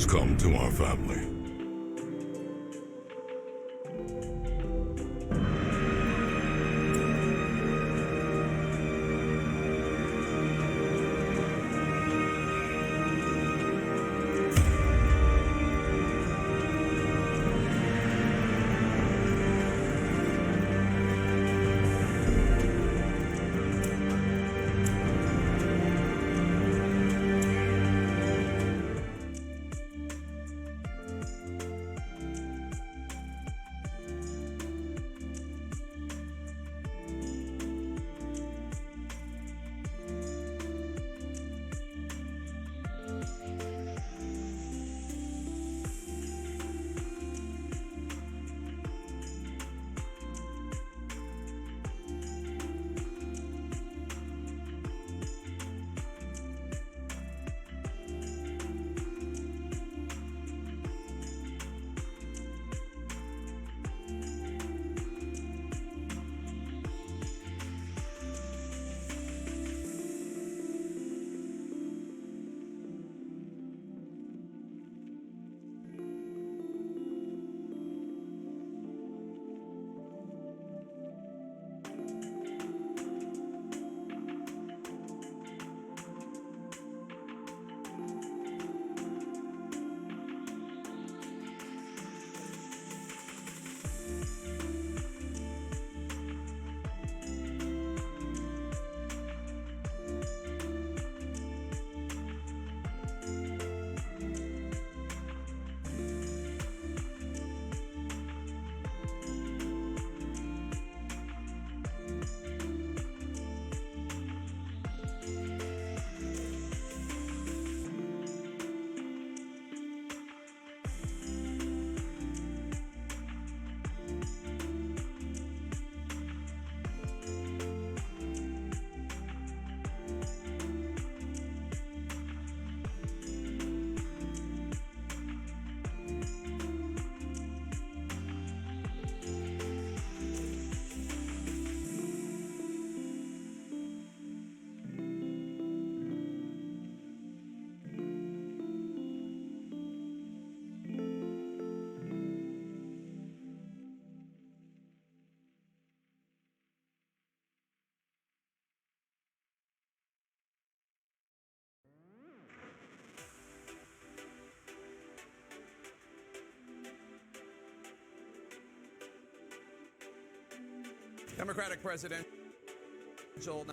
has come to our family. Democratic presidential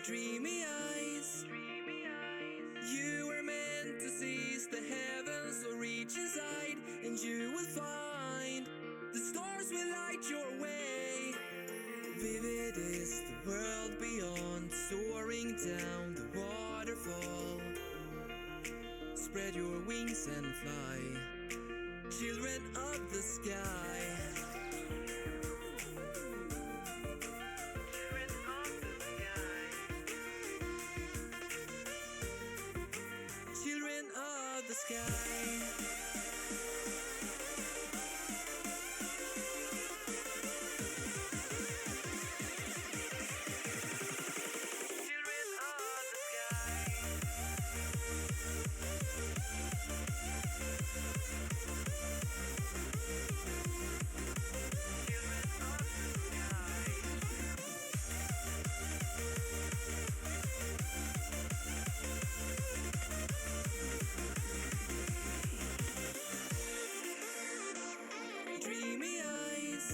Dreamy eyes, you were meant to seize the heavens or reach inside, and you will find the stars will light your way. Vivid is the world beyond, soaring down the waterfall. Spread your wings and fly, children of the sky. Children of the sky. Dreamy eyes,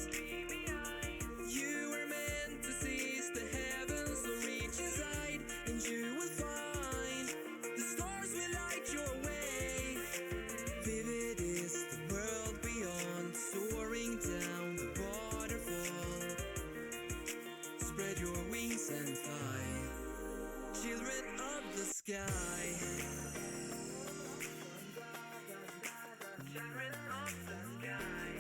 you were meant to seize the heavens or reach inside, and you will find the stars will light your way. Vivid is the world beyond, soaring down the waterfall. Spread your wings and fly, children of the sky. Children of the sky.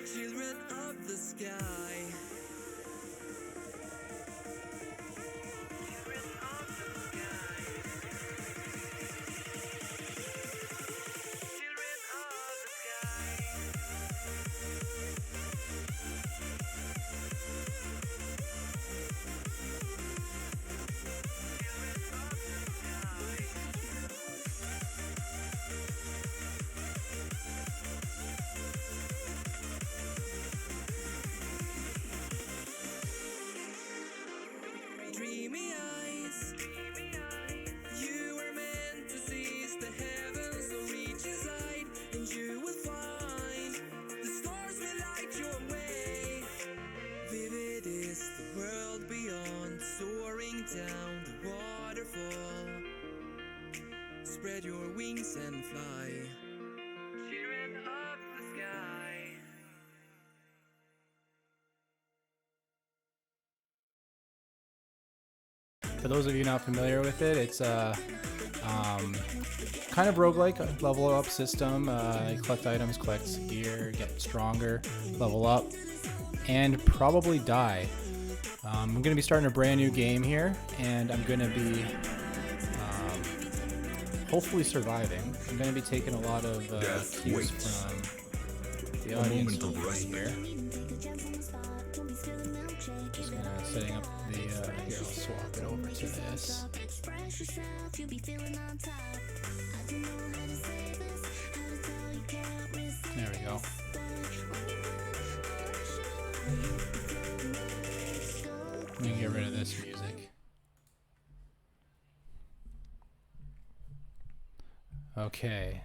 Children of the sky. Children of the sky. Children of the sky. Dreamy eyes, you were meant to seize the heavens or reach inside, and you will find the stars will light your way. Vivid is the world beyond, soaring down the waterfall. Spread your wings and fly, children of the sky. For those of you not familiar with it, it's a kind of roguelike level up system. You collect items, collect gear, get stronger, level up, and probably die. I'm going to be starting a brand new game here, and I'm going to be hopefully surviving. I'm going to be taking a lot of cues from the audience here. Just going to setting up the here, I'll swap it over to this. There we go. Let me get rid of this music. Okay.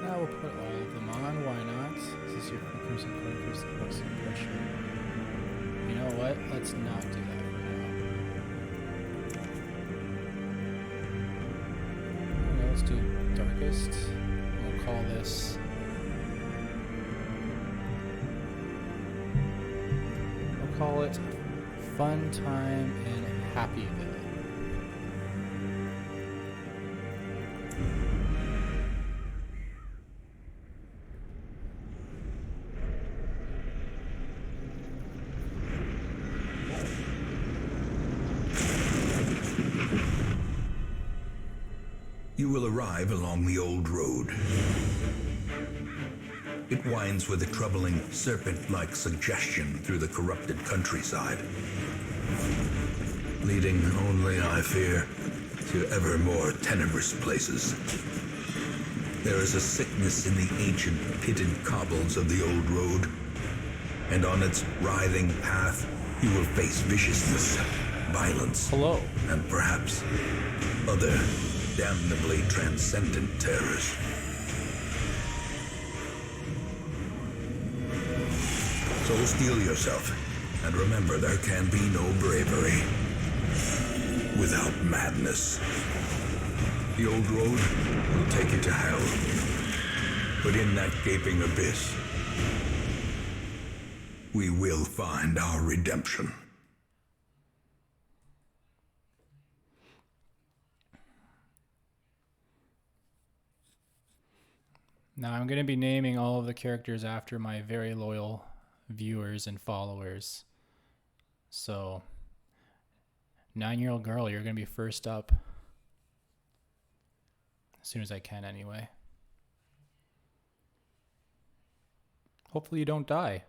Now we'll put all of them on. Why not? This is your crimson card, increase the plus pressure. You know what? Let's not do that for now. Okay, let's do darkest. We'll call this. We'll call it Fun Time in Happyville. You will arrive along the old road. It winds with a troubling serpent-like suggestion through the corrupted countryside, leading only, I fear, to ever more tenebrous places. There is a sickness in the ancient pitted cobbles of the old road, and on its writhing path you will face viciousness, violence, Hello. and perhaps other damnably transcendent terrors. So steel yourself, and remember there can be no bravery without madness. The old road will take you to hell, but in that gaping abyss, we will find our redemption. Now I'm going to be naming all of the characters after my very loyal viewers and followers. So, 9-year-old girl, you're going to be first up. As soon as I can, anyway. Hopefully you don't die.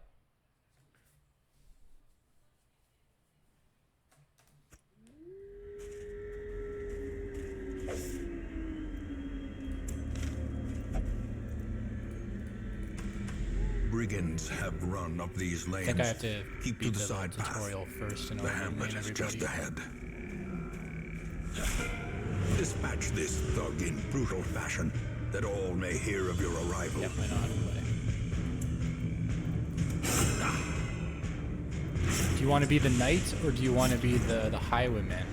Brigands have run up these lanes. I think I have to Keep to beat the the side path. tutorial first in The order to hamlet name is everybody. just ahead. Dispatch this thug in brutal fashion, that all may hear of your arrival. Yep, I know how to play. Do you want to be the knight or do you want to be the highwayman?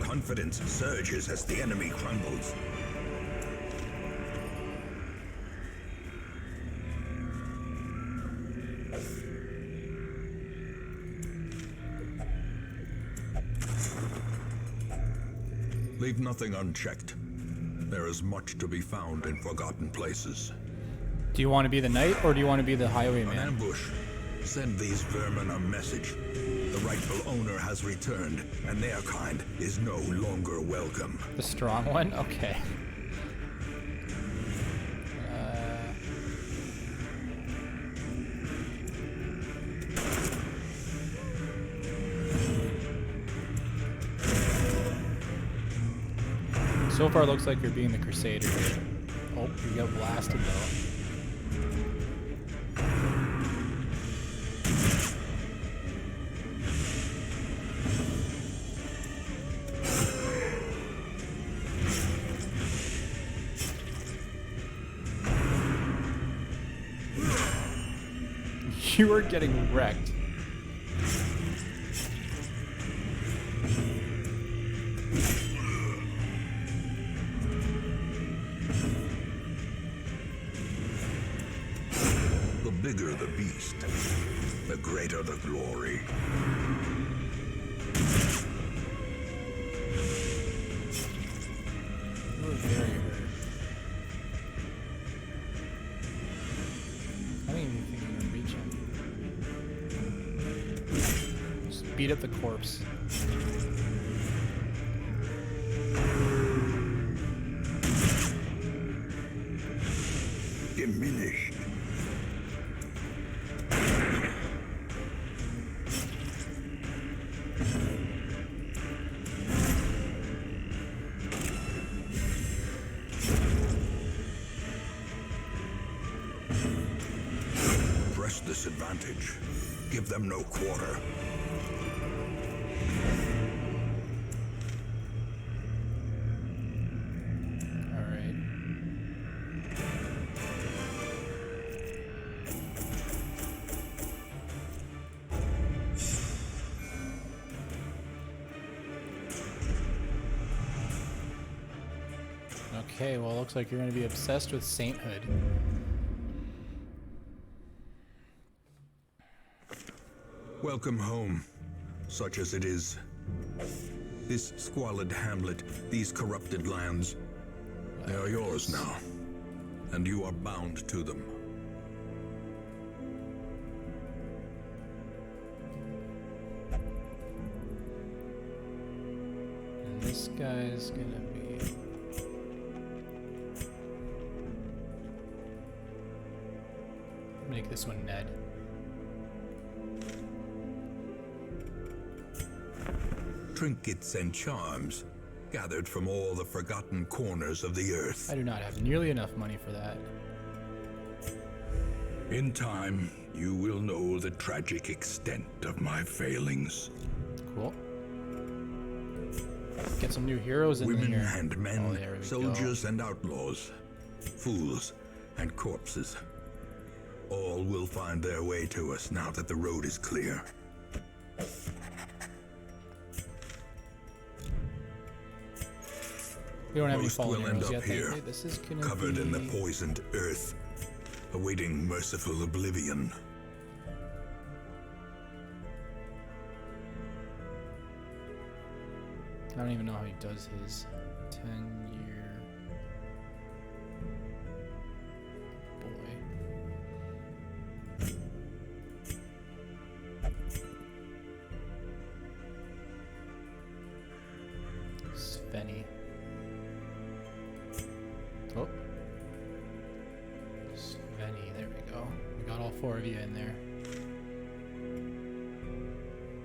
Confidence surges as the enemy crumbles. Leave nothing unchecked. There is much to be found in forgotten places. Do you want to be the knight or do you want to be the An highwayman? ambush. Send these vermin a message. The rightful owner has returned, and their kind is no longer welcome. The strong one? Okay. So far, it looks like you're being the Crusader. Oh, you got blasted though. You are getting wrecked. The bigger the beast, the greater the glory. You were very hurt. I don't even think you can reach him. Just beat up the corpse. Diminished. Press this advantage. Give them no quarter. All right. Okay, well, it looks like you're going to be obsessed with sainthood. Welcome home, such as it is. This squalid hamlet, these corrupted lands, they are yours now, and you are bound to them. And this guy's going to be... Make this one Ned. trinkets and charms gathered from all the forgotten corners of the earth. I do not have nearly enough money for that. In time, you will know the tragic extent of my failings. Cool. Get some new heroes in Women here. and men, Oh, there we soldiers and outlaws, fools and corpses. All will find their way to us now that the road is clear. We don't have any Most fallen will end heroes up yet, here, thankfully. This is gonna covered be... in the poisoned earth, awaiting merciful oblivion. I don't even know how he does his 10-year... Boy. Svenny. Oh. Svenny, there we go. We got all 4 of you in there.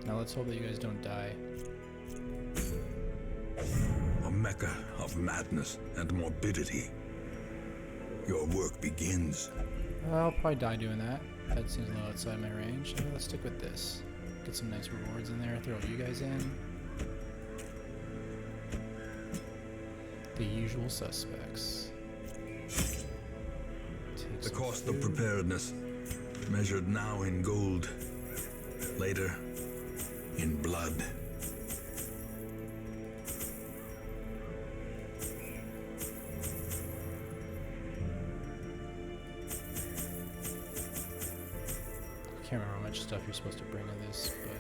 Now let's hope that you guys don't die. A mecca of madness and morbidity. Your work begins. I'll probably die doing that. That seems a little outside my range. Okay, let's stick with this. Get some nice rewards in there. Throw you guys in. The usual suspects. Take The some cost of food. preparedness, measured now in gold, later in blood. I can't remember how much stuff you're supposed to bring in this, but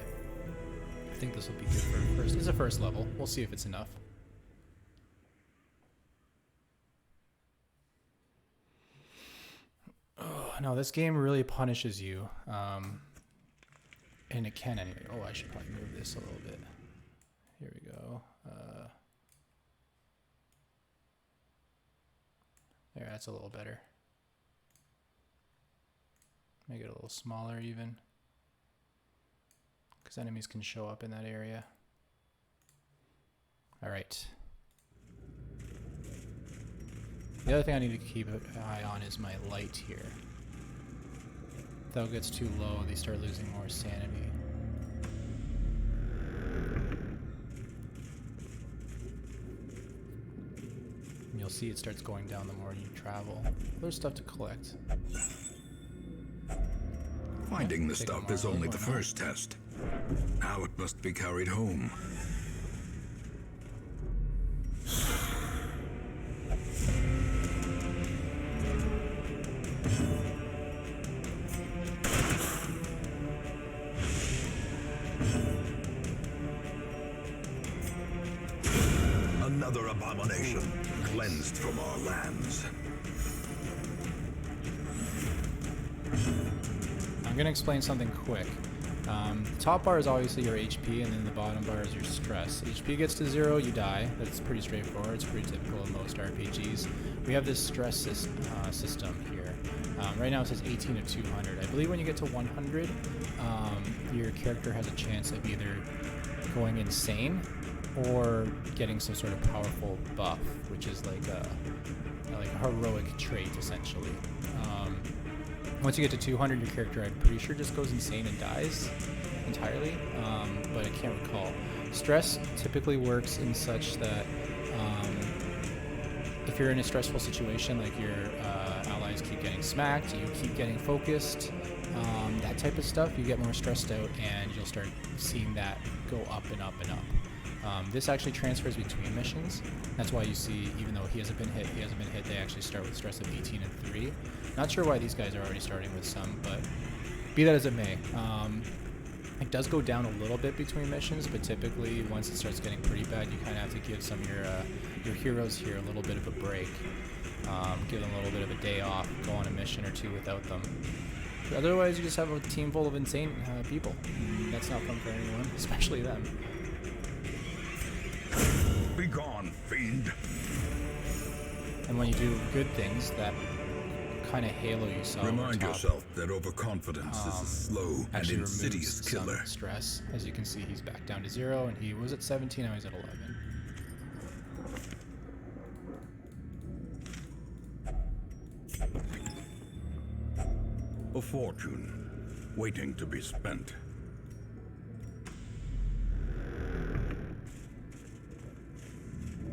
I think this will be good for first. It's a first level. We'll see if it's enough. Oh, no, this game really punishes you. And it can anyway. Oh, I should probably move this a little bit. Here we go. There, that's a little better. Make it a little smaller even, because enemies can show up in that area. All right. The other thing I need to keep an eye on is my light here. If that gets too low, they start losing more sanity. And you'll see it starts going down the more you travel. There's stuff to collect. Finding the Take stuff them is all, only why the not? first test. Now it must be carried home. Another abomination cleansed from our lands. I'm going to explain something quick. The top bar is obviously your HP, and then the bottom bar is your stress. HP gets to 0, you die. That's pretty straightforward. It's pretty typical in most RPGs. We have this stress system here. Right now it says 18 of 200. I believe when you get to 100, your character has a chance of either going insane or getting some sort of powerful buff, which is like a heroic trait, essentially. Once you get to 200, your character, I'm pretty sure, just goes insane and dies entirely, but I can't recall. Stress typically works in such that if you're in a stressful situation, like your allies keep getting smacked, you keep getting focused, that type of stuff, you get more stressed out, and you'll start seeing that go up and up and up. This actually transfers between missions. That's why you see, even though he hasn't been hit, they actually start with stress of 18 and 3. Not sure why these guys are already starting with some, but be that as it may. It does go down a little bit between missions, but typically once it starts getting pretty bad, you kind of have to give some of your heroes here a little bit of a break. Give them a little bit of a day off, go on a mission or two without them. But otherwise, you just have a team full of insane people. That's not fun for anyone, especially them. Begone, fiend! And when you do good things, that kind of halo you saw over Remind top yourself that overconfidence is a slow and actually insidious removes killer. some stress. As you can see, he's back down to 0, and he was at 17, now he's at 11. A fortune waiting to be spent.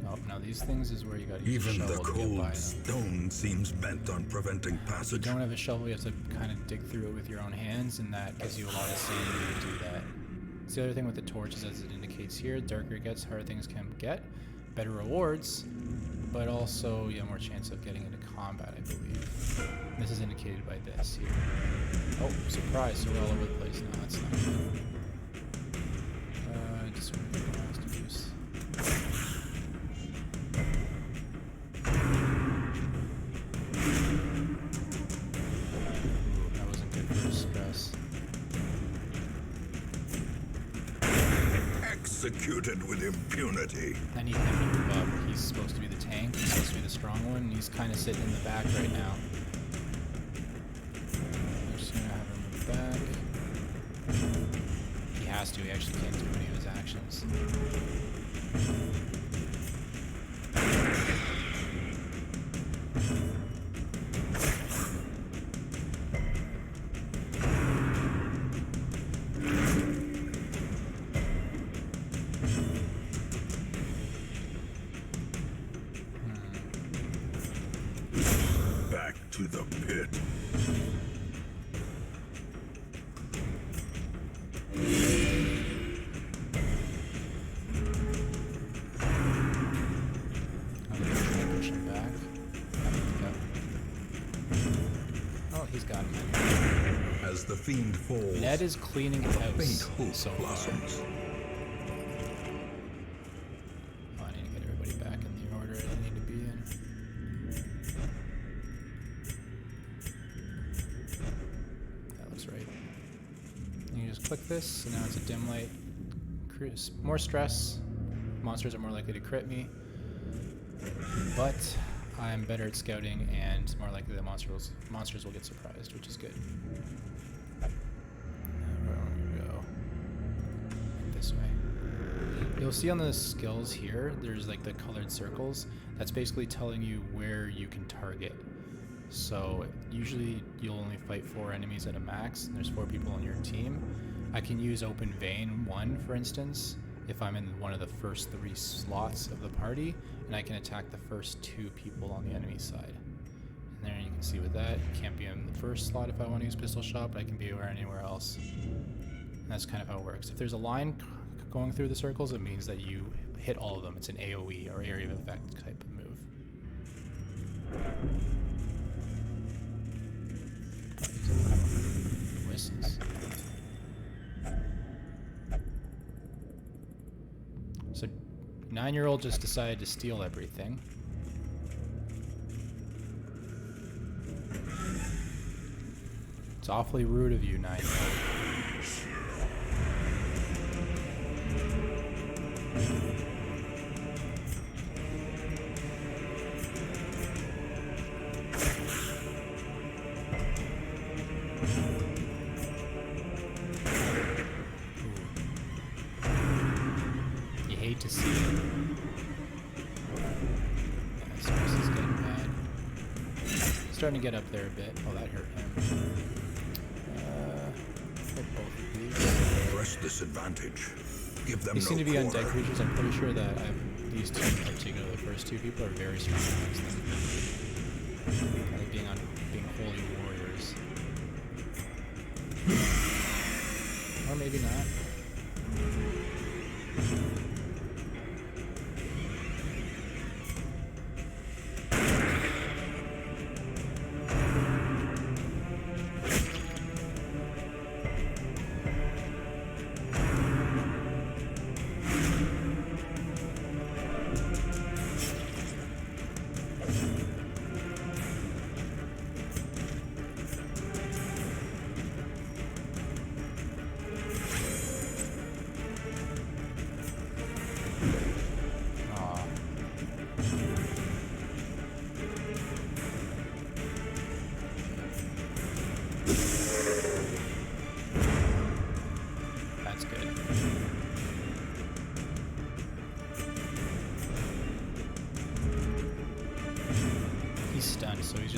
Oh, now these things is where you gotta use Even a the shovel to get by cold them. stone seems bent on preventing If you passage. don't have a shovel, you have to kind of dig through it with your own hands, and that gives you a lot of sanity to do that. It's the other thing with the torches, as it indicates here. Darker it gets, harder things can get. Better rewards, but also you have more chance of getting into combat, I believe. This is indicated by this here. Oh, surprise, so we're all over the place now. That's not good. Just to use. That wasn't good for his stress. Executed with impunity. I need him to move up. He's supposed to be the tank. He's supposed to be the strong one. And he's kind of sitting in the back right now. I'm just gonna have him move back. He has to. He actually can't do any of his actions. Back to the pit. I'm gonna try to push him back. Oh, he's got him. As the fiend falls, Ned is cleaning faint house hope so far. blossoms. Oh, I need to get everybody back in the order they need to be in. That looks right. You just click this, and now it's a dim light. More stress. Monsters are more likely to crit me. But I'm better at scouting, and more likely that monsters will get surprised, which is good. Where do we go? This way. You'll see on the skills here, there's like the colored circles. That's basically telling you where you can target. So usually you'll only fight 4 enemies at a max, and there's 4 people on your team. I can use Open Vein 1, for instance, if I'm in one of the first 3 slots of the party, and I can attack the first 2 people on the enemy side. And there you can see with that, I can't be in the first slot if I want to use Pistol Shot, but I can be anywhere else. And that's kind of how it works. If there's a line going through the circles, it means that you hit all of them. It's an AoE, or area of effect type of move. Whistles. So 9-year-old just decided to steal everything. It's awfully rude of you, 9-year-old. You hate to see it. Yeah, this horse is getting bad. Starting to get up there a bit. Oh, that hurt him. Hit both of these. Press this advantage. Give them These no seem to be undead quarter. creatures. I'm pretty sure that these two in particular, the first 2 people, are very strong against them. Like being holy warriors. Or maybe not.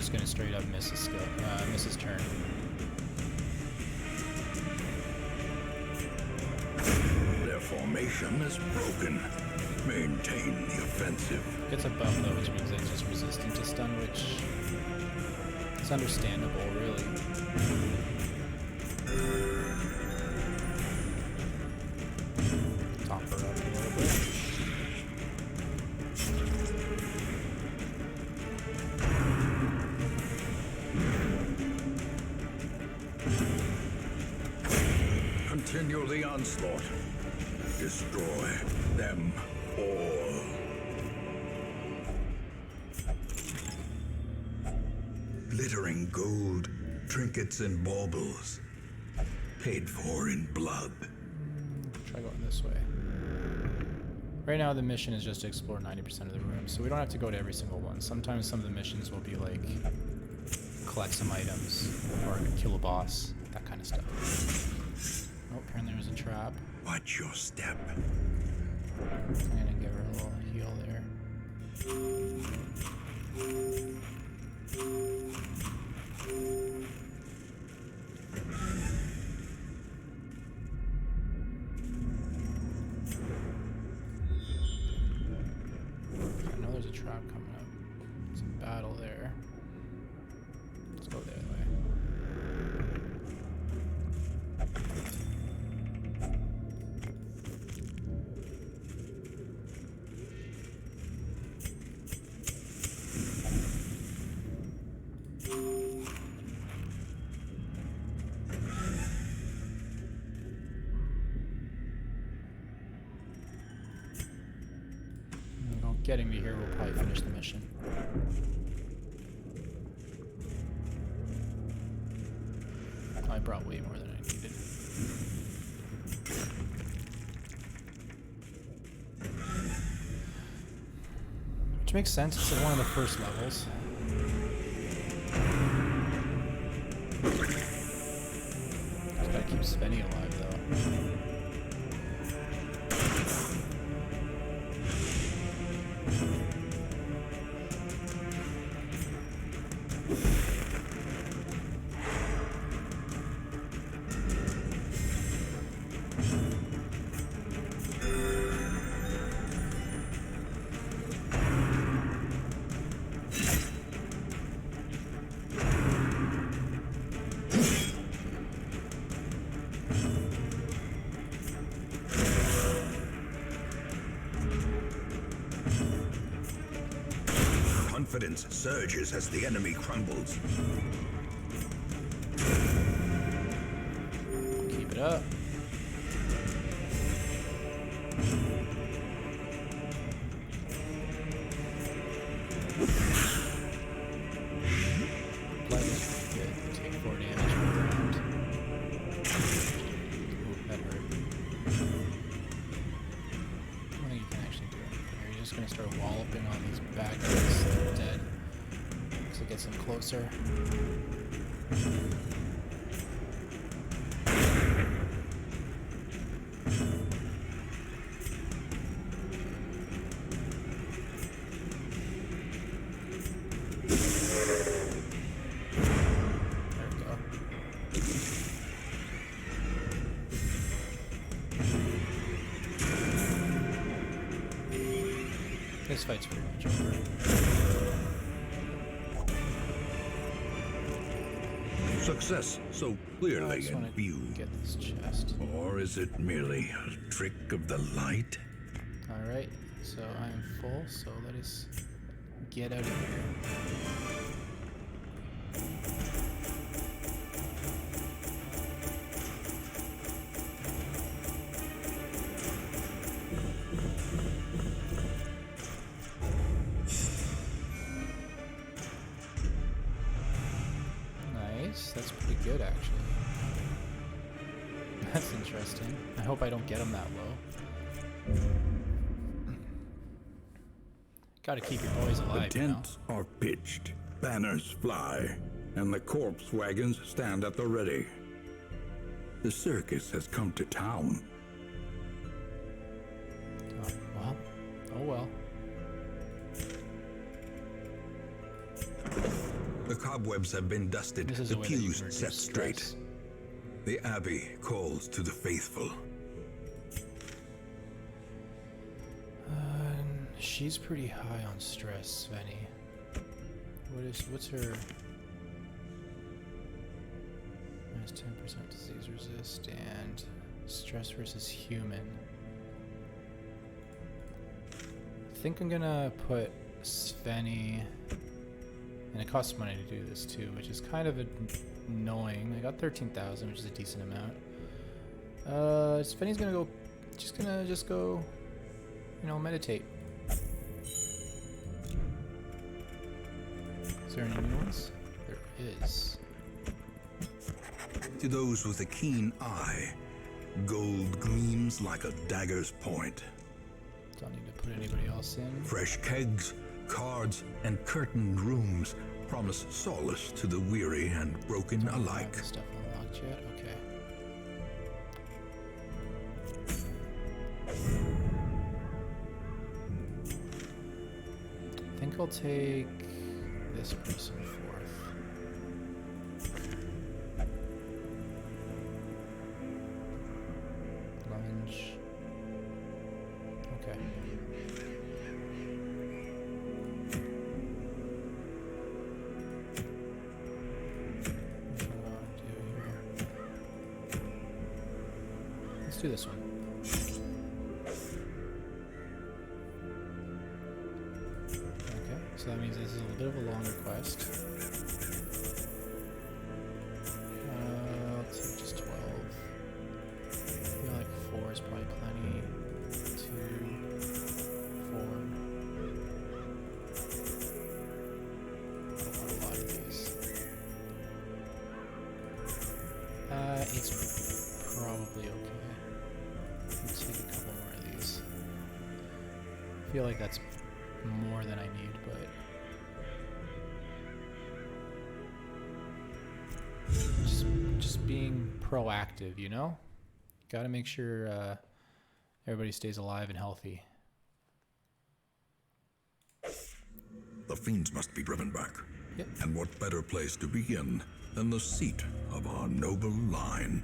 just gonna straight up miss his turn. Their formation is broken. Maintain the offensive. Gets a buff though, which means it's just resistant to stun, which is understandable, really. Top her up a little bit. Continue the onslaught. Destroy them all. Glittering gold, trinkets and baubles. Paid for in blood. Try going this way. Right now the mission is just to explore 90% of the rooms, so we don't have to go to every single one. Sometimes some of the missions will be like collect some items or kill a boss, that kind of stuff. Oh, apparently there was a trap. Watch your step. I'm gonna give her a little heal there. I know there's a trap coming up. There's a battle there. Let's go the other way. Getting me here will probably finish the mission. I brought way more than I needed. Which makes sense, it's one of the first levels. Just gotta keep Svenny alive though. Confidence surges as the enemy crumbles. Keep it up. Blood is good. You take 4 damage per round. Ooh, that hurt. I don't think you can actually do anything here. You're just gonna start walloping on these bad guys that are dead. So it gets them closer. This fight's pretty much over. Success so I clearly just in want view. to get this chest. Or is it merely a trick of the light? Alright, so I am full, so let us get out of here. Nice, that's pretty good actually. That's interesting. I hope I don't get him that low. Gotta keep your boys The alive, you know? tents are pitched, banners fly, and the corpse wagons stand at the ready. The circus has come to town. Oh, well. Oh well. The cobwebs have been dusted, This is the a way that you pews can reduce set straight. stress. The Abbey calls to the faithful. She's pretty high on stress, Svenny. What's her? Minus 10% disease resist and stress versus human. I think I'm gonna put Svenny, and it costs money to do this too, which is kind of annoying. I got 13,000, which is a decent amount. Svenny's gonna go, just go, you know, meditate. Is there any new ones? There is. To those with a keen eye, gold gleams like a dagger's point. Don't need to put anybody else in. Fresh kegs, cards, and curtained rooms promise solace to the weary and broken Don't have alike. the stuff unlocked yet? Okay. I think I'll take this person fourth. Lunge. Okay. Let's do this one. Okay, so that means this is a little bit of a longer quest. I'll take just 12. I feel like 4 is probably plenty. 2, 4. I don't want a lot of these. 8's probably okay. Let's take a couple more of these. I feel like that's more than I need, but just being proactive, you know? Got to make sure everybody stays alive and healthy. The fiends must be driven back. Yep. And what better place to begin than the seat of our noble line?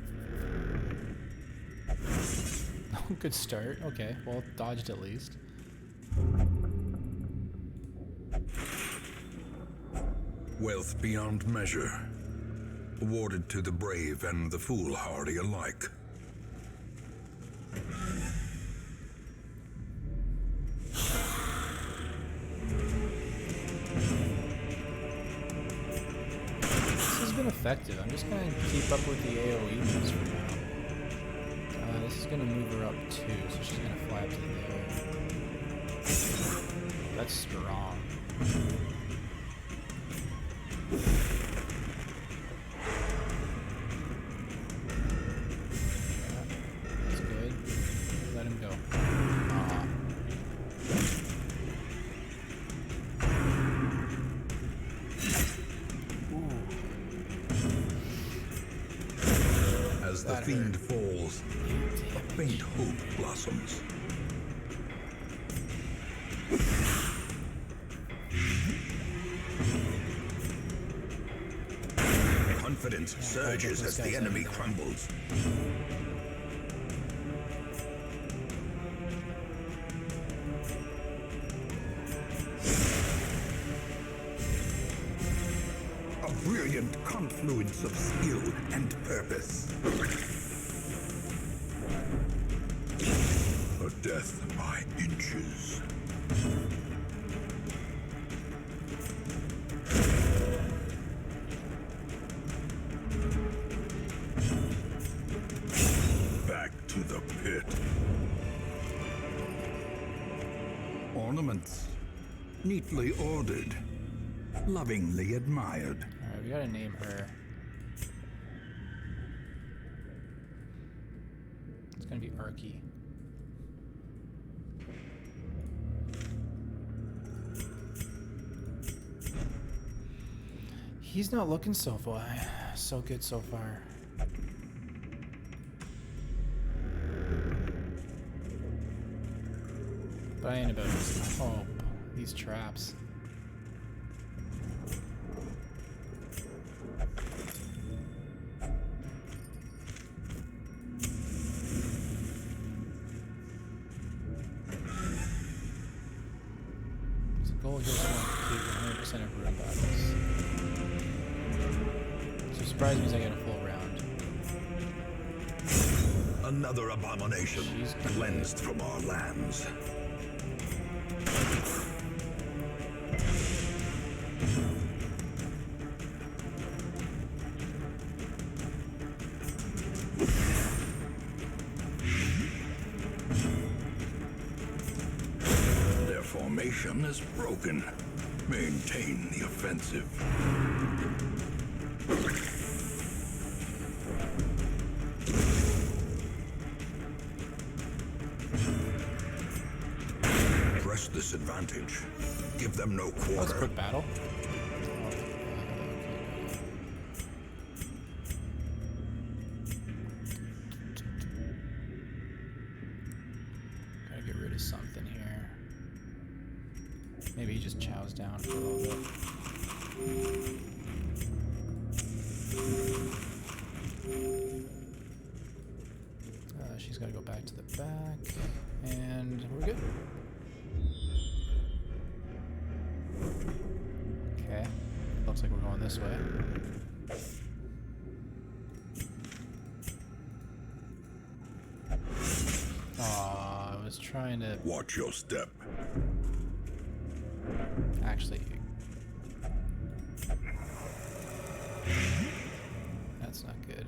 Good start. Okay, well, dodged at least. Wealth beyond measure, awarded to the brave and the foolhardy alike. This has been effective. I'm just gonna keep up with the AoE moves for now. This is gonna move her up too, so she's gonna fly up to there. That's strong. That's good. Let him go. As the fiend falls, a faint hope blossoms. Confidence surges as the enemy crumbles. A brilliant confluence of skill and purpose. A death by inches. Back to the pit. Ornaments, neatly ordered, lovingly admired. Alright, we gotta name her. It's gonna be Arky. He's not looking so good so far. But I ain't about this. Oh, these traps. goal here is to complete 100% of room battles. So surprise means I get a full round. Another abomination She's cleansed from our lands. Their formation is broken. Maintain the offensive. Press this advantage. Give them no Oh, it's a quarter. quick battle. Gotta get rid of something here. Maybe he just chows down for a little bit. She's gotta go back to the back, and we're good. Okay, looks like we're going this way. Aw, I was trying to Watch your step. actually. That's not good.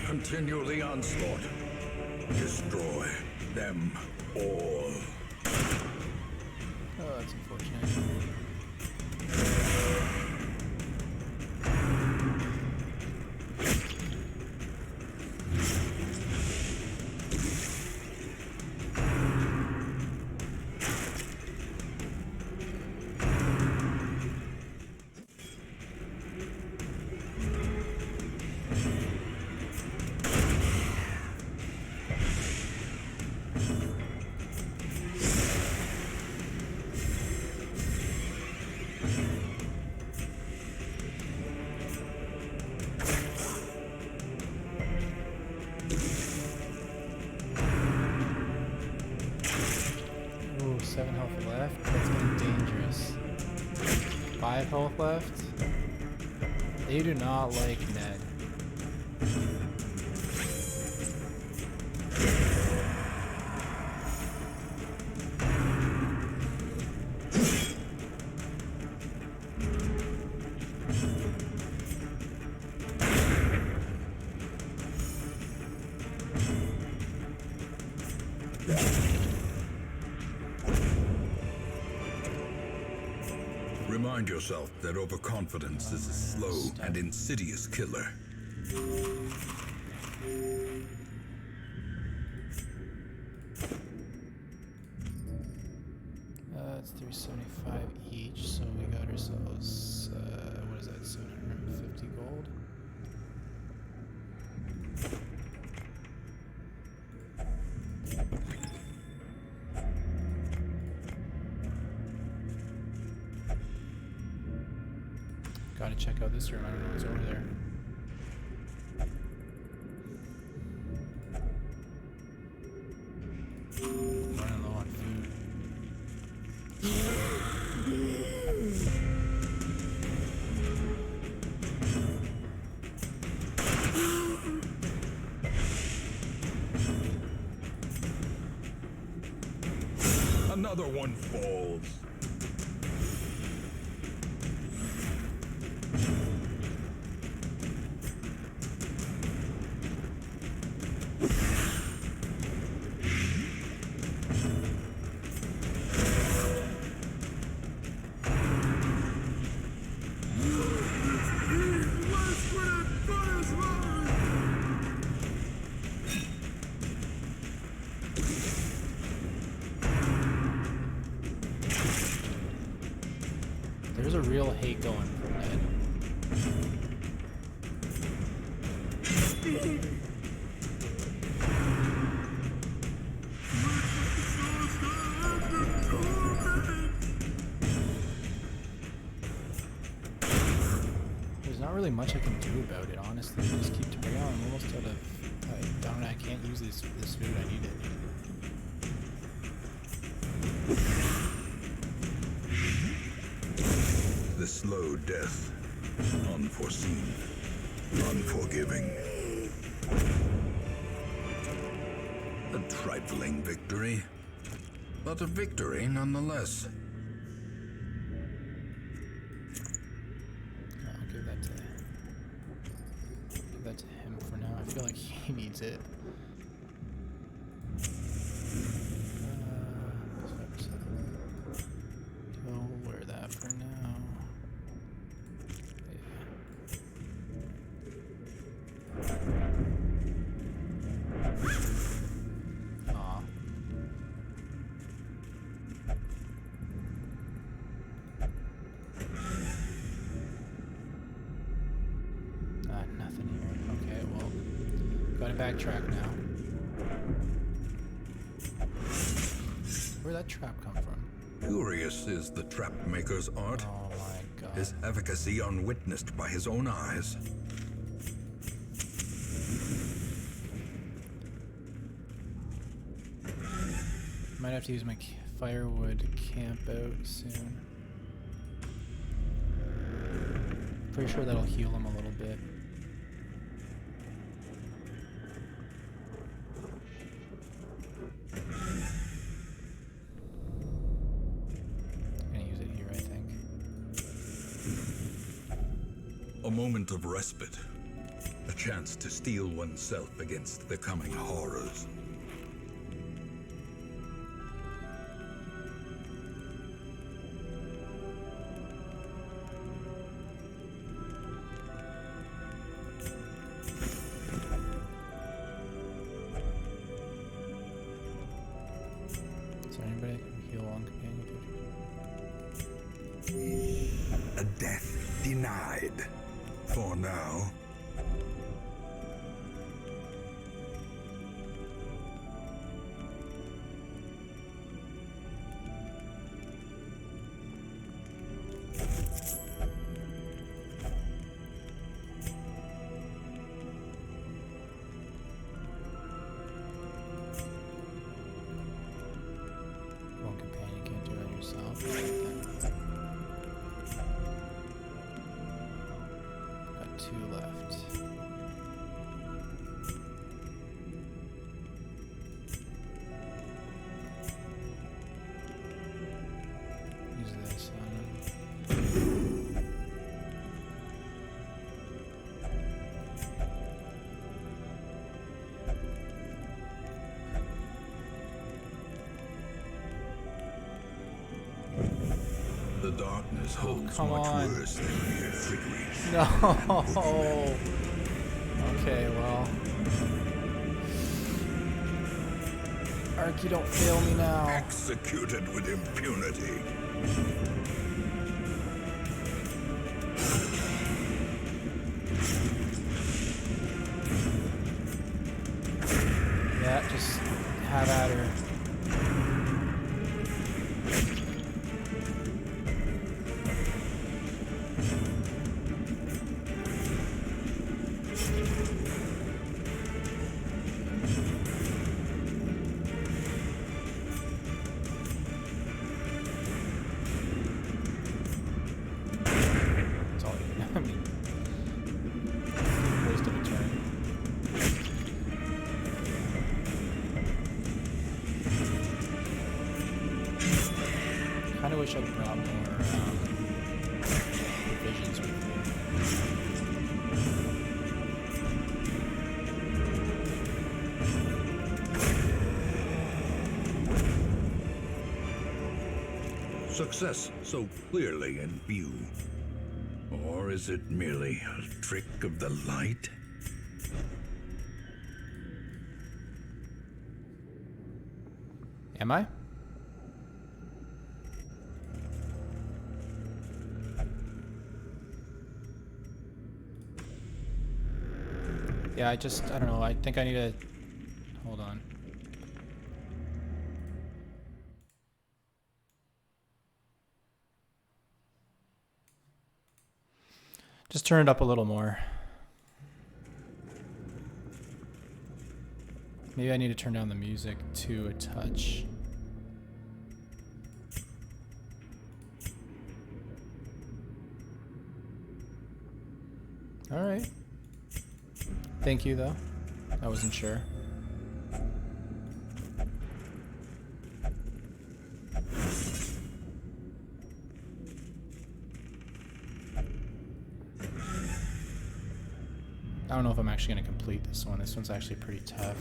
Continue the onslaught. Destroy them all. Oh, that's unfortunate. Ooh, 7 health left. That's getting dangerous. 5 health left. They do not like Ned. Remind yourself that overconfidence is a slow and insidious killer. It's 375 each, so we got ourselves, what is that, 750 gold? Gotta check out this room, I don't know what's over there. Running low on food. Another one falls. There's a real hate going for Ned. really much I can do about it, honestly. Just keep turning on. I'm almost out of... I can't use this food. I need it. The slow death. Unforeseen. Unforgiving. A trifling victory. But a victory nonetheless. I'll give that to him for now. I feel like he needs it. We'll wear that for now. Yeah. Aw. Nothing here. Okay, well, gotta backtrack now. Where'd that trap come from? Curious is the trap maker's art. Oh my god. His efficacy unwitnessed by his own eyes. Might have to use my firewood to camp out soon. Pretty sure that'll heal him a little bit. I'm gonna use it here, I think. A moment of respite. A chance to steel oneself against the coming horrors. Is there anybody that can heal on companion A death denied. For now. One companion can't do it yourself. Got 2 left. Use this on him. The darkness holds come much on. worse than mere trickery. No. Okay, well. Ark, you don't fail me now. Executed with impunity. Yeah, just have at her. That's all you I mean, waste of a turn. Kinda wish I'd brought more provisions with me. Success so clearly in view. Or is it merely a trick of the light? Am I? Yeah, I don't know, I think I need to, hold on. Just turn it up a little more. Maybe I need to turn down the music to a touch. All right. Thank you, though. I wasn't sure. I don't know if I'm actually going to complete this one. This one's actually pretty tough.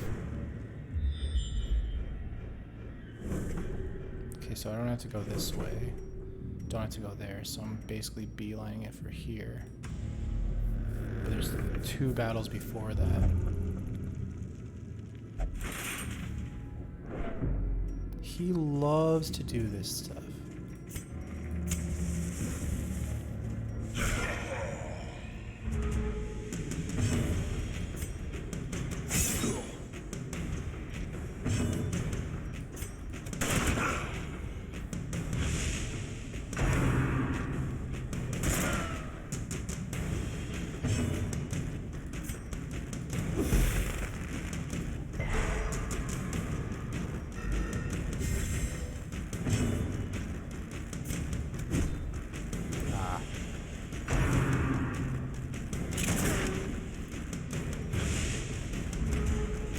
Okay, so I don't have to go this way. Don't have to go there, so I'm basically beelining it for here. But there's 2 battles before that. He loves to do this stuff.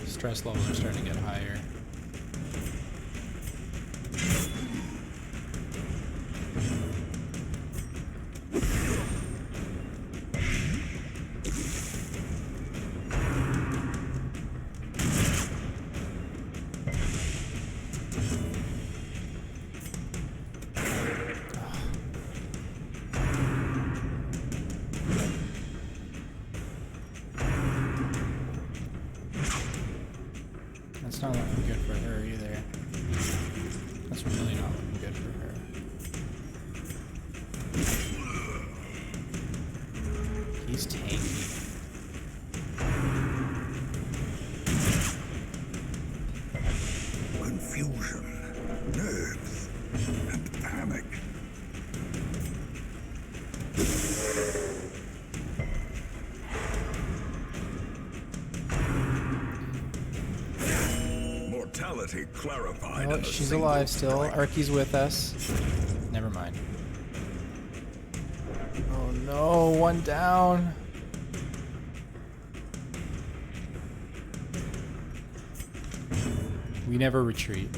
Stress levels are starting to get higher. That's not looking good for her either. That's really not looking good for her. He's tanky. Confusion, nerves, and panic. Mortality clarified. Oh, she's alive still. Arky's with us. Never mind. Oh no, 1 down. We never retreat.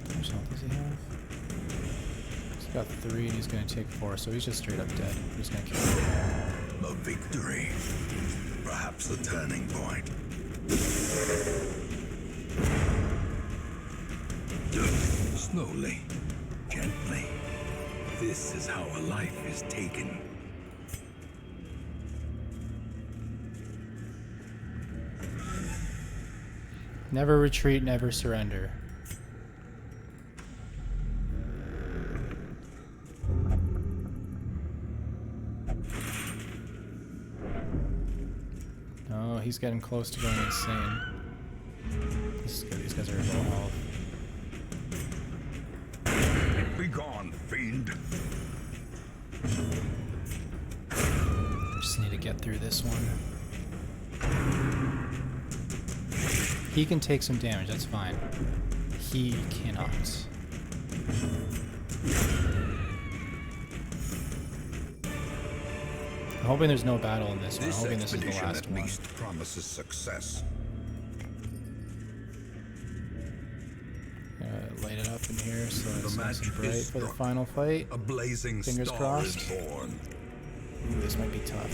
How much health does he have? He's got 3 and he's gonna take 4, so he's just straight up dead. We're just gonna kill him. A victory. Perhaps the turning point. Slowly, gently. This is how a life is taken. Never retreat, never surrender. Oh, he's getting close to going insane. This is good. These guys are at low health. Begone, fiend. Just need to get through this one. He can take some damage, that's fine. He cannot. I'm hoping there's no battle in this one. I'm hoping this is the last at one. least promises success. Light it up in here so it's The nice and match bright is for the struck. final fight. A blazing Fingers star crossed. is born. Ooh, this might be tough.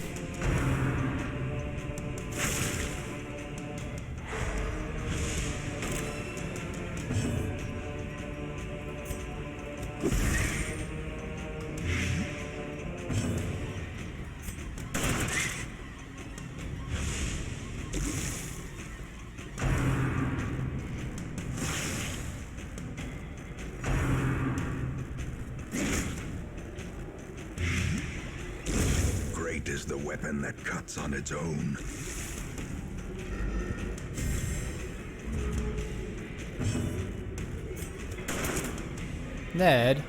Great Instinct is the weapon that cuts on its own. Ned.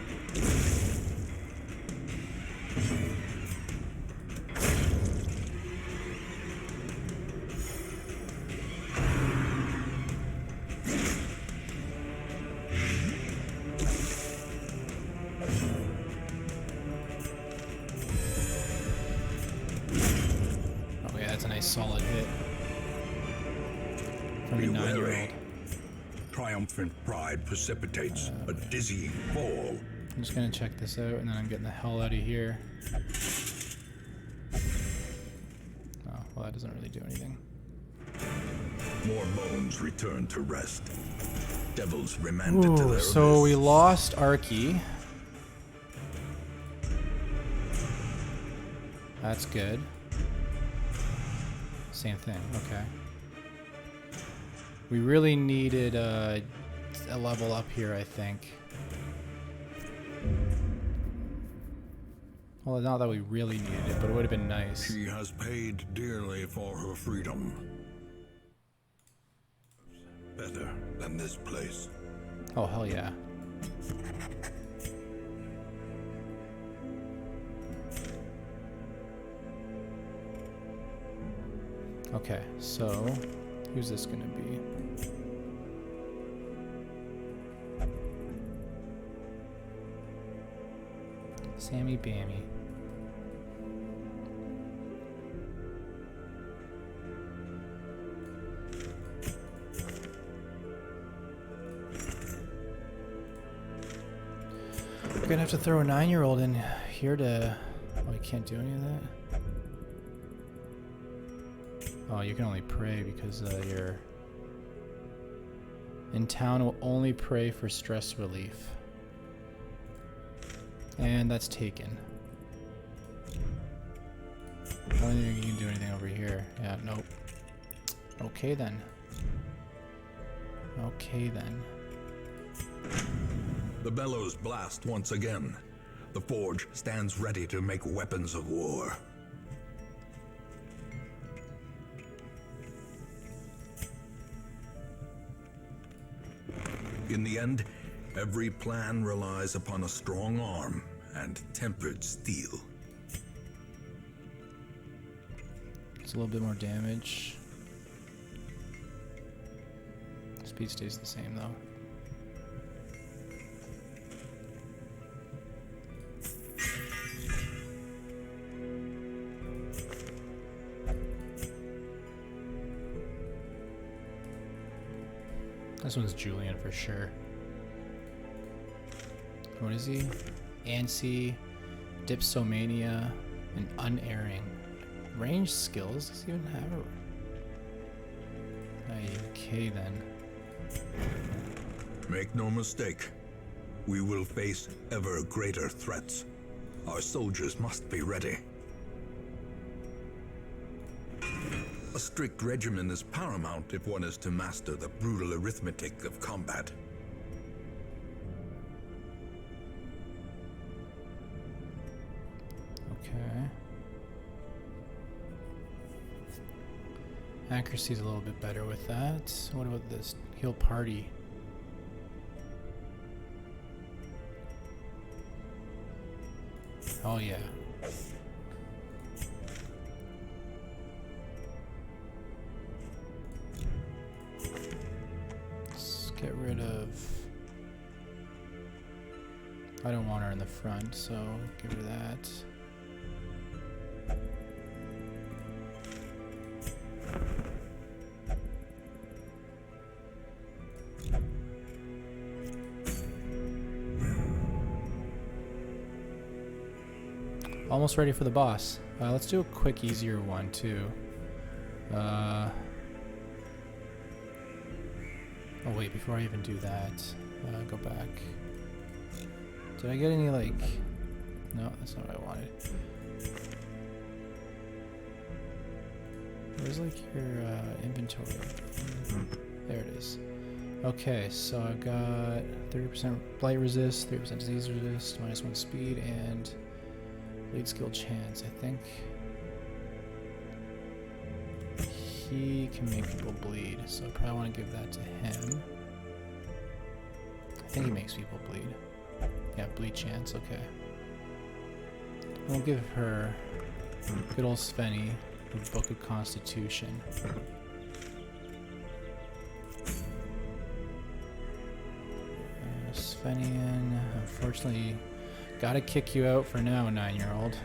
Oh yeah, that's a nice solid hit from a Be 9-year-old. wary. Triumphant pride precipitates a dizzying fall. I'm just gonna check this out, and then I'm getting the hell out of here. Oh, well, that doesn't really do anything. More bones return to rest. Devils remanded to Ooh, their so we abyss. lost Arky. That's good. Same thing, okay. We really needed a level up here, I think. Well, not that we really needed it, but it would have been nice. She has paid dearly for her freedom. Better than this place. Oh, hell yeah. Okay, so who's this gonna be? Sammy Bammy. We're gonna have to throw a 9-year-old in here to... Oh, I can't do any of that? Oh, you can only pray because you're... In town will only pray for stress relief. And that's taken. I don't think you can do anything over here. Yeah, nope. Okay then. Okay then. The bellows blast once again. The forge stands ready to make weapons of war. In the end, every plan relies upon a strong arm and tempered steel. It's a little bit more damage. Speed stays the same though. This one's Julian for sure. What is he? Ansi, Dipsomania, and Unerring. Range skills? Does he even have a... Okay then. Make no mistake, we will face ever greater threats. Our soldiers must be ready. A strict regimen is paramount if one is to master the brutal arithmetic of combat. Okay. Accuracy's a little bit better with that. What about this? Heal party. Oh yeah. Let's get rid of... I don't want her in the front, so give her that. Almost ready for the boss. Let's do a quick, easier one too. Oh wait, before I even do that, go back. Did I get any like... No, that's not what I wanted. Where's like your inventory? There it is. Okay, so I've got 30% blight resist, 30% disease resist, -1 speed, and lead skill chance. I think he can make people bleed, so I probably want to give that to him. I think he makes people bleed. Yeah, bleed chance, okay. We'll give her good old Svenny the Book of Constitution. Svenian, unfortunately, gotta kick you out for now, 9-year-old.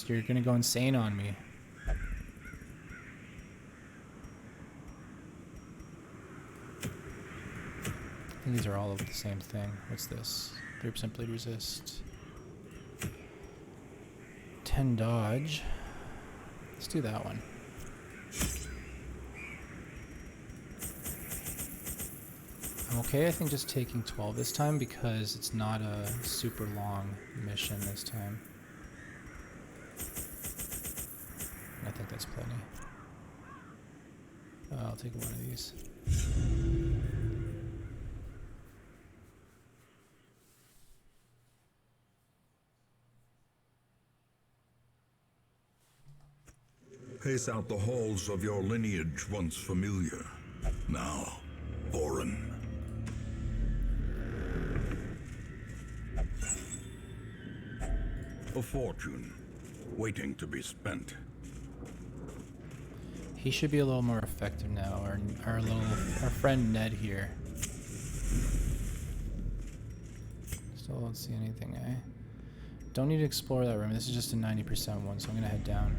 You're gonna go insane on me. I think these are all of the same thing. What's this? 3% bleed resist. 10 dodge. Let's do that one. I'm okay, I think, just taking 12 this time because it's not a super long mission this time. I think that's plenty. I'll take one of these. Pace out the halls of your lineage once familiar, now foreign. A fortune, waiting to be spent. He should be a little more effective now. Our friend Ned here. Still don't see anything, eh? Don't need to explore that room. This is just a 90% one, so I'm gonna head down.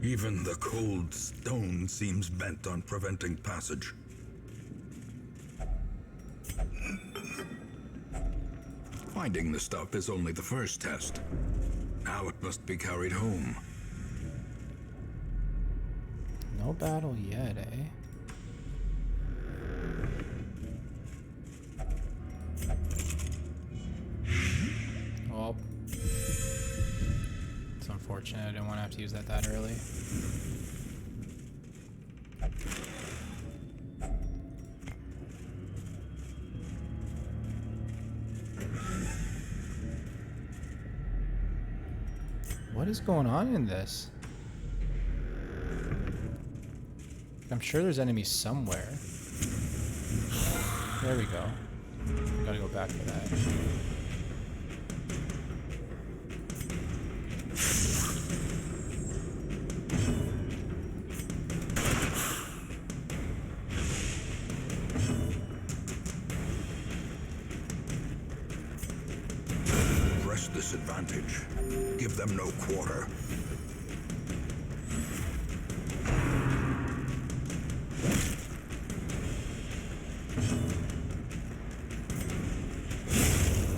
Even the cold stone seems bent on preventing passage. Finding the stuff is only the first test. Now it must be carried home. No battle yet, eh? Well, it's unfortunate. I didn't want to have to use that early. What is going on in this? I'm sure there's enemies somewhere. There we go. Gotta go back for that. Press this advantage. Give them no quarter.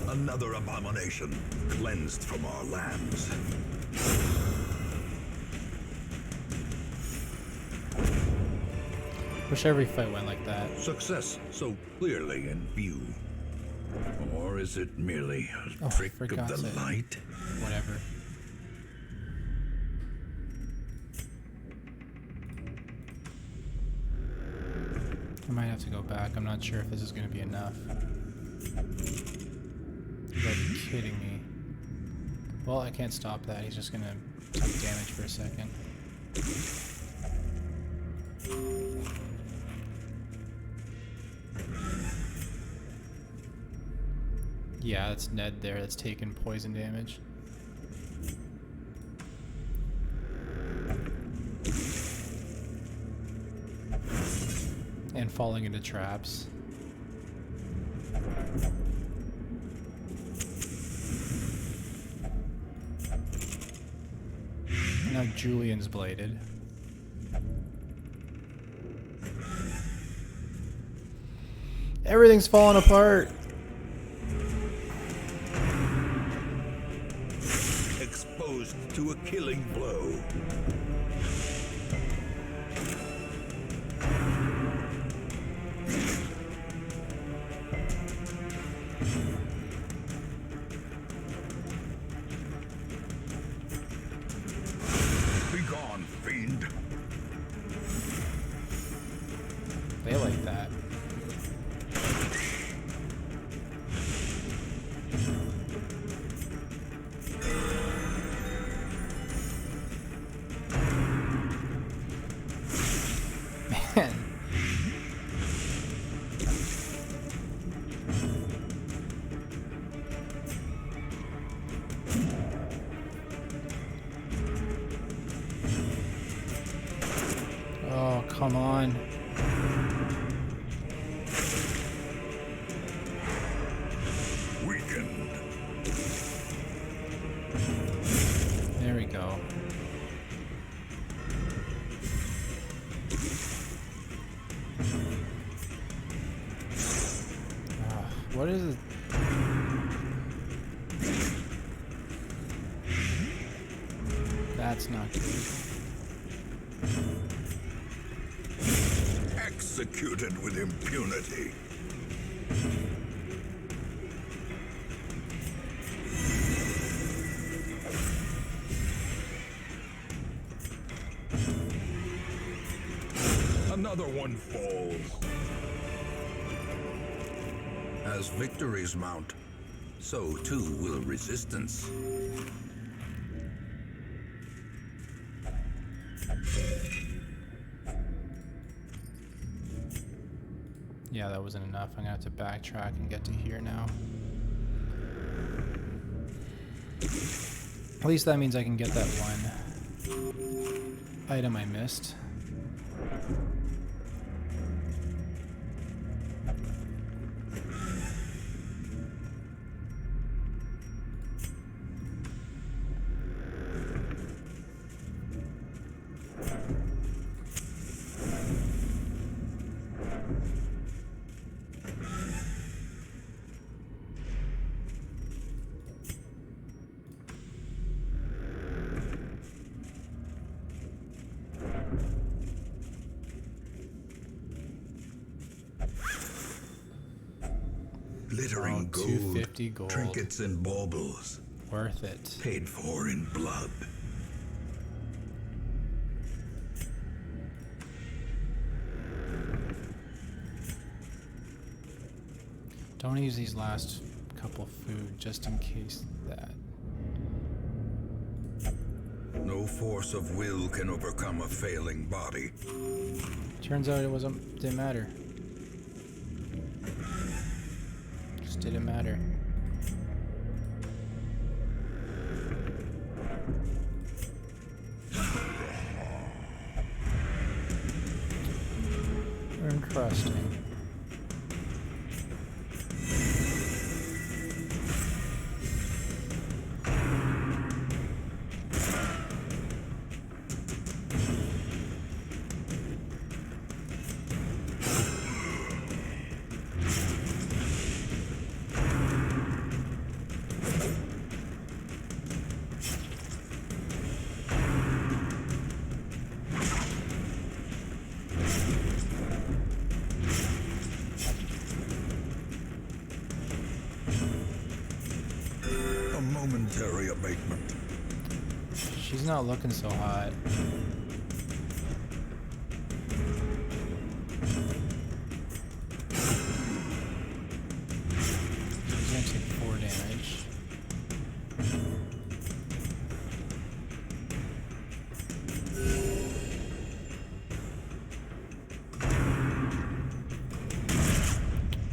Another abomination, cleansed from our lands. Wish every fight went like that. Success so clearly in view. Or is it merely a trick for of God's the sake. light? Whatever. I might have to go back. I'm not sure if this is going to be enough. You gotta be kidding me. Well, I can't stop that. He's just going to take damage for a second. Yeah, that's Ned there. That's taking poison damage. And falling into traps. Now Julian's bladed. Everything's falling apart. Exposed to a killing blow. Begone, fiend. They like that. come on. Weakened. There we go. What is it? That's not good. Executed with impunity. Another one falls. As victories mount, so too will resistance. Yeah, that wasn't enough. I'm gonna have to backtrack and get to here now. At least that means I can get that one item I missed. Glittering Oh, gold, 250 gold. trinkets and baubles, Worth it. paid for in blood. Don't use these last couple food just in case that. No force of will can overcome a failing body. Turns out didn't matter. Just didn't matter. Interesting. A momentary abatement. She's not looking so hot. She's gonna take 4 damage.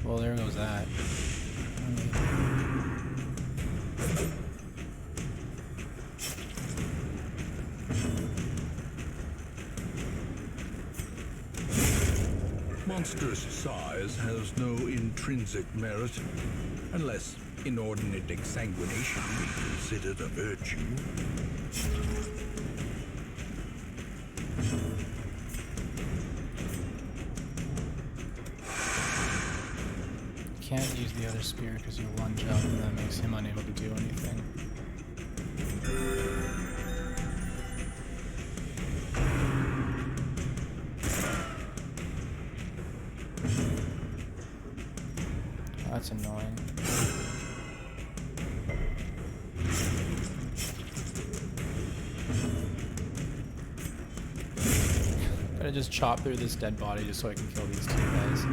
Well, there goes that. Monstrous size has no intrinsic merit, unless inordinate exsanguination be considered a virtue. Can't use the other spear because you lunge up and that makes him unable to do anything. That's annoying. Gotta just chop through this dead body just so I can kill these two guys.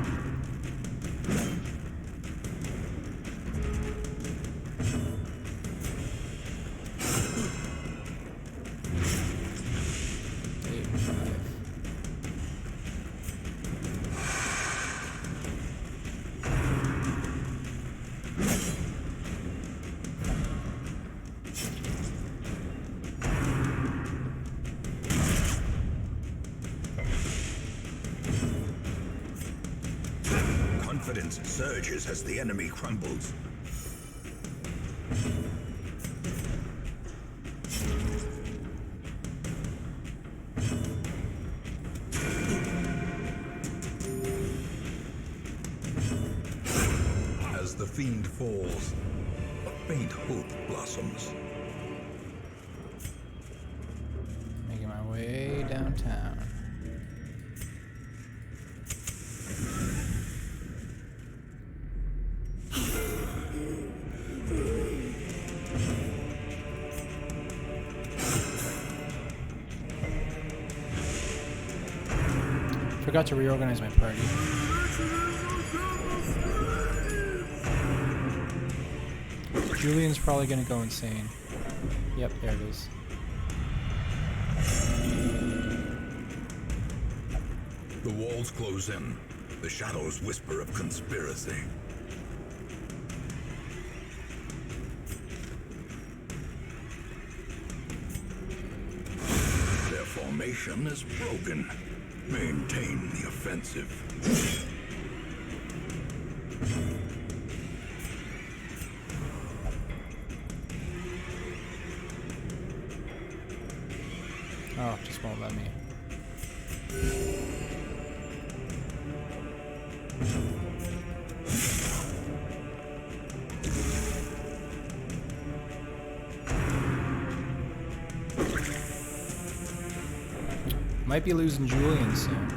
confidence surges as the enemy crumbles. As the fiend falls, a faint hope blossoms. Making my way downtown. Forgot to reorganize my party. Julian's probably gonna go insane. Yep, there it is. The walls close in. The shadows whisper of conspiracy. Their formation is broken. Maintain the offensive. Oh, just won't let me. Might be losing Julian soon.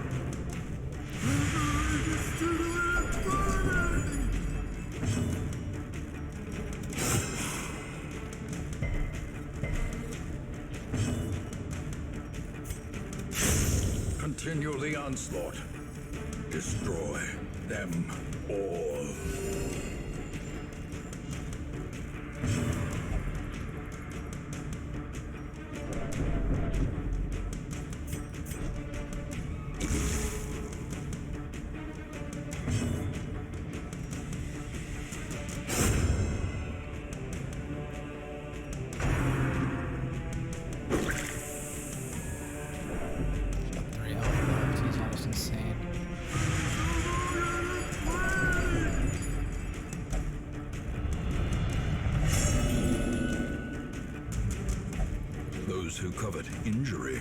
Continue the onslaught. Destroy them all. Those who covet injury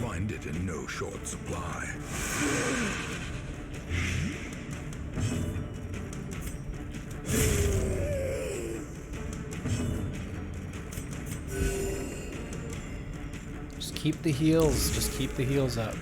find it in no short supply. Just keep the heals. Just keep the heals up.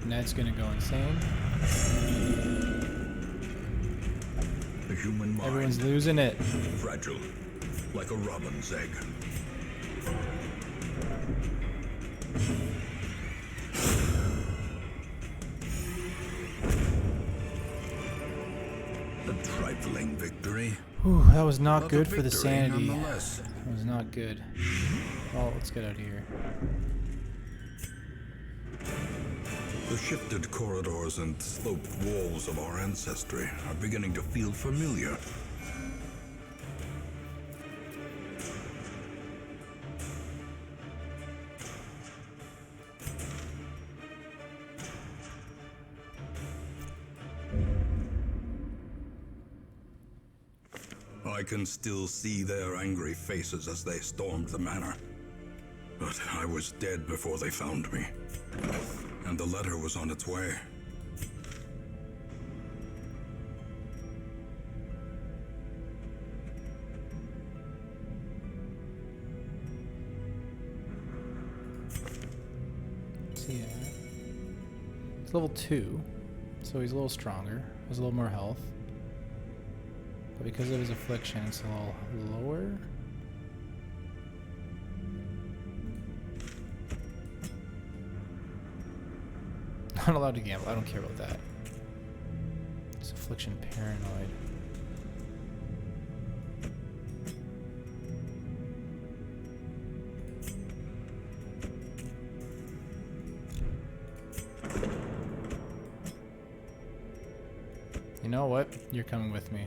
Ned's gonna go insane. The human mind, Everyone's losing it. fragile, like a robin's egg. A trifling victory. Whew, that was not but good a for the victory sanity. nonetheless. That was not good. Well, let's get out of here. The shifted corridors and sloped walls of our ancestry are beginning to feel familiar. I can still see their angry faces as they stormed the manor. But I was dead before they found me. And the letter was on its way. So yeah. It's level 2, so he's a little stronger. Has a little more health. But because of his affliction, it's a little lower. Not allowed to gamble. I don't care about that. It's affliction paranoid. You know what? You're coming with me.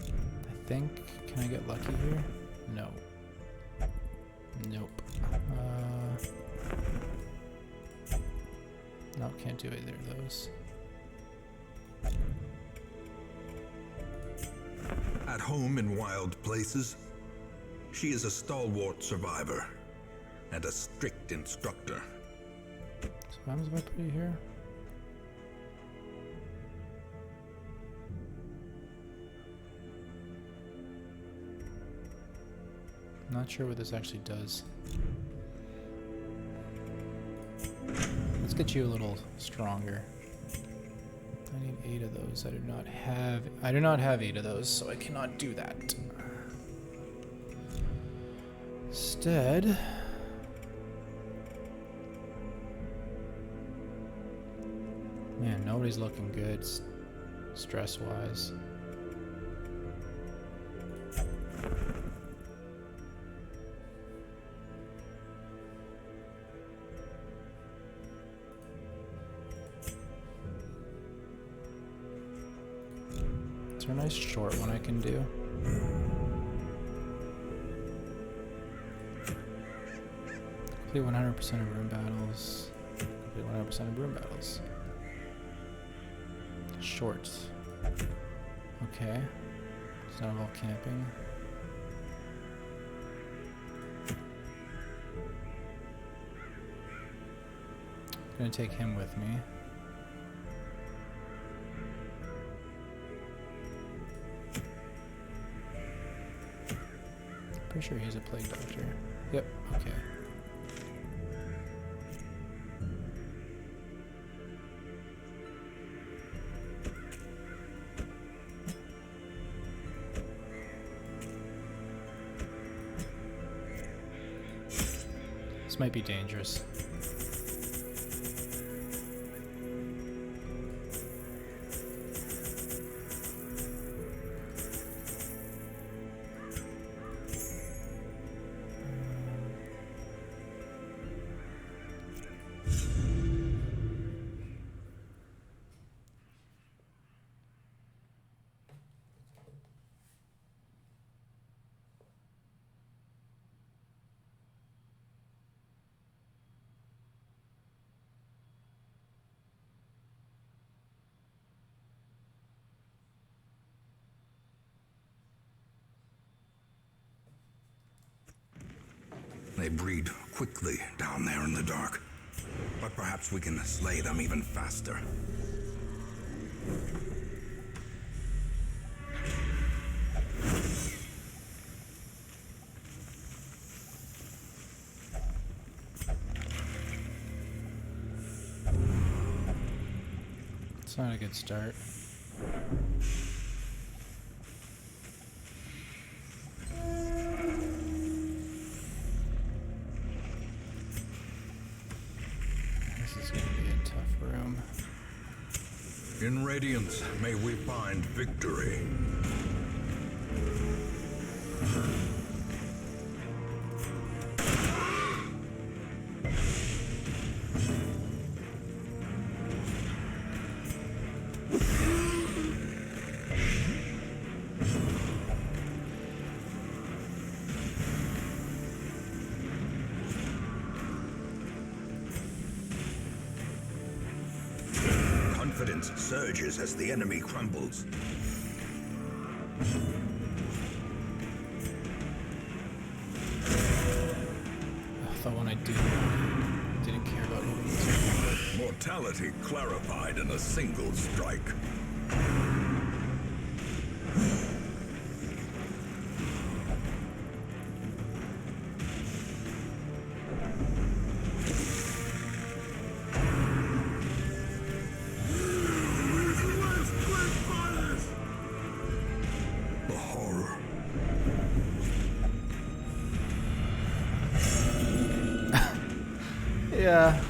I think. Can I get lucky here? No. Nope. No, can't do either of those. At home in wild places, she is a stalwart survivor and a strict instructor. So what happens if I put you here? Not sure what this actually does. Let's get you a little stronger. I need 8 of those. I do not have 8 of those, so I cannot do that. Instead, man, nobody's looking good stress-wise. Is there a nice short one I can do? Complete 100% of room battles. Complete 100% of room battles. Short. Okay. It's not all camping. I'm gonna take him with me. Pretty sure he's a plague doctor. Yep, okay. This might be dangerous. They breed quickly down there in the dark. But perhaps we can slay them even faster. It's not a good start. This is going to be a tough room. In Radiance, may we find victory. Confidence surges as the enemy crumbles. The one I didn't care about hitting. Mortality clarified in a single strike. Yeah.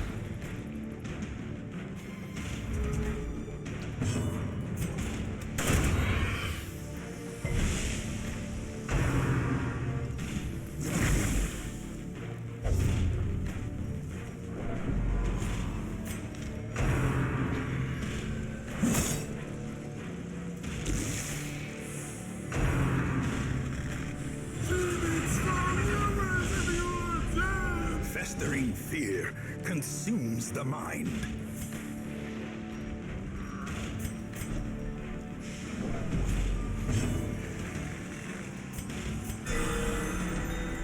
Festering fear consumes the mind.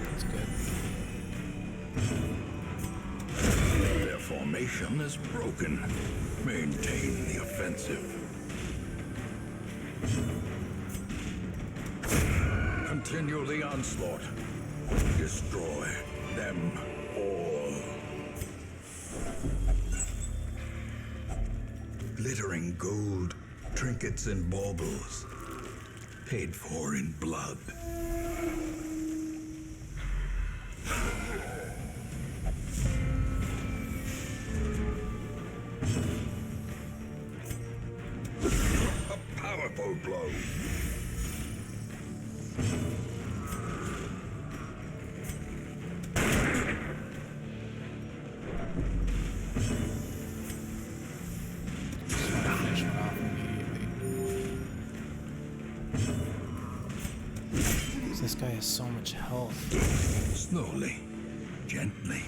That's good. Their formation is broken. Maintain the offensive. Continue the onslaught. Destroy them all. Glittering gold, trinkets and baubles, paid for in blood. A powerful blow. Just want to finish one off immediately. 'Cause this guy has so much health. Slowly, gently.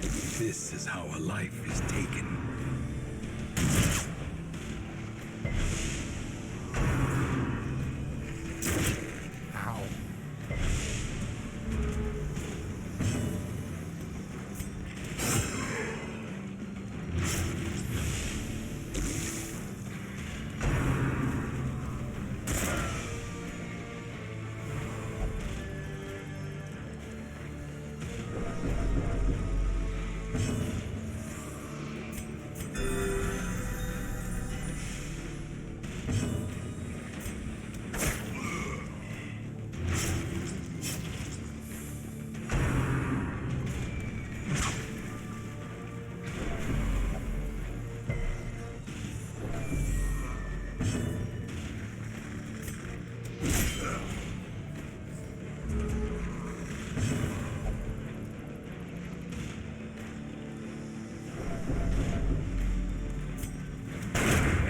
This is how a life is taken. Ow.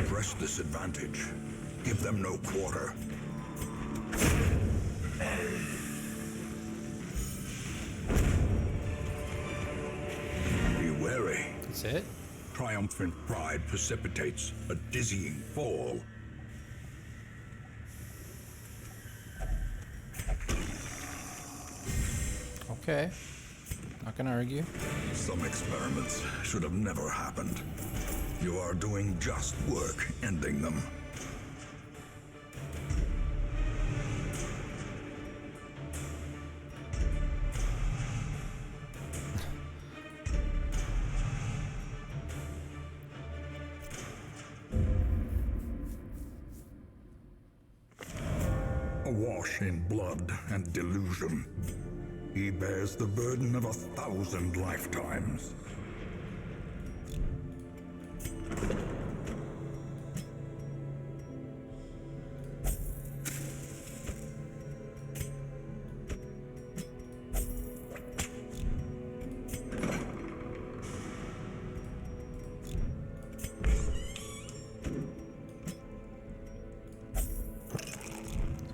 Press this advantage. Give them no quarter. Be wary. That's it? Triumphant pride precipitates a dizzying fall. Okay. Not gonna argue. Some experiments should have never happened. You are doing just work ending them. Awash in blood and delusion, he bears the burden of 1,000 lifetimes.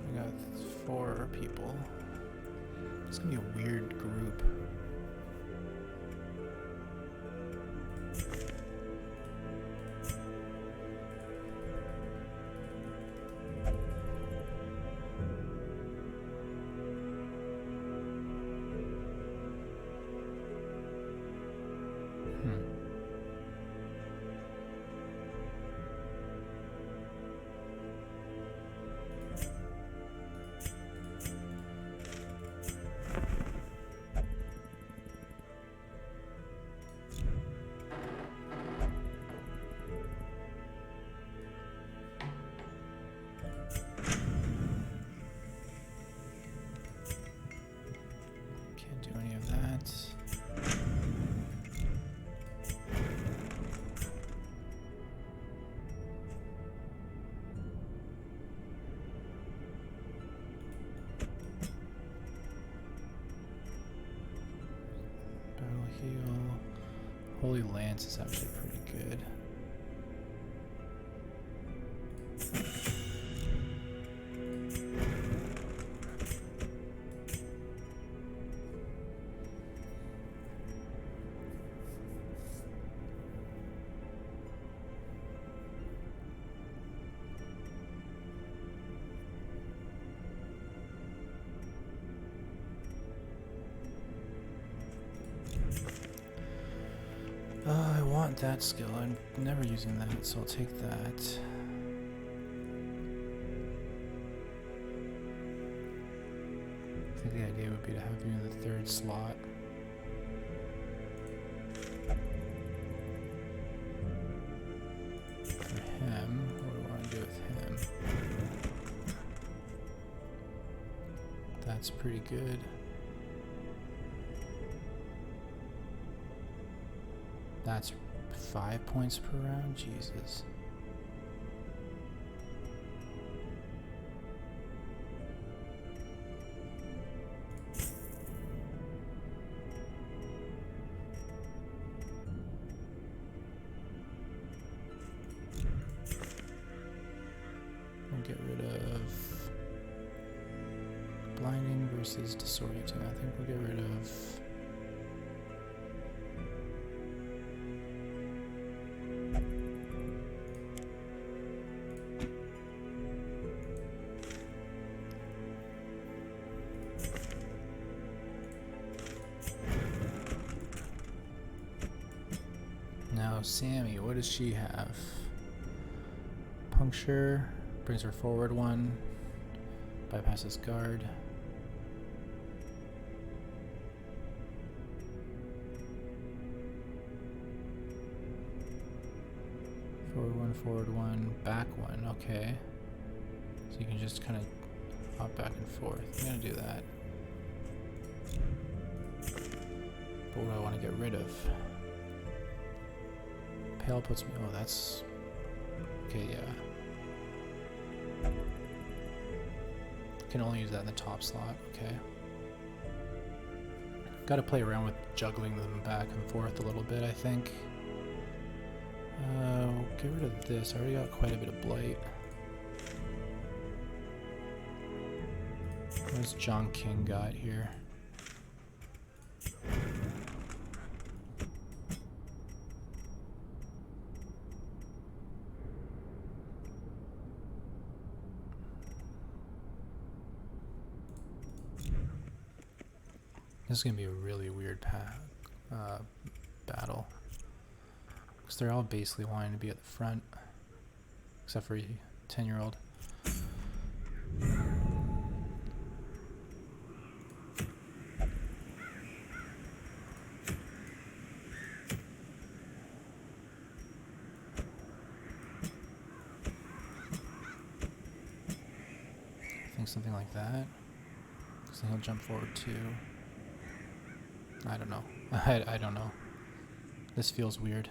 We got 4 people. It's gonna be a weird group. Holy Lance is actually pretty good. I want that skill. I'm never using that, so I'll take that. I think the idea would be to have you in the third slot. For him, what do I want to do with him? That's pretty good. That's 5 points per round? Jesus. We'll get rid of blinding versus disorienting. I think we'll get rid of now Sammy. What does she have? Puncture brings her forward one, bypasses guard. Forward one, back one. Okay. So you can just kind of hop back and forth. I'm gonna do that. But what do I want to get rid of? Pale puts me. Oh, that's okay. Yeah. Can only use that in the top slot. Okay. Got to play around with juggling them back and forth a little bit, I think. We'll get rid of this. I already got quite a bit of blight. What's John King got here? This is going to be a really weird battle. Because they're all basically wanting to be at the front. Except for a 10-year-old. I think something like that. Because then he'll jump forward too. I don't know. I don't know. This feels weird.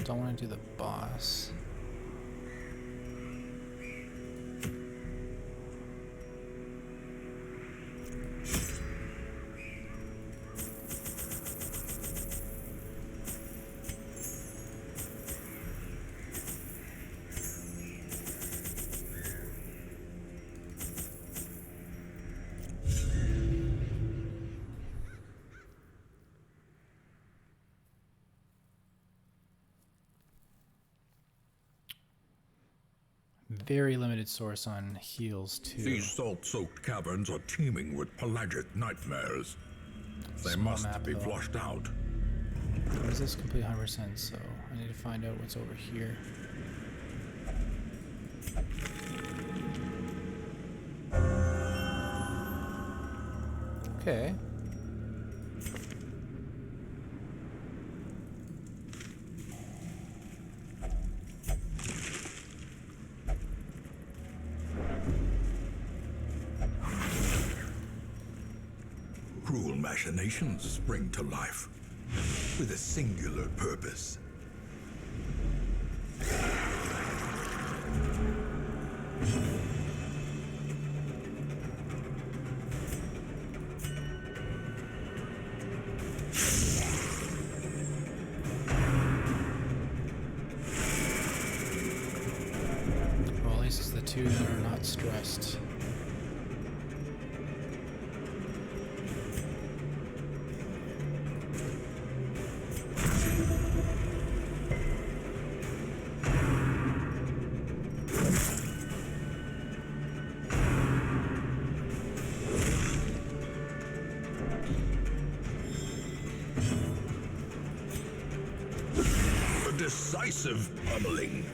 Don't want to do the boss. Very limited source on heals too. These salt-soaked caverns are teeming with pelagic nightmares. They Small must map, be though. flushed out. What is this complete 100%? So I need to find out what's over here. Okay. cruel machinations spring to life with a singular purpose. Well, at least it's the two that are not stressed. A decisive pummeling.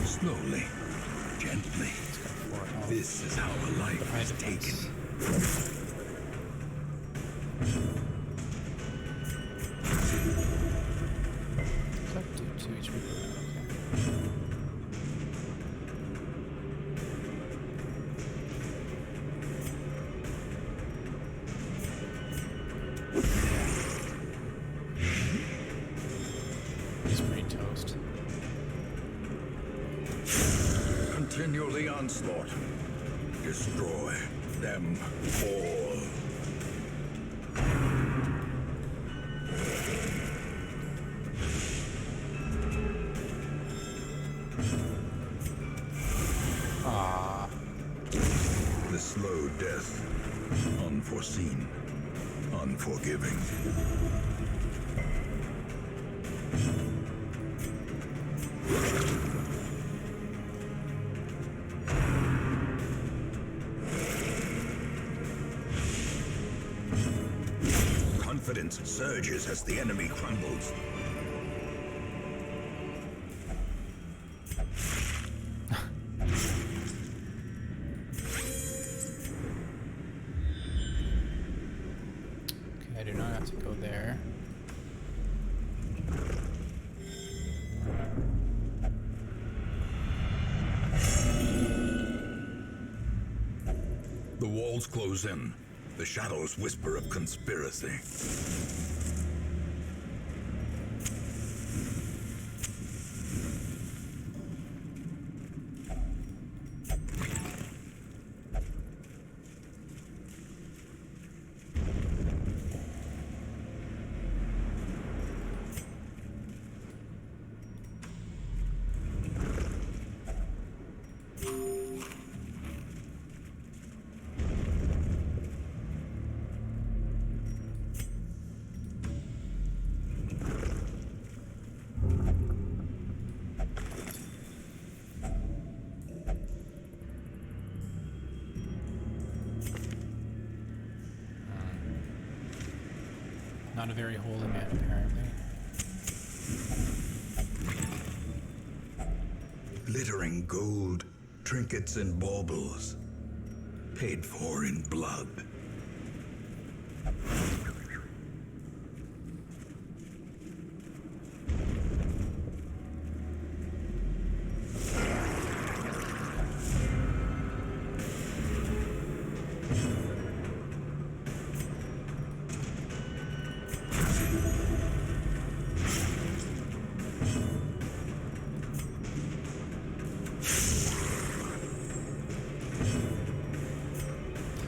Slowly, gently. This is how a life is taken. Does that do 2 HP? Okay. He's pretty toast. Continue the onslaught. Destroy them all. Ah, The slow death. Unforeseen. Unforgiving. Confidence surges as the enemy crumbles. okay, I do not have to go there. The walls close in. The shadows whisper of conspiracy. Not a very holy man, apparently. Glittering gold, trinkets and baubles. Paid for in blood.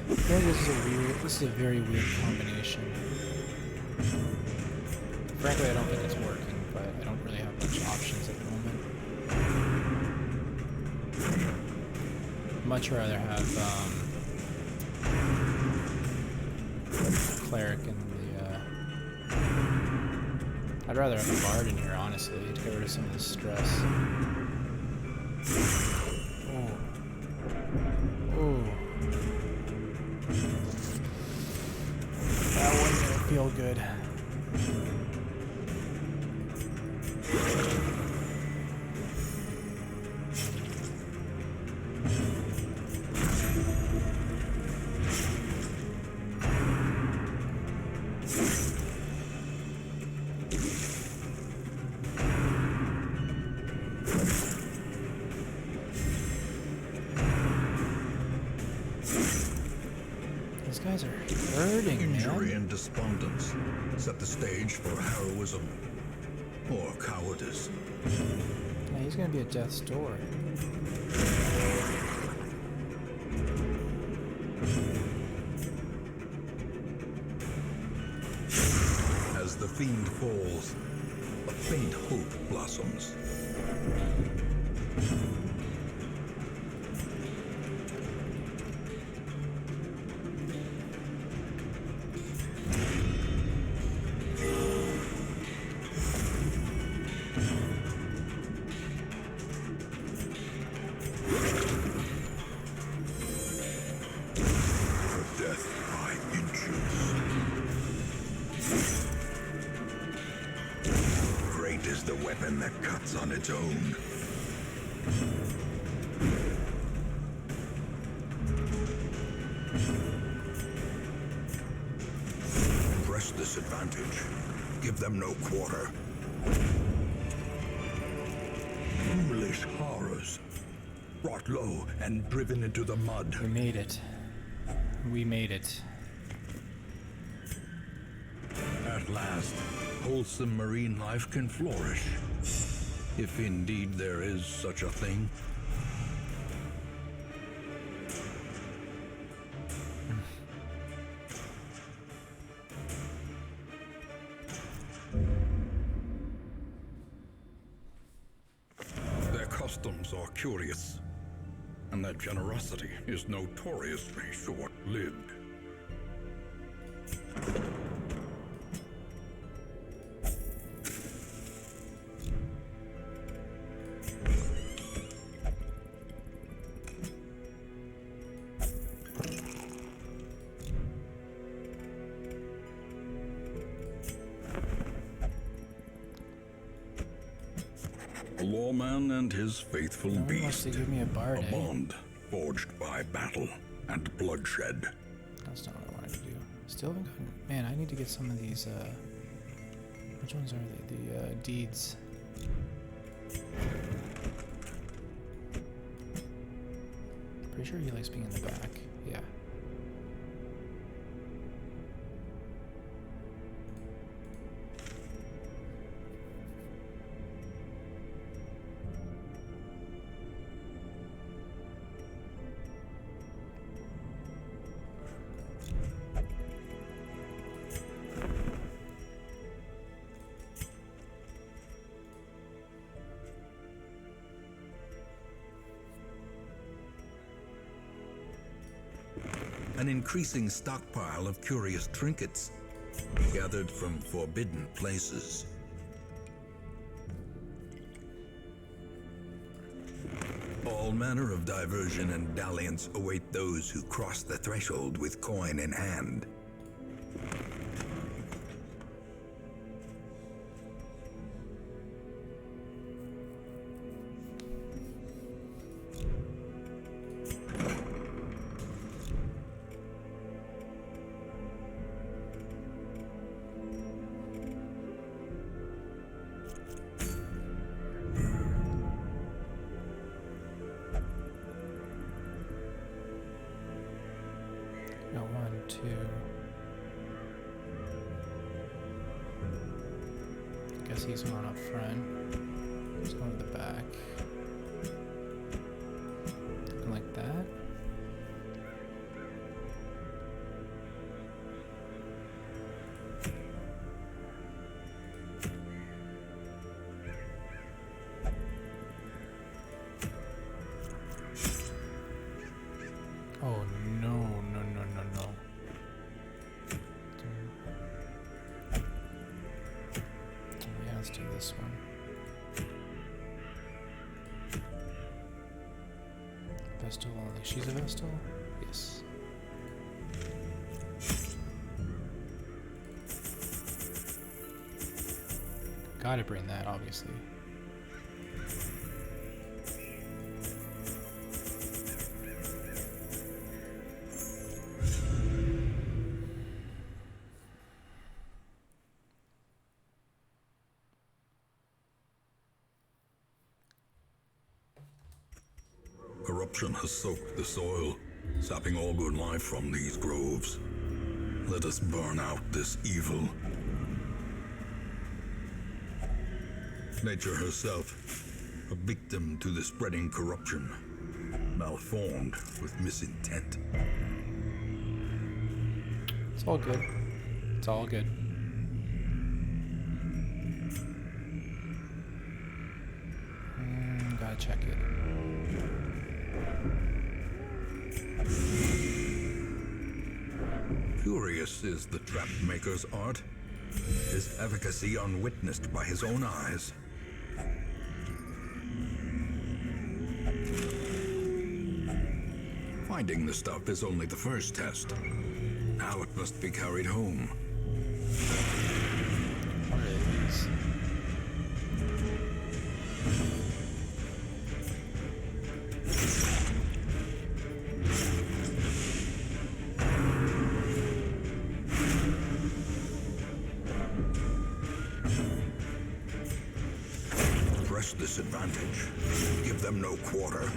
I feel like this is a very weird combination. Frankly, I don't think it's working, but I don't really have much options at the moment. Much rather have cleric and the. I'd rather have a bard in here, honestly, to get rid of some of the stress. Oh. Oh. That one didn't feel good. These guys are hurting, Injury man. and despondence set the stage for heroism or cowardice. Yeah, he's gonna be at death's door. As the fiend falls, a faint hope blossoms. Death by inches. Great is the weapon that cuts on its own. Press this advantage. Give them no quarter. Foolish horrors. Brought low and driven into the mud. We made it. We made it. At last, wholesome marine life can flourish. If indeed there is such a thing. Their customs are curious, and their generosity is notoriously short-lived. A lawman and his faithful No one wants beast. to give me a bard, A eh? bond forged by battle and bloodshed. That's not what I wanted to do. Still haven't gotten... Man, I need to get some of these, which ones are they? The, deeds. Pretty sure he likes being in the back. Yeah. An increasing stockpile of curious trinkets gathered from forbidden places. All manner of diversion and dalliance await those who cross the threshold with coin in hand. Got 1, 2. Guess he's going up front. He's going to the back. Looking like that. Oh no, no, no, no, no. Yeah, let's do this one. Vestal only. She's a Vestal? Yes. Gotta bring that, obviously. Corruption has soaked the soil, sapping all good life from these groves. Let us burn out this evil. Nature herself, a victim to the spreading corruption, malformed with misintent. It's all good. It's all good. Gotta check it. Curious is the trap maker's art, his efficacy unwitnessed by his own eyes. Finding the stuff is only the first test. Now it must be carried home. What are these? Press this advantage. Give them no quarter.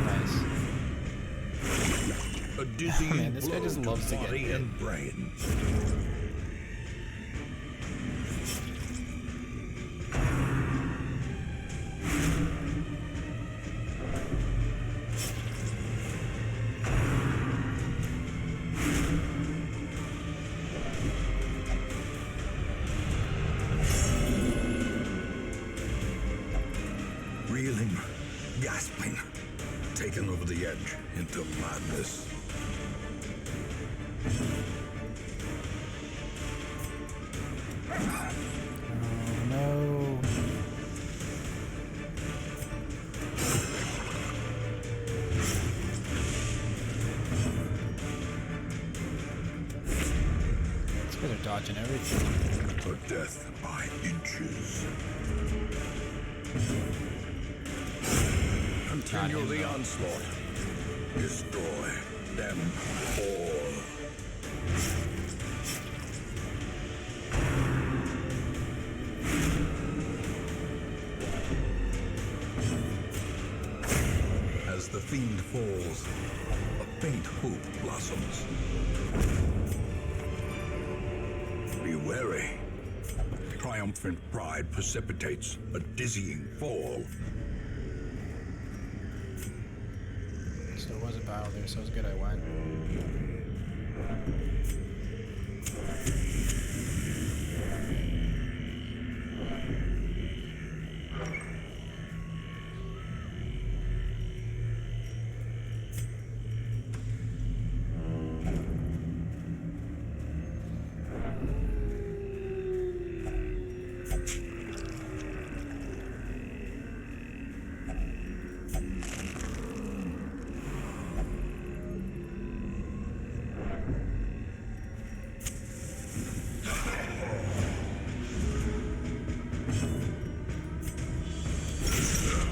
Nice. A dizzying Man, this guy just blow loves to get body hit. and brain. Reeling, gasping, taken over the edge into madness. Oh no. These guys are dodging everything. A death by inches. Continue the onslaught. Destroy them all. As the fiend falls, a faint hope blossoms. Be wary. Triumphant pride precipitates a dizzying fall. So there was a battle there, so it was good I went.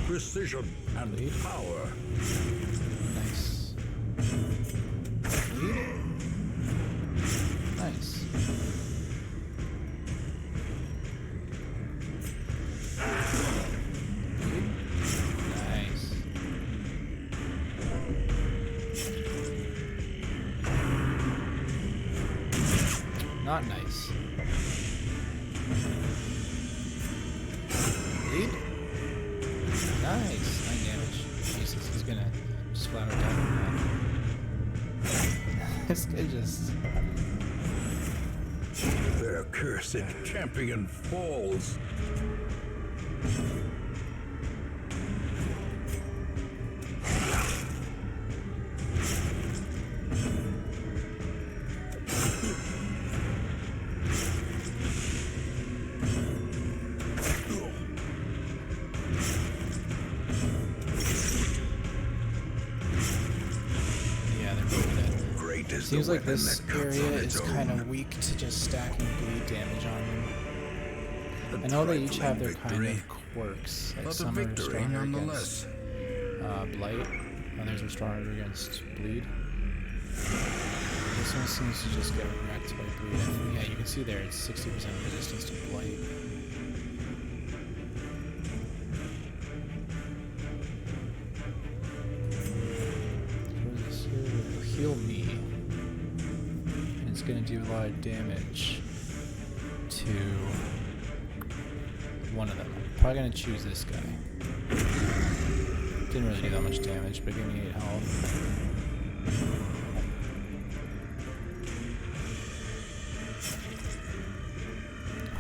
Precision and Lead. power. Nice. Lead. Nice. Lead. Nice. Not nice. Lead. Nice. 9 damage. Jesus, he's gonna just flat out die from that. This guy just... Their cursed champion falls. Yeah, they're both dead. Great is Seems the like weapon this that cuts area on is its kind own. of weak to just stacking bleed damage on them. A I know they each have their trifling kind victory, of works. Like But a some are victory stronger nonetheless. against blight, others are stronger against bleed. This one seems to just get wrecked by bleed. Yeah, you can see there it's 60% resistance to blight. This here will heal me, and it's going to do a lot of damage to one of them. I'm probably going to choose this guy. Didn't really do that much damage, but gave me 8 health.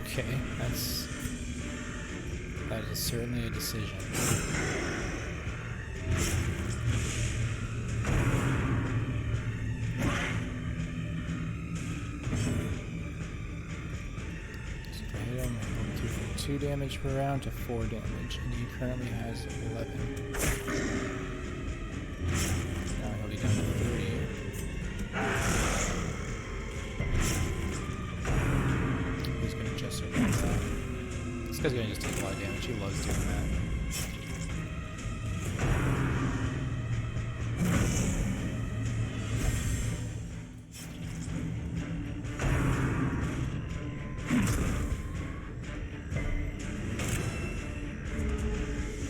Okay, that is certainly a decision. So I hit him, I go from 2 damage per round to 4 damage, and he currently has 11. Now he'll be down to 3. He's gonna just survive that. This guy's gonna just take a lot of damage. He loves doing that.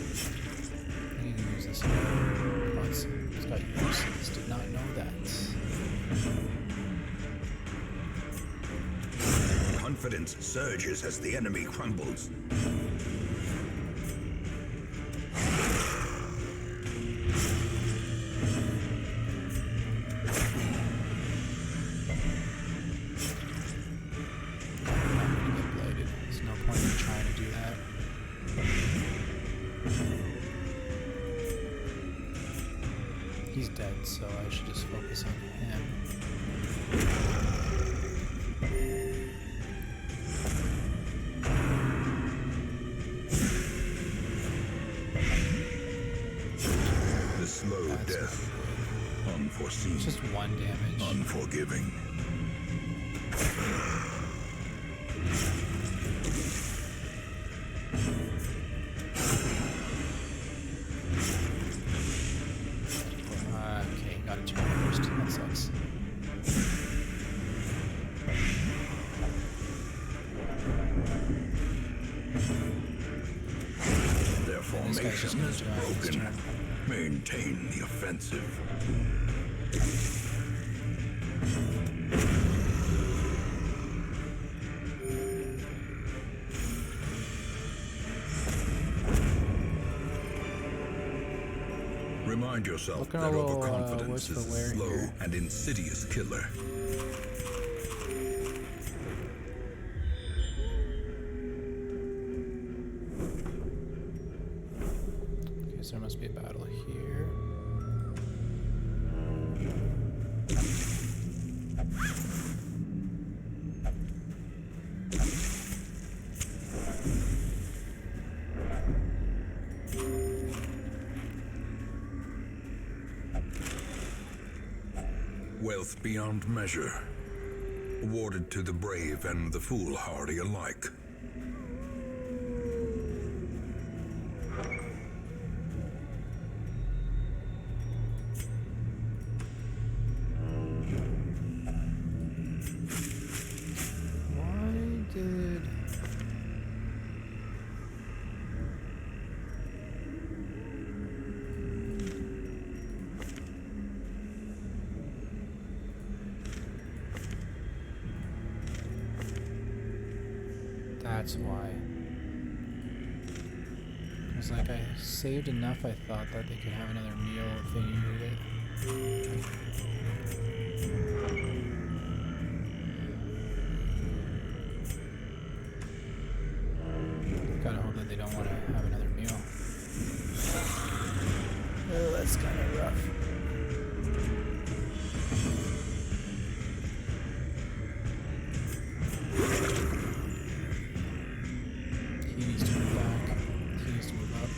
I need to use this. Oh, it's got uses. Did not know that. Confidence surges as the enemy crumbles. I'm gonna get blighted. There's no point in trying to do that. He's dead, so I should just focus on him. The slow That's death. Unforeseen. It's just 1 damage. Unforgiving. Okay, gotta turn first. That sucks. Their This guy's just formation gonna is die this broken. turn. Maintain the offensive. Remind yourself Looking that a little, overconfidence worse for is a wear slow here. and insidious killer. Okay, so there must be a battle here. Wealth beyond measure, awarded to the brave and the foolhardy alike. Why did... That's why. It's like I saved enough, I thought, that they could have another meal if they needed it. Gotta hope that they don't want to have another meal. Oh, that's kind of rough. He needs to move back. He needs to move up.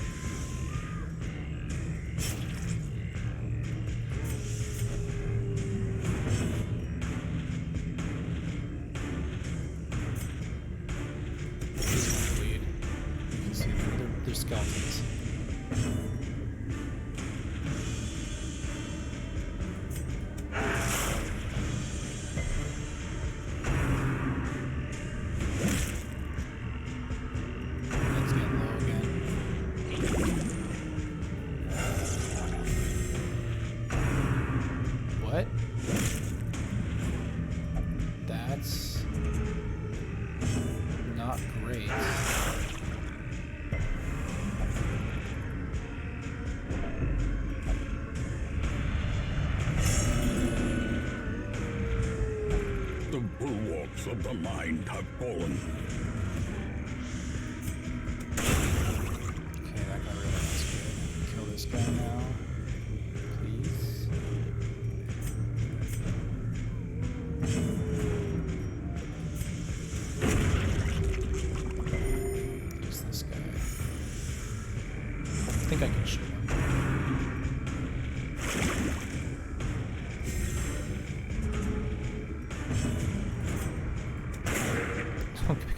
He's gonna bleed. You can see they're of skeletons. Let's get low again. What? That's not great. The bulwarks of the mind have fallen. Okay, that got really nice. Good. Kill this guy now, please. Who's this guy? I think I can shoot him.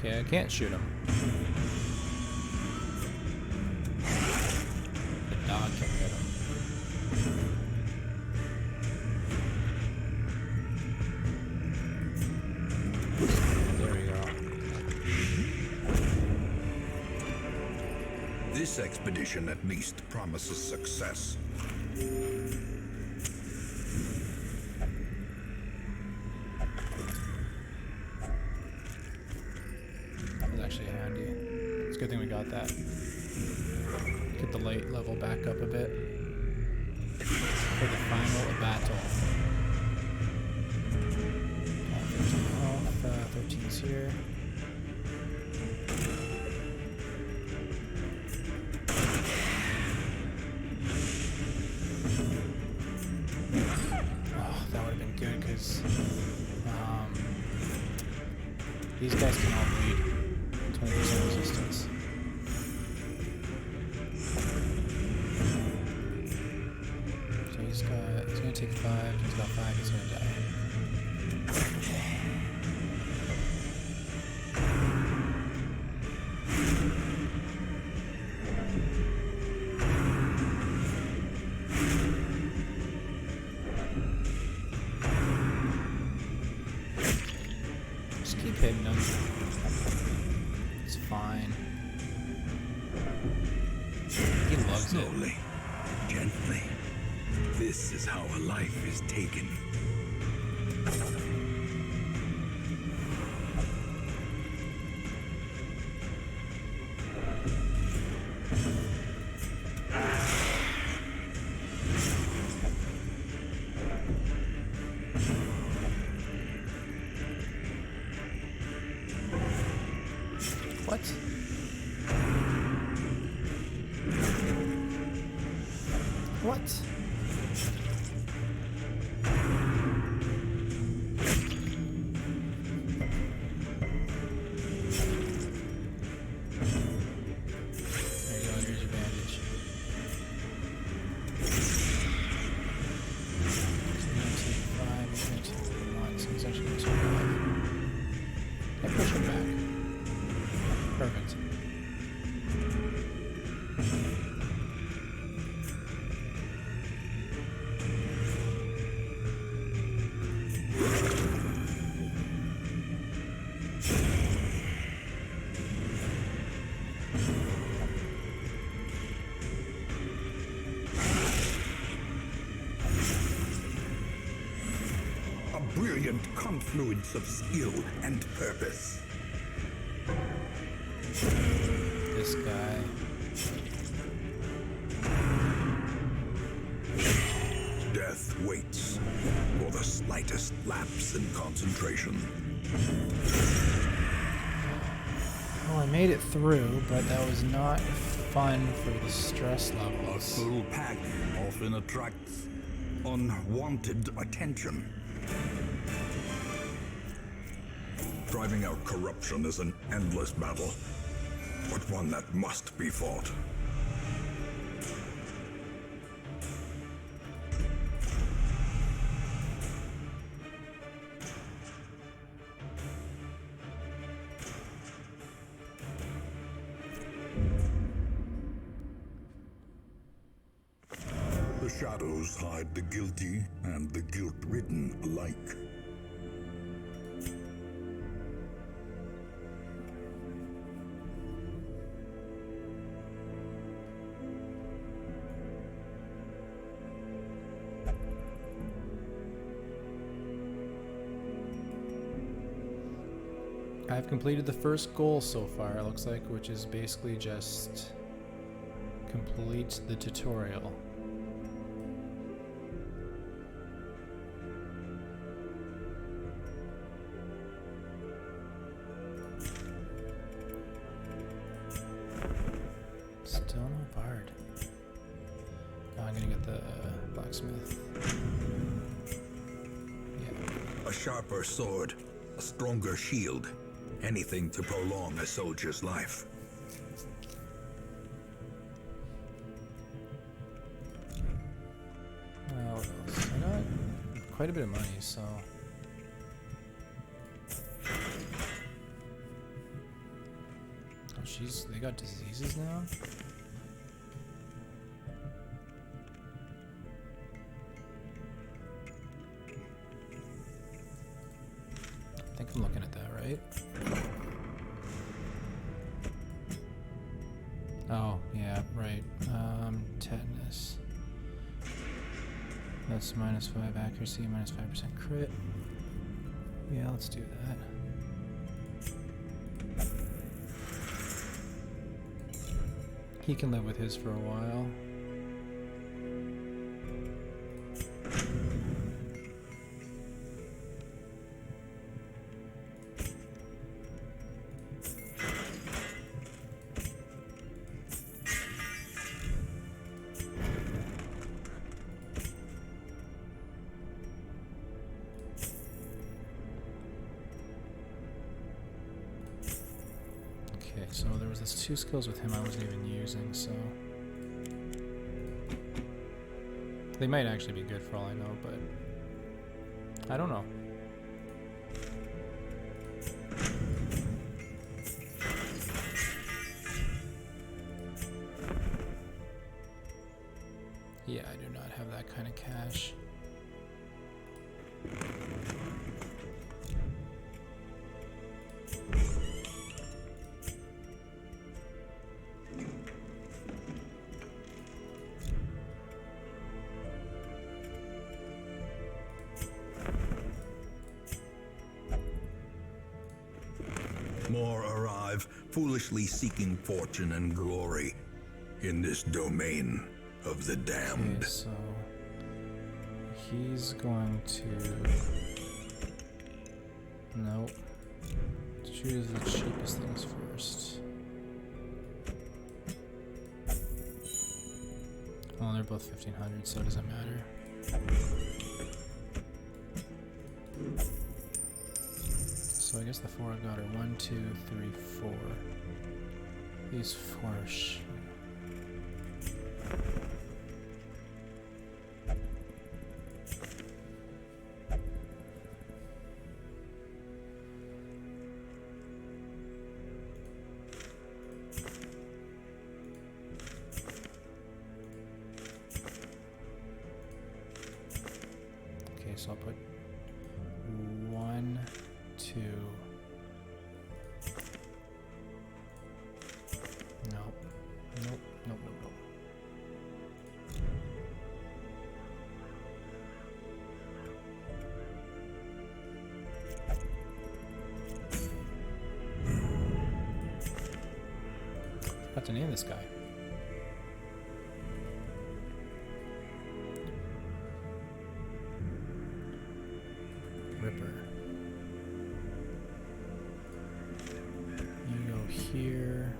Okay, I can't shoot him. The dog can get him. There we go. This expedition at least promises success. That was actually handy. It's a good thing we got that. Get the light level back up a bit for the final battle. 13's here. Oh, that would have been good because these guys can all bleed 20% resistance. So he's gonna take 5, he's got 5, he's gonna die. Just keep hitting him. It's fine. He loves it. Slowly, gently. This is how a life is taken. What? What? There you go, here's your bandage. He's gonna take 5, he's gonna take 1, so he's actually gonna take 5. I push him back. Perfect. A brilliant confluence of skill and purpose. This guy. Death waits for the slightest lapse in concentration. Well, I made it through, but that was not fun for the stress A levels. full pack often attracts unwanted attention. Driving out corruption is an endless battle, but one that must be fought. The shadows hide the guilty and the guilt-ridden alike. I've completed the first goal so far, it looks like, which is basically just complete the tutorial. Still no bard. Oh, I'm gonna get the blacksmith. Yeah. A sharper sword, a stronger shield. Anything to prolong a soldier's life. What else? I got quite a bit of money, so... Oh, they got diseases now? I think I'm looking at that, right? Oh, yeah, right. Tetanus. That's -5 accuracy, -5% crit. Yeah, let's do that. He can live with his for a while. Okay, so there was this 2 skills with him I wasn't even using, so... They might actually be good for all I know, but... I don't know. Yeah, I do not have that kind of cash. More arrive, foolishly seeking fortune and glory in this domain of the damned. Okay, so he's going to... Nope. Choose the cheapest things first. Well, they're both 1500, so it doesn't matter. So I guess the 4 I've got are 1, 2, 3, 4. These 4 are okay, so I'll put 1, 2. Nope. Nope. Nope. Nope. Nope. Forgot to name this guy. Ripper. You go here.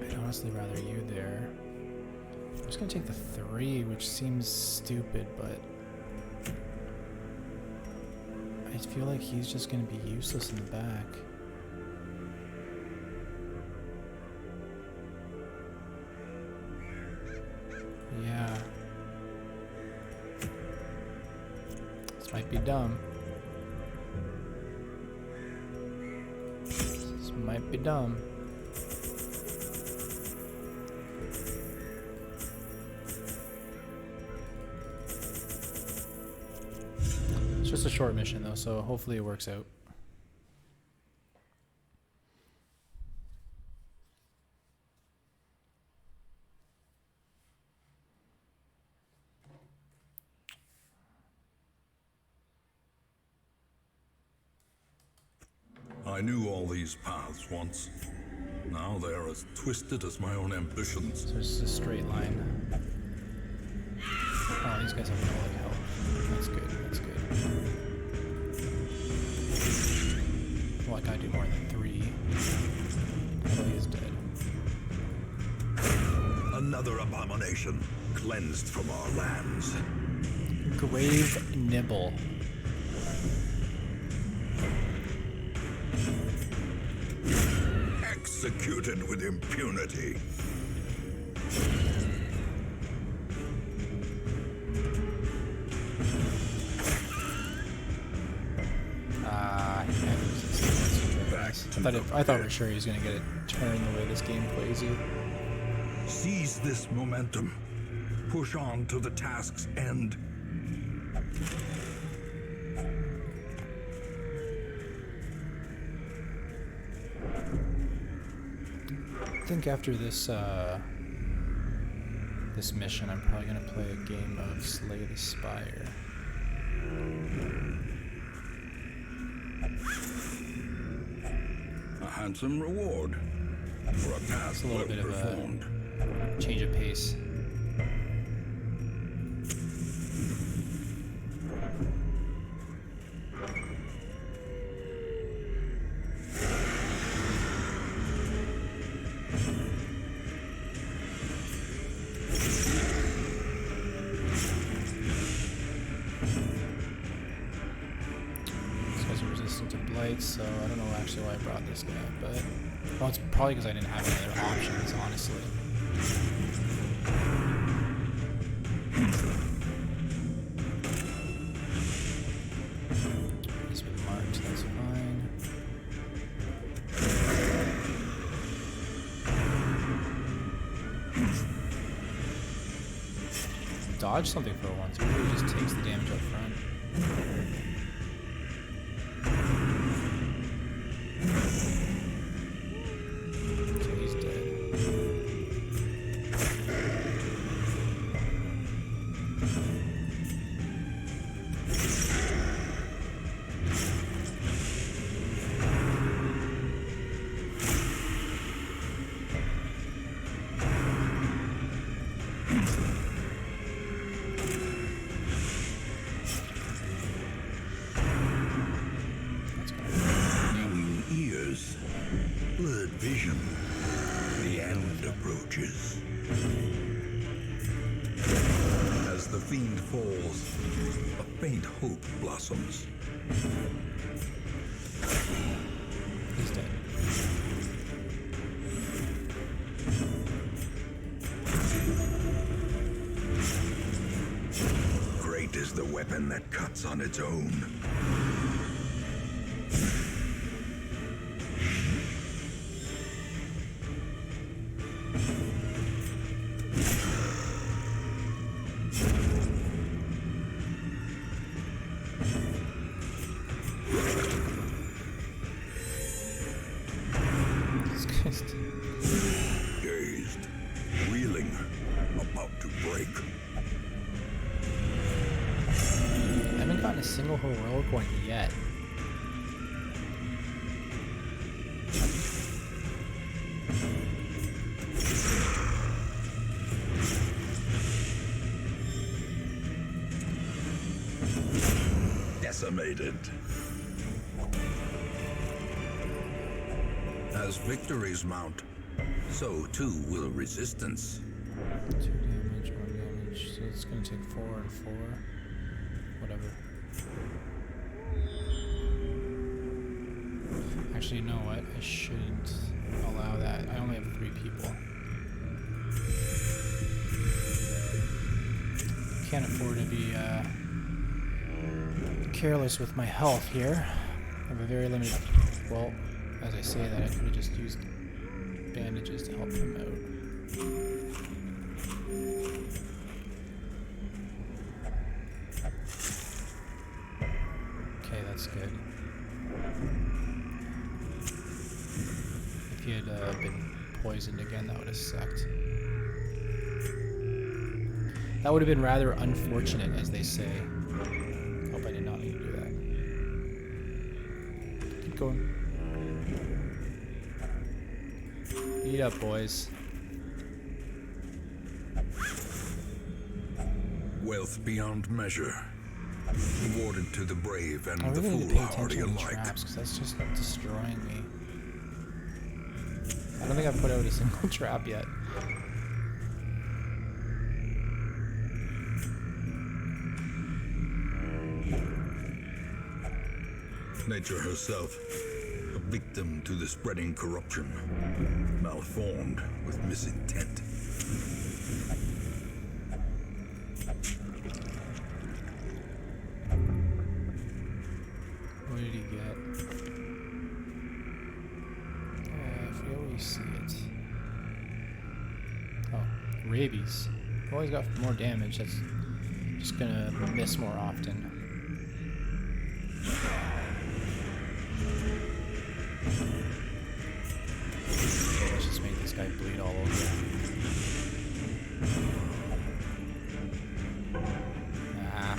I'd honestly rather you there. I'm just gonna take the 3, which seems stupid, but I feel like he's just gonna be useless in the back. Yeah. This might be dumb. Might be dumb. It's just a short mission though, so hopefully it works out. I knew all these paths once. Now they are as twisted as my own ambitions. So it's just a straight line. Oh, these guys have no like help. That's good, that's good. Well, like I do more than 3. Oh, he is dead. Another abomination cleansed from our lands. Grave Nibble. Executed with impunity. I thought for sure he was gonna get a turn the way this game plays you. Seize this momentum. Push on to the task's end. I think after this this mission, I'm probably gonna play a game of Slay the Spire. A handsome reward for a task It's a little well bit of performed. a change of pace. So I don't know actually why I brought this guy, but well, it's probably because I didn't have any other options, honestly. He's been marked, that's fine. Dodge something for once. It really just takes the damage up front. Vision. The end approaches. As the fiend falls, a faint hope blossoms. He's dead. Great is the weapon that cuts on its own. Dazed, reeling, about to break. I haven't gotten a single heroic one yet. Decimated. As victories mount, so too will resistance. 2 damage, 1 damage, so it's gonna take 4 and 4. Whatever. Actually, you know what? I shouldn't allow that. I only have 3 people. Can't afford to be careless with my health here. I have a very limited, well, As I say that, I could have just used bandages to help him out. Okay, that's good. If he had been poisoned again, that would have sucked. That would have been rather unfortunate, as they say. Hope I did not mean to do that. Keep going. Eat up, boys. Wealth beyond measure, awarded to the brave and I the really need to pay foolhardy attention to the alike. traps, because that's just destroying me. I don't think I've put out a single trap yet. Nature herself, a victim to the spreading corruption, malformed with misintent. What did he get? I forget where you see it. Oh, rabies. Oh, he's got more damage. That's just gonna miss more often. Let's just make this guy bleed all over. Ah.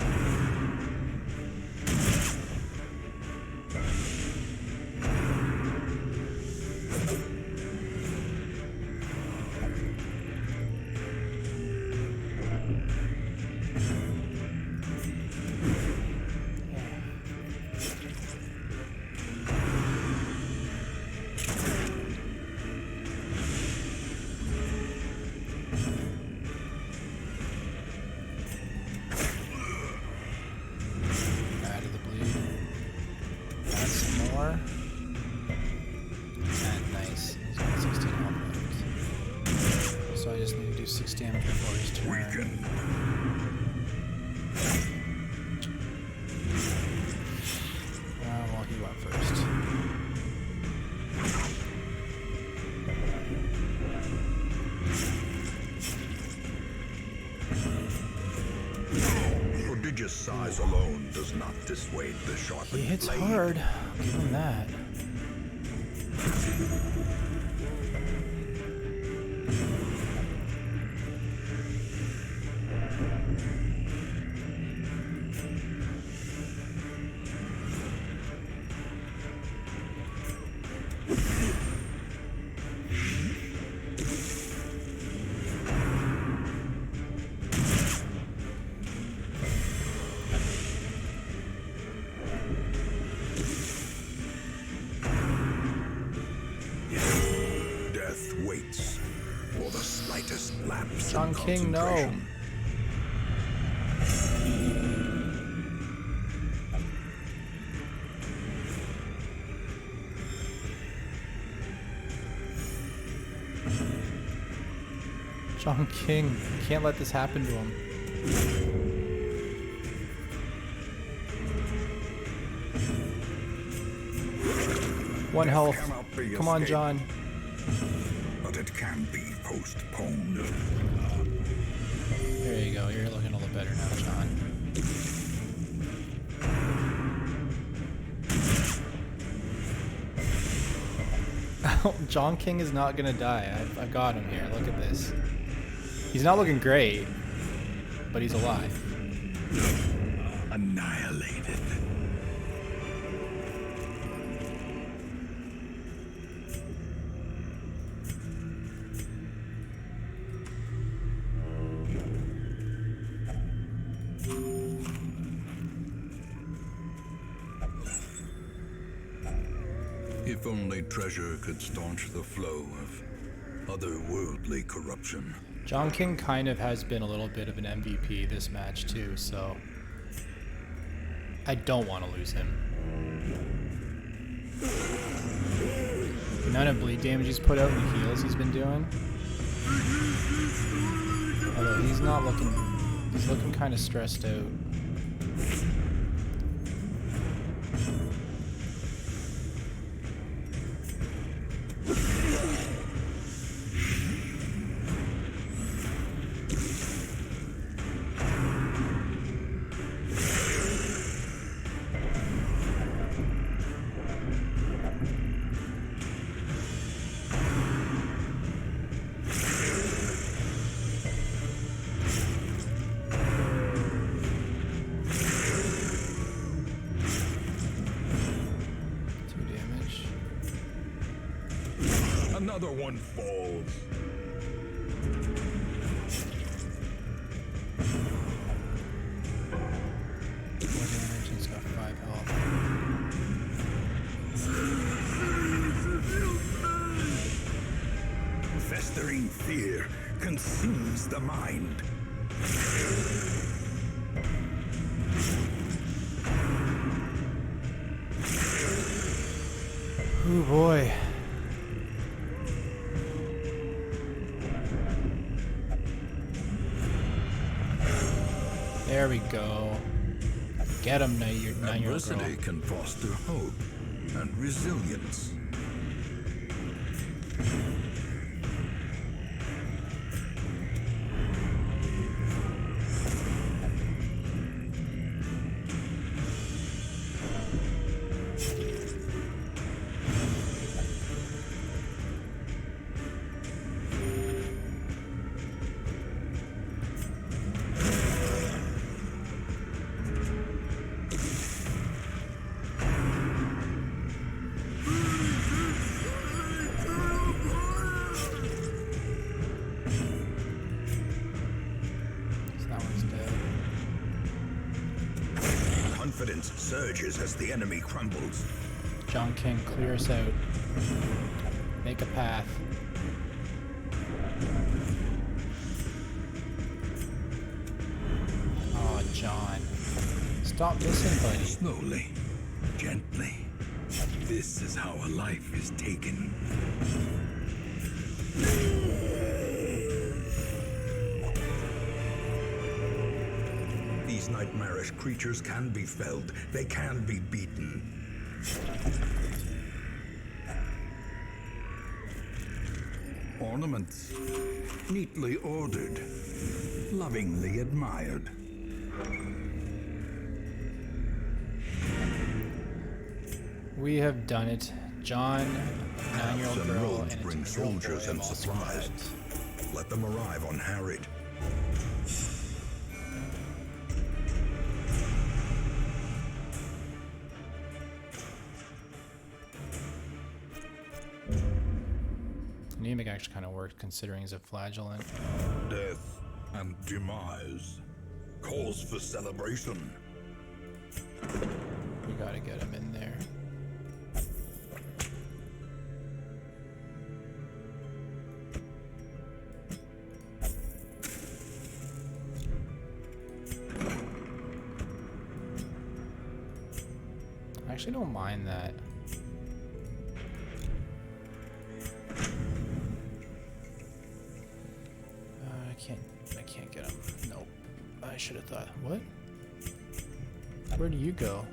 Out of the bleed. Add some more. And nice. He's got 16 health left. So I just need to do 6 damage before his turn. Weaken. Well, he went first. Prodigious size alone does not dissuade the sharpened He hits blade. hard. I'll give him that. Death waits for the slightest lapse John in King, no. concentration. John King, you can't let this happen to him. One Death health. cannot be Come on, escaped, John. But it can be postponed. There you go. You're looking a little better now, John. John King is not gonna die. I've got him here. Look at this. He's not looking great, but he's alive. Annihilated. If only treasure could staunch the flow of otherworldly corruption. John King kind of has been a little bit of an MVP this match too, so I don't want to lose him. The amount of bleed damage he's put out and the heals he's been doing. Although he's not looking, he's looking kind of stressed out. Another one falls. He's got 5 health. Festering fear consumes the mind. Oh boy. There we go. Get him, 9-year-old girl. Adversity can foster hope and resilience. Confidence surges as the enemy crumbles. John King, clear us out. Make a path. Oh, John. Stop missing, buddy. Slowly, gently. This is how a life is taken. These nightmarish creatures can be felled. They can be beaten. Ornaments, neatly ordered, lovingly admired. We have done it. John, 9-year-old Paths and girl, roads and bring its little boy soldiers have and all supplies. survived. Let them arrive unharried. Anemic actually kind of worked considering he's a flagellant. Death and demise. Cause for celebration. We gotta get him in there. I actually don't mind that. I can't get him. Nope. I should have thought. What? Where do you go?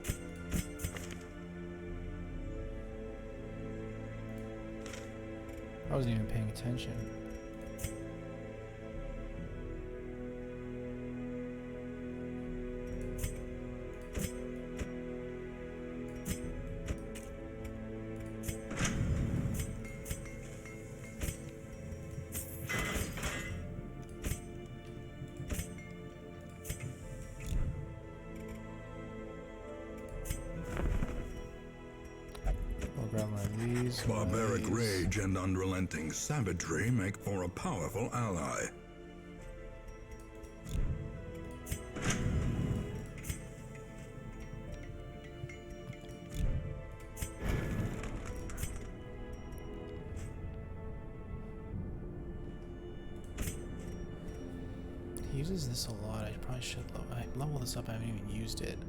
I wasn't even paying attention. I'll grab one of these. Barbaric rage and unrelenting savagery make for a powerful ally. He uses this a lot. I probably should level this up. I haven't even used it.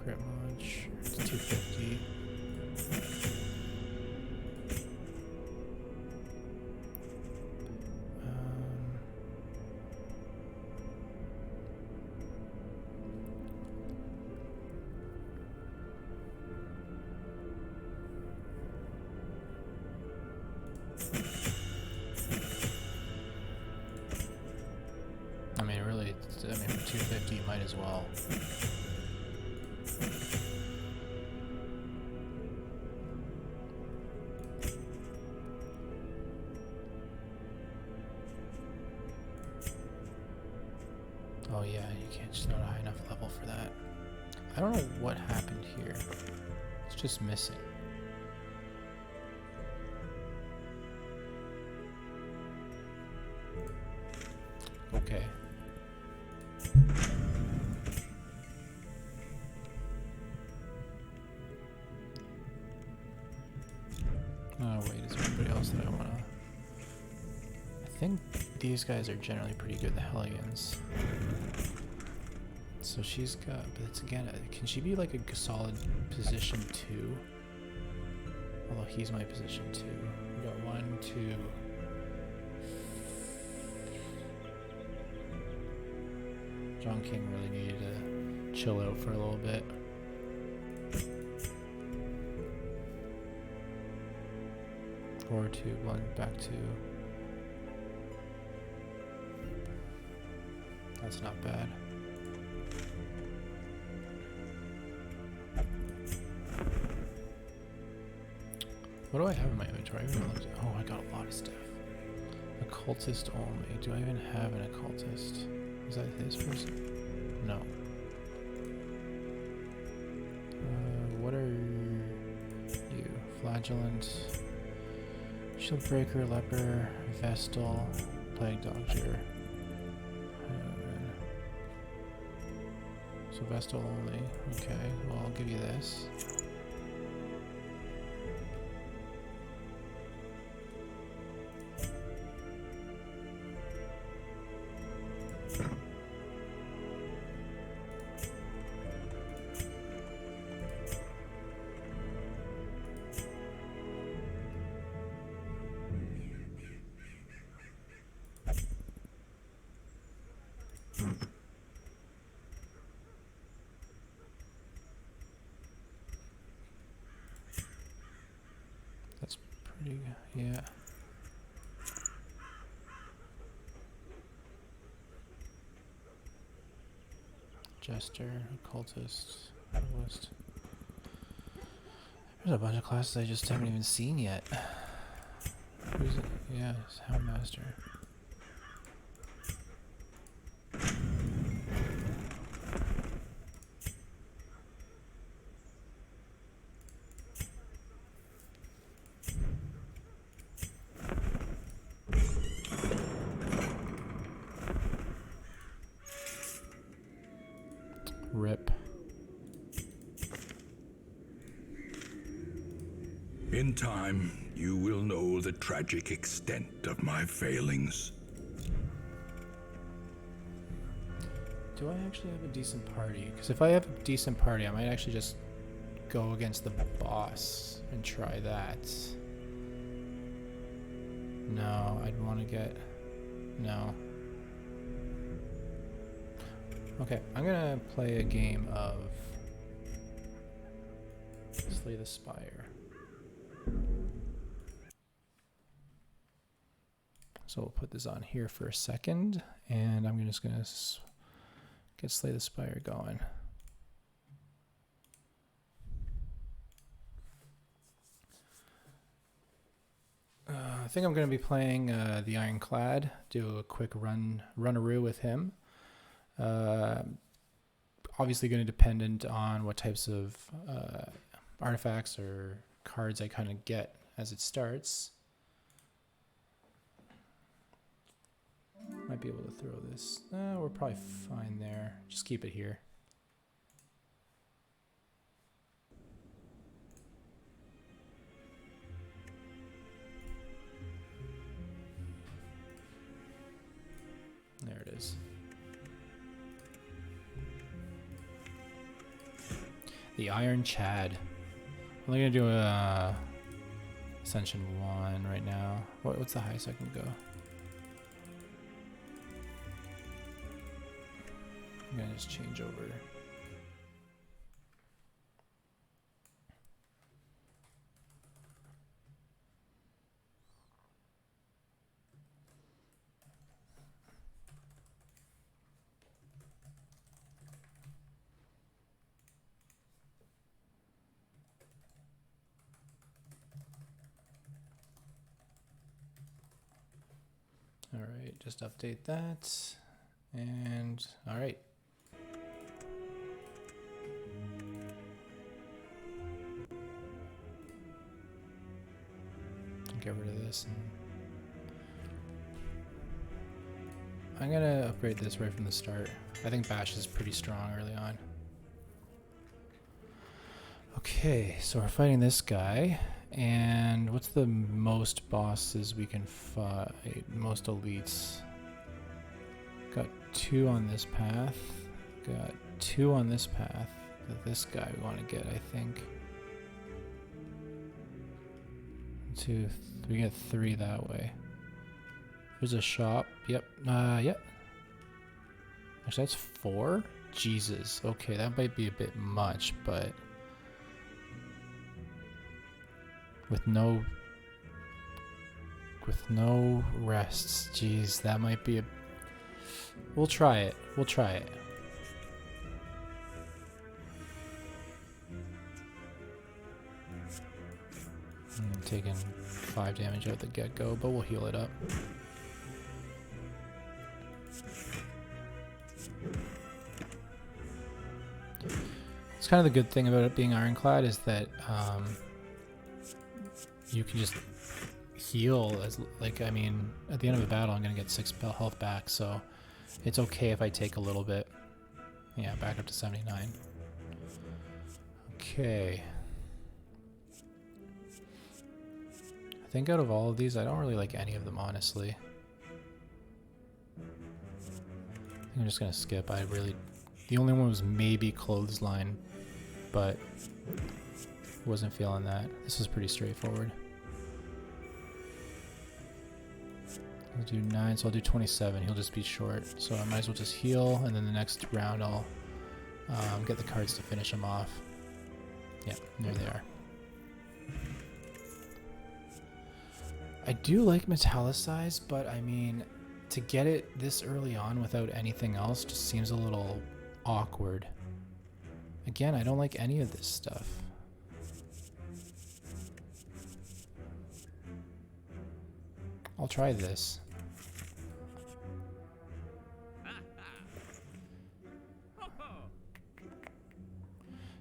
Crit launch. It's 250. I mean, really, for 250, you might as well. Oh yeah, you can't just not a high enough level for that. I don't know what happened here. It's just missing. Okay. Oh wait, is there anybody else that I wanna... I think these guys are generally pretty good, the Hellions. So she's got, but it's again, can she be like a solid position 2? Although he's my position 2. We got 1, 2. John King really needed to chill out for a little bit. Forward 2, 1, back 2. That's not bad. What do I have in my inventory? Oh, I got a lot of stuff. Occultist only. Do I even have an occultist? Is that this person? No. What are you? Flagellant, Shieldbreaker, Leper, Vestal, Plague Doctor. So Vestal only. Okay, well I'll give you this. That's pretty good, yeah. Jester, Occultist, List. There's a bunch of classes I just haven't even seen yet. Who's it? Yeah, it's Houndmaster. Rip. In time, you will know the tragic extent of my failings. Do I actually have a decent party? Because if I have a decent party, I might actually just go against the boss and try that. No, I'd want to get... No. Okay, I'm gonna play a game of Slay the Spire. So we'll put this on here for a second, and I'm just gonna get Slay the Spire going. I think I'm gonna be playing the Ironclad. Do a quick runaroo with him. Obviously going to dependent on what types of artifacts or cards I kind of get as it starts. Might be able to throw this. We're probably fine there. Just keep it here. There it is. The Iron Chad. I'm only gonna do a Ascension 1 right now. What's the highest I can go? I'm gonna just change over. All right, just update that. And all right. get rid of this. I'm gonna upgrade this right from the start. I think Bash is pretty strong early on. Okay, so we're fighting this guy. And what's the most bosses we can fight? Most elites. Got 2 on this path. Got 2 on this path. This guy we want to get, I think. 2, we get 3 that way. There's a shop. Yep. Yep. Actually, that's 4? Jesus. Okay, that might be a bit much, but with no rests. Jeez, that might be a... We'll try it. We'll try it. I'm taking 5 damage out the get-go, but we'll heal it up. It's kind of the good thing about it being ironclad is that you can just heal as, like, I mean, at the end of a battle I'm gonna get 6 health back, so it's okay if I take a little bit. Yeah, back up to 79. Okay. I think out of all of these, I don't really like any of them, honestly. I think I'm just gonna skip. The only one was maybe Clothesline, but wasn't feeling that. This was pretty straightforward. I'll do 9, so I'll do 27. He'll just be short, so I might as well just heal, and then the next round I'll get the cards to finish him off. Yeah, there they are. I do like Metallicize, but I mean, to get it this early on without anything else just seems a little awkward. Again, I don't like any of this stuff. I'll try this.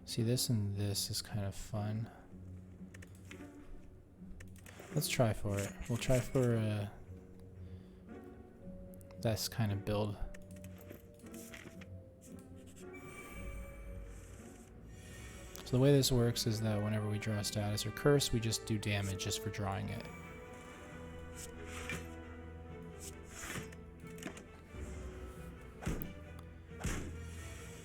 See, this and this is kind of fun. Let's try for it. We'll try for this kind of build. So the way this works is that whenever we draw a status or curse, we just do damage just for drawing it.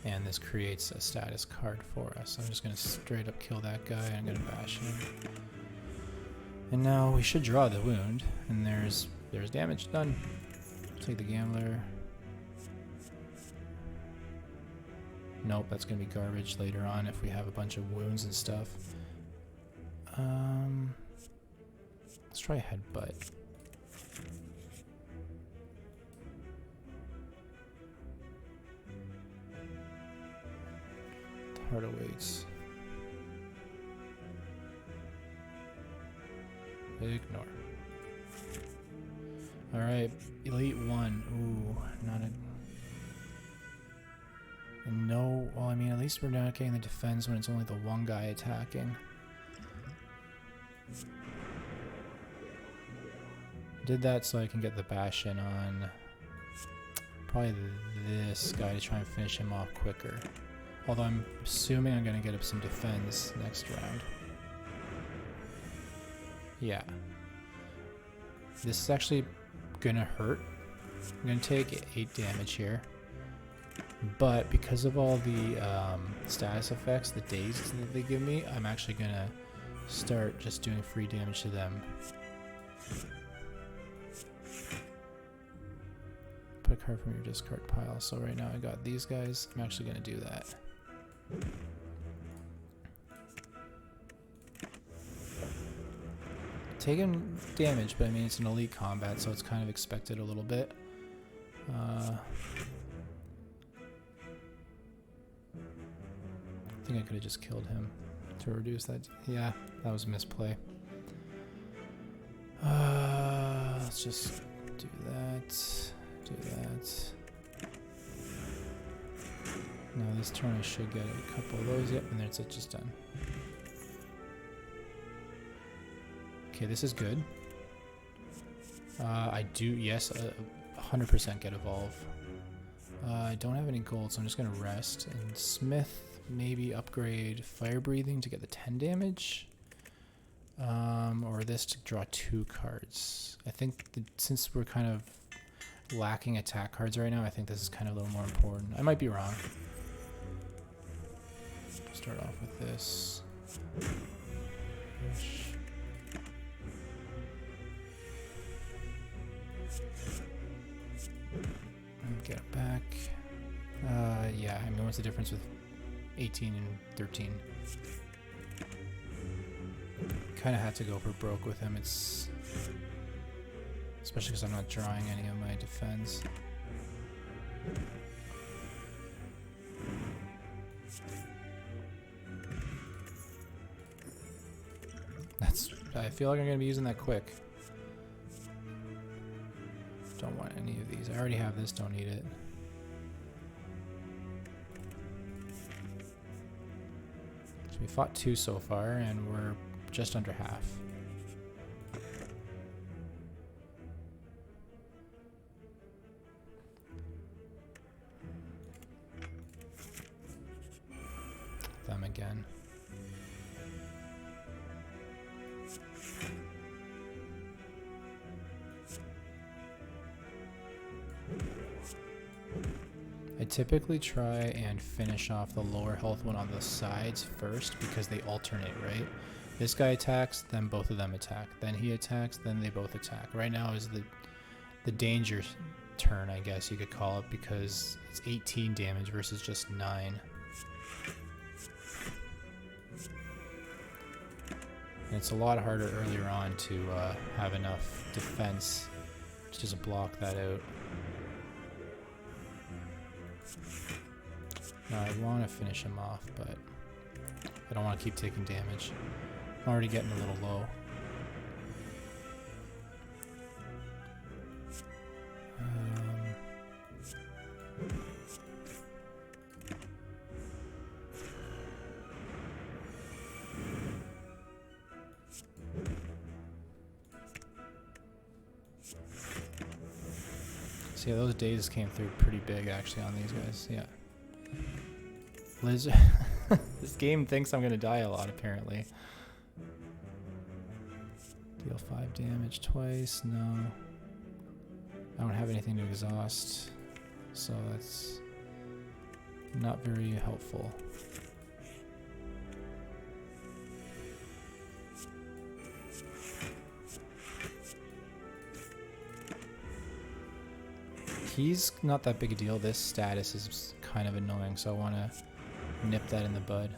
And this creates a status card for us. I'm just going to straight up kill that guy, and I'm going to bash him. And now we should draw the wound, and there's damage done. Take the Gambler. Nope, that's going to be garbage later on if we have a bunch of wounds and stuff. Let's try Headbutt. Heart awaits. Ignore. Alright, Elite 1. Ooh, not a... And no, well, I mean, at least we're not getting the defense when it's only the one guy attacking. Did that so I can get the bash in on probably this guy to try and finish him off quicker. Although I'm assuming I'm going to get up some defense next round. Yeah. This is actually going to hurt. I'm going to take 8 damage here. But because of all the status effects, the dazes that they give me, I'm actually going to start just doing free damage to them. Put a card from your discard pile. So right now I got these guys. I'm actually going to do that. Taking damage, but I mean it's an elite combat, so it's kind of expected a little bit. I think I could have just killed him to reduce that. Yeah, that was a misplay. Let's just do that. Do that. Now this turn I should get a couple of those. Yep, and that's it, just done. Okay, this is good. I do, yes, 100% get evolve. I don't have any gold, so I'm just gonna rest. And Smith, maybe upgrade fire breathing to get the 10 damage. Or this to draw 2 cards. I think since we're kind of lacking attack cards right now, I think this is kind of a little more important. I might be wrong. Start off with this. And get it back. Yeah, I mean, what's the difference with 18 and 13? Kind of had to go for broke with him. It's especially because I'm not drawing any of my defense. I feel like I'm gonna be using that quick. Don't want any of these. I already have this, don't need it. So we fought 2 so far, and we're just under half. Them again. I typically try and finish off the lower health one on the sides first because they alternate, right? This guy attacks, then both of them attack. Then he attacks, then they both attack. Right now is the danger turn, I guess you could call it, because it's 18 damage versus just 9. And it's a lot harder earlier on to have enough defense to just block that out. Now I want to finish him off, but I don't want to keep taking damage. I'm already getting a little low. So yeah, those days came through pretty big actually on these guys. Yeah. Lizard. This game thinks I'm gonna die a lot apparently. Deal 5 damage twice. No. I don't have anything to exhaust, so that's not very helpful. He's not that big a deal. This status is kind of annoying, so I want to nip that in the bud.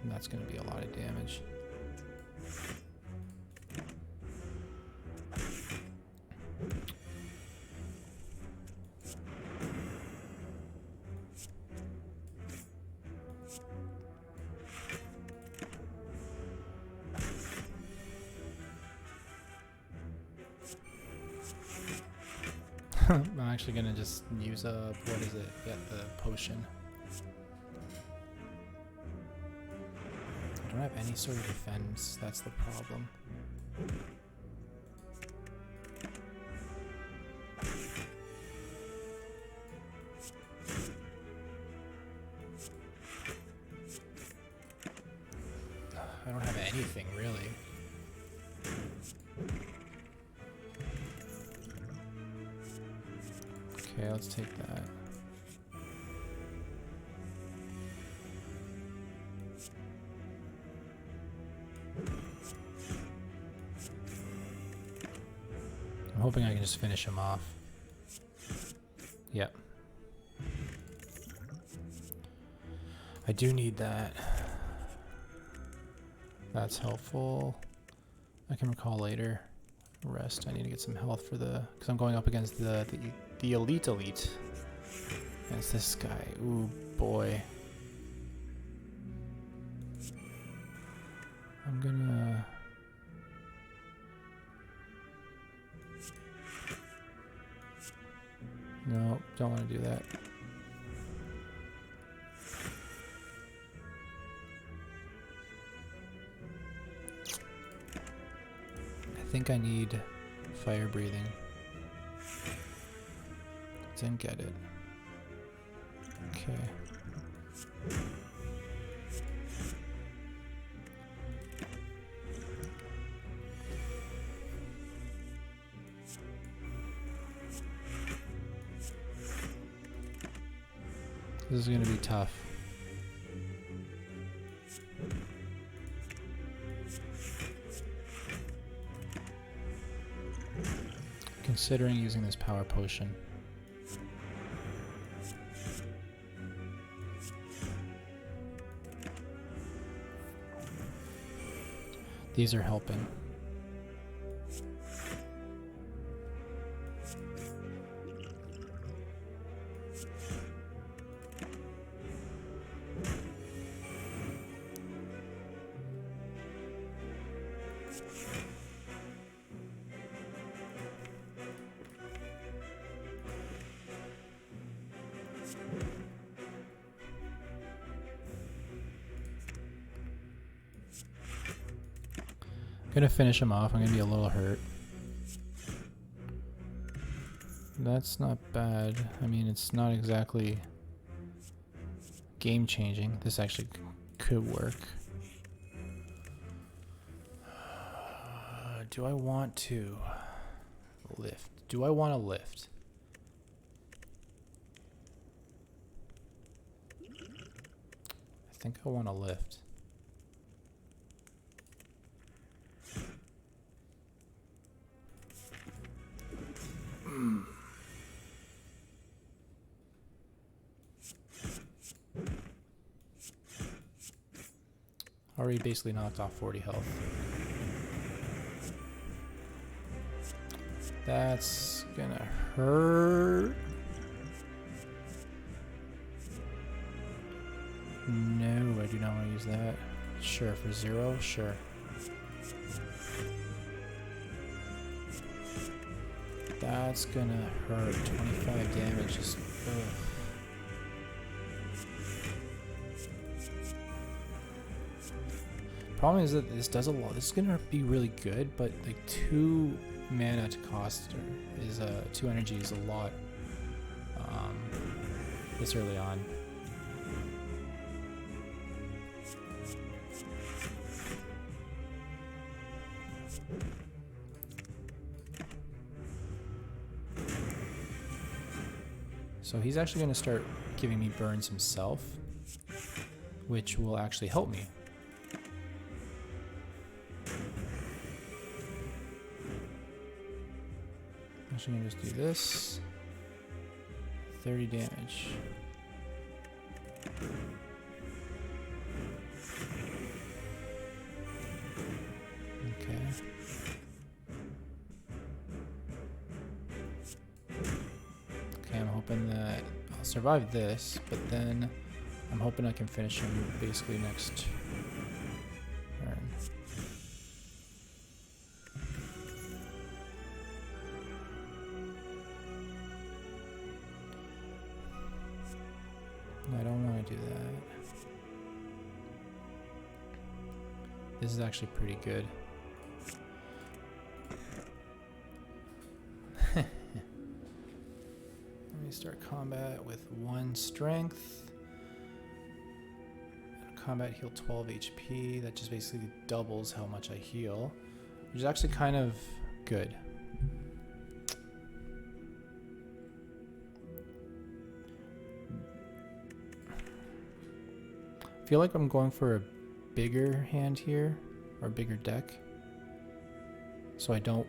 And that's going to be a lot of damage. I'm actually gonna just use what is it? Yeah, the potion. I don't have any sort of defense, that's the problem. I don't have anything really. Okay, let's take that. I'm hoping I can just finish him off. Yep. I do need that. That's helpful. I can recall later. Rest. I need to get some health for because I'm going up against the elite. And it's this guy. Ooh boy. I'm gonna. No, don't want to do that. think I need fire breathing. Didn't get it. Okay. This is going to be tough. Considering using this power potion. These are helping. Gonna finish him off. I'm gonna be a little hurt. That's not bad. I mean, it's not exactly game changing. This actually could work. Do I want to lift? Do I want to lift? I think I want to lift. Already basically knocked off 40 health. That's gonna hurt. No, I do not want to use that. Sure, for 0, sure. That's gonna hurt. 25 damage. Just, ugh. Problem is that this does a lot. This is gonna be really good, but like 2 mana to cost is 2 energy is a lot. This early on. So he's actually going to start giving me burns himself, which will actually help me. I'm actually going to just do this. 30 damage. Okay. Okay, I'm hoping that I'll survive this, but then I'm hoping I can finish him basically next turn. I don't want to do that. This is actually pretty good. Let me start combat with 1 strength. Combat heal 12 HP. That just basically doubles how much I heal, which is actually kind of good. I feel like I'm going for a bigger hand here, or a bigger deck. So I don't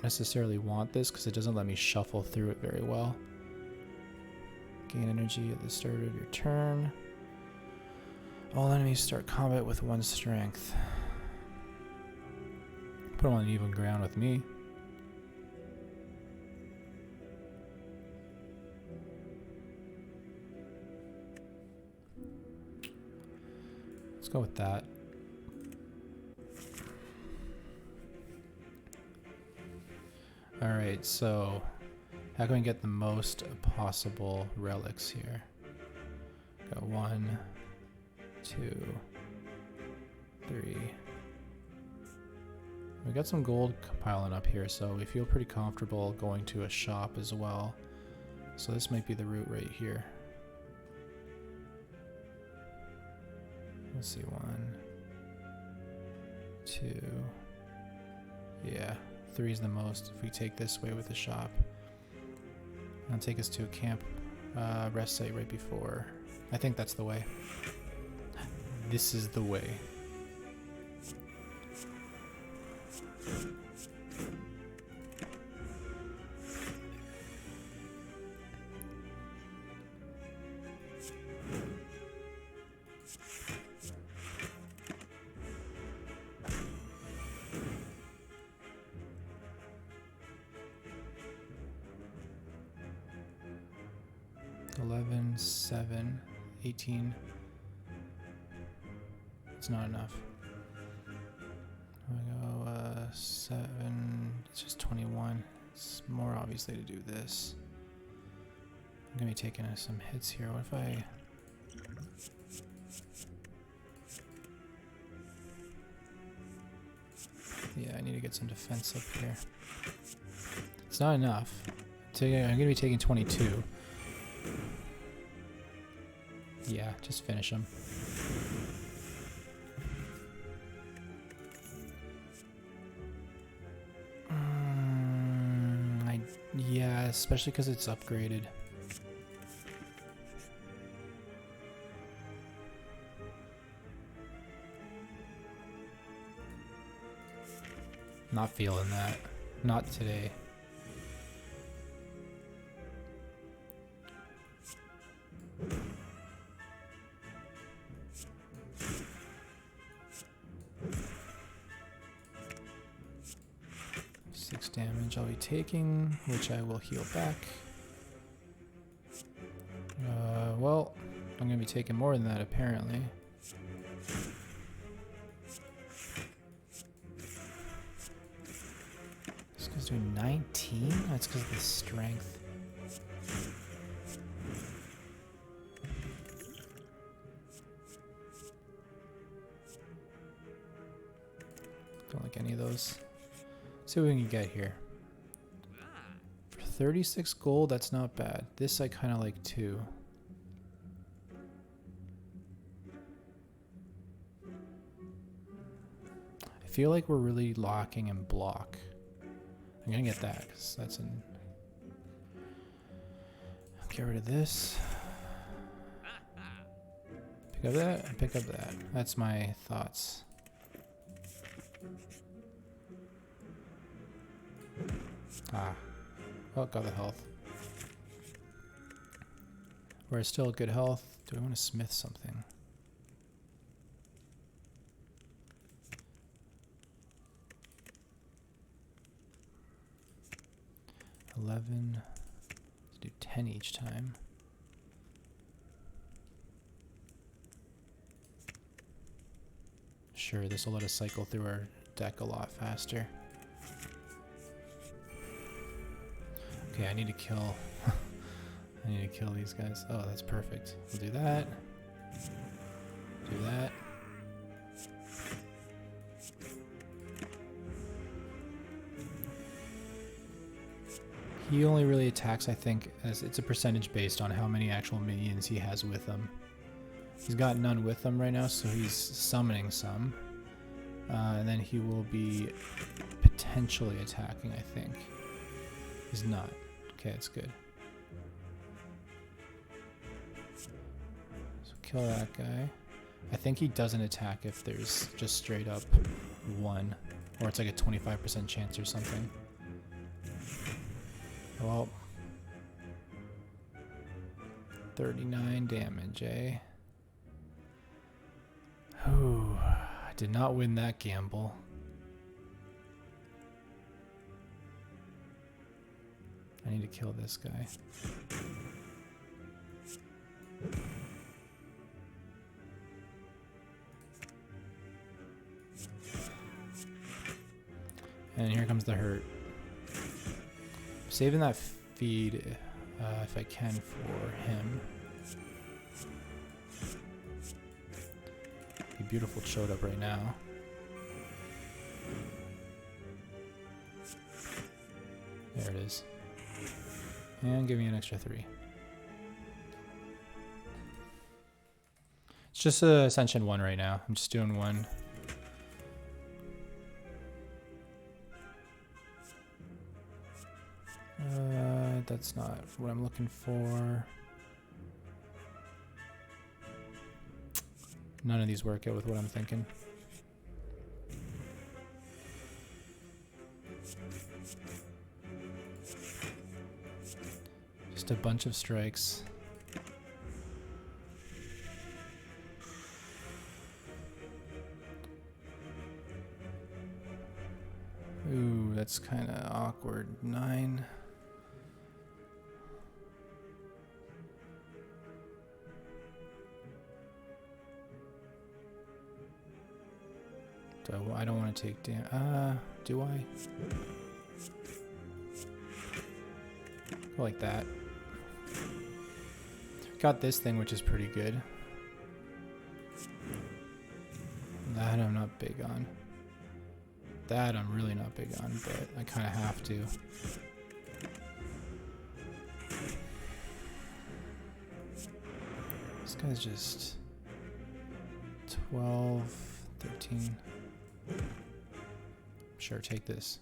necessarily want this because it doesn't let me shuffle through it very well. Gain energy at the start of your turn. All enemies start combat with 1 strength. Put them on even ground with me. Let's go with that. Alright, so how can we get the most possible relics here? Got 1, 2, 3, We got some gold piling up here, so we feel pretty comfortable going to a shop as well. So this might be the route right here. Let's see, 1, 2, yeah, 3 is the most if we take this way with the shop. It'll take us to a camp rest site right before. I think that's the way. This is the way. $11, $7, $18. It's not enough. We go 7. It's just 21. It's more obviously to do this. I'm gonna be taking some hits here. What if I? Yeah, I need to get some defense up here. It's not enough. I'm gonna be taking 22. Yeah, just finish them. Yeah, especially because it's upgraded. Not feeling that. Not today. Damage I'll be taking, which I will heal back. Well, I'm gonna be taking more than that apparently. This guy's doing 19? That's because of the strength. Don't like any of those. See what we can get here. For 36 gold, that's not bad. This I kind of like too. I feel like we're really locking in block. I'm gonna get that because that's in. Get rid of this. Pick up that and pick up that. That's my thoughts. Ah, well, got the health. We're still good health. Do I want to smith something? $11. Let's do 10 each time. Sure, this will let us cycle through our deck a lot faster. Okay, I need to kill. I need to kill these guys. Oh, that's perfect. We'll do that. Do that. He only really attacks, I think, as it's a percentage based on how many actual minions he has with him. He's got none with him right now, so he's summoning some. And then he will be potentially attacking, I think. He's not. Okay, that's good. So kill that guy. I think he doesn't attack if there's just straight up 1. Or it's like a 25% chance or something. Well, 39 damage, eh? Ooh, I did not win that gamble. I need to kill this guy. And here comes the hurt. Saving that feed if I can for him. Be beautiful showed up right now. There it is. And give me an extra 3. It's just Ascension 1 right now. I'm just doing 1. That's not what I'm looking for. None of these work out with what I'm thinking. Just a bunch of strikes. Ooh, that's kind of awkward. 9. I don't want to take damage. Do I? Go like that. Got this thing, which is pretty good. That I'm not big on. That I'm really not big on, but I kind of have to. This guy's just 12, 13. Sure, take this.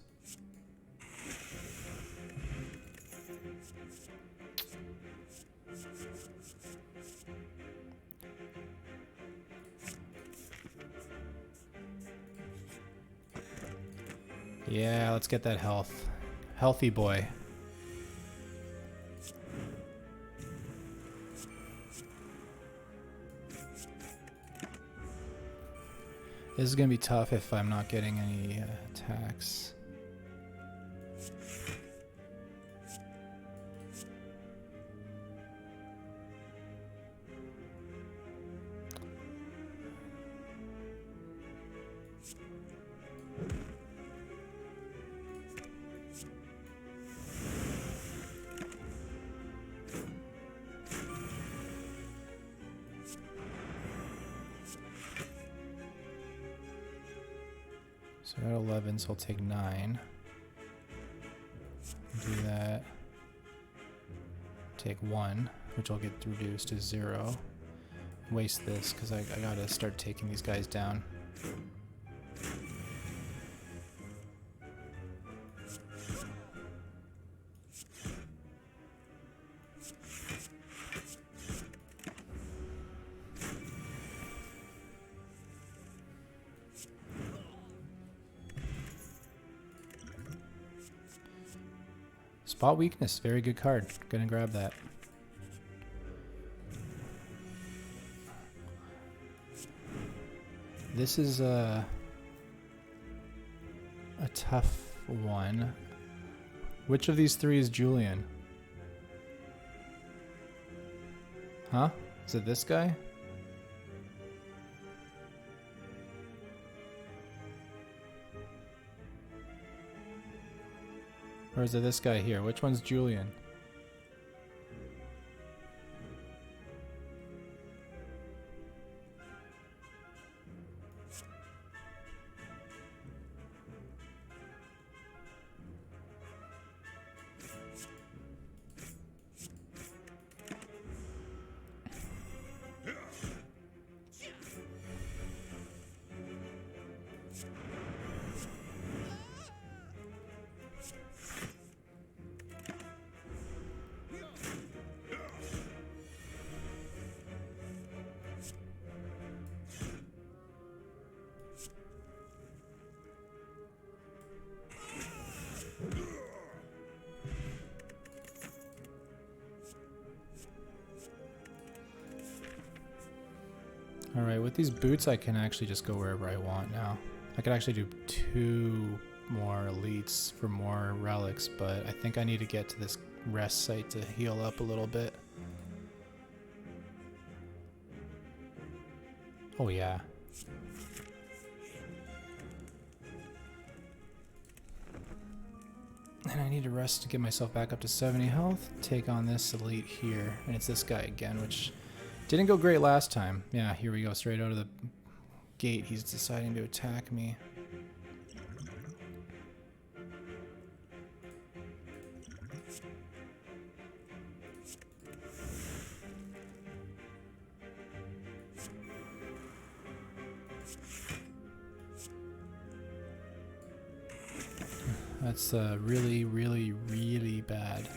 Yeah, let's get that health. Healthy boy. This is going to be tough if I'm not getting any attacks. So I got 11, so I'll take 9. Do that. Take 1, which will get reduced to 0. Waste this, because I gotta start taking these guys down. Spot weakness, very good card. Gonna grab that. This is a tough one. Which of these 3 is Julian? Huh? Is it this guy? Or is it this guy here? Which one's Julian? Alright, with these boots I can actually just go wherever I want now. I could actually do 2 more elites for more relics, but I think I need to get to this rest site to heal up a little bit. Oh yeah. And I need to rest to get myself back up to 70 health. Take on this elite here, and it's this guy again, which didn't go great last time. Yeah, here we go, straight out of the gate. He's deciding to attack me. That's really, really, really bad.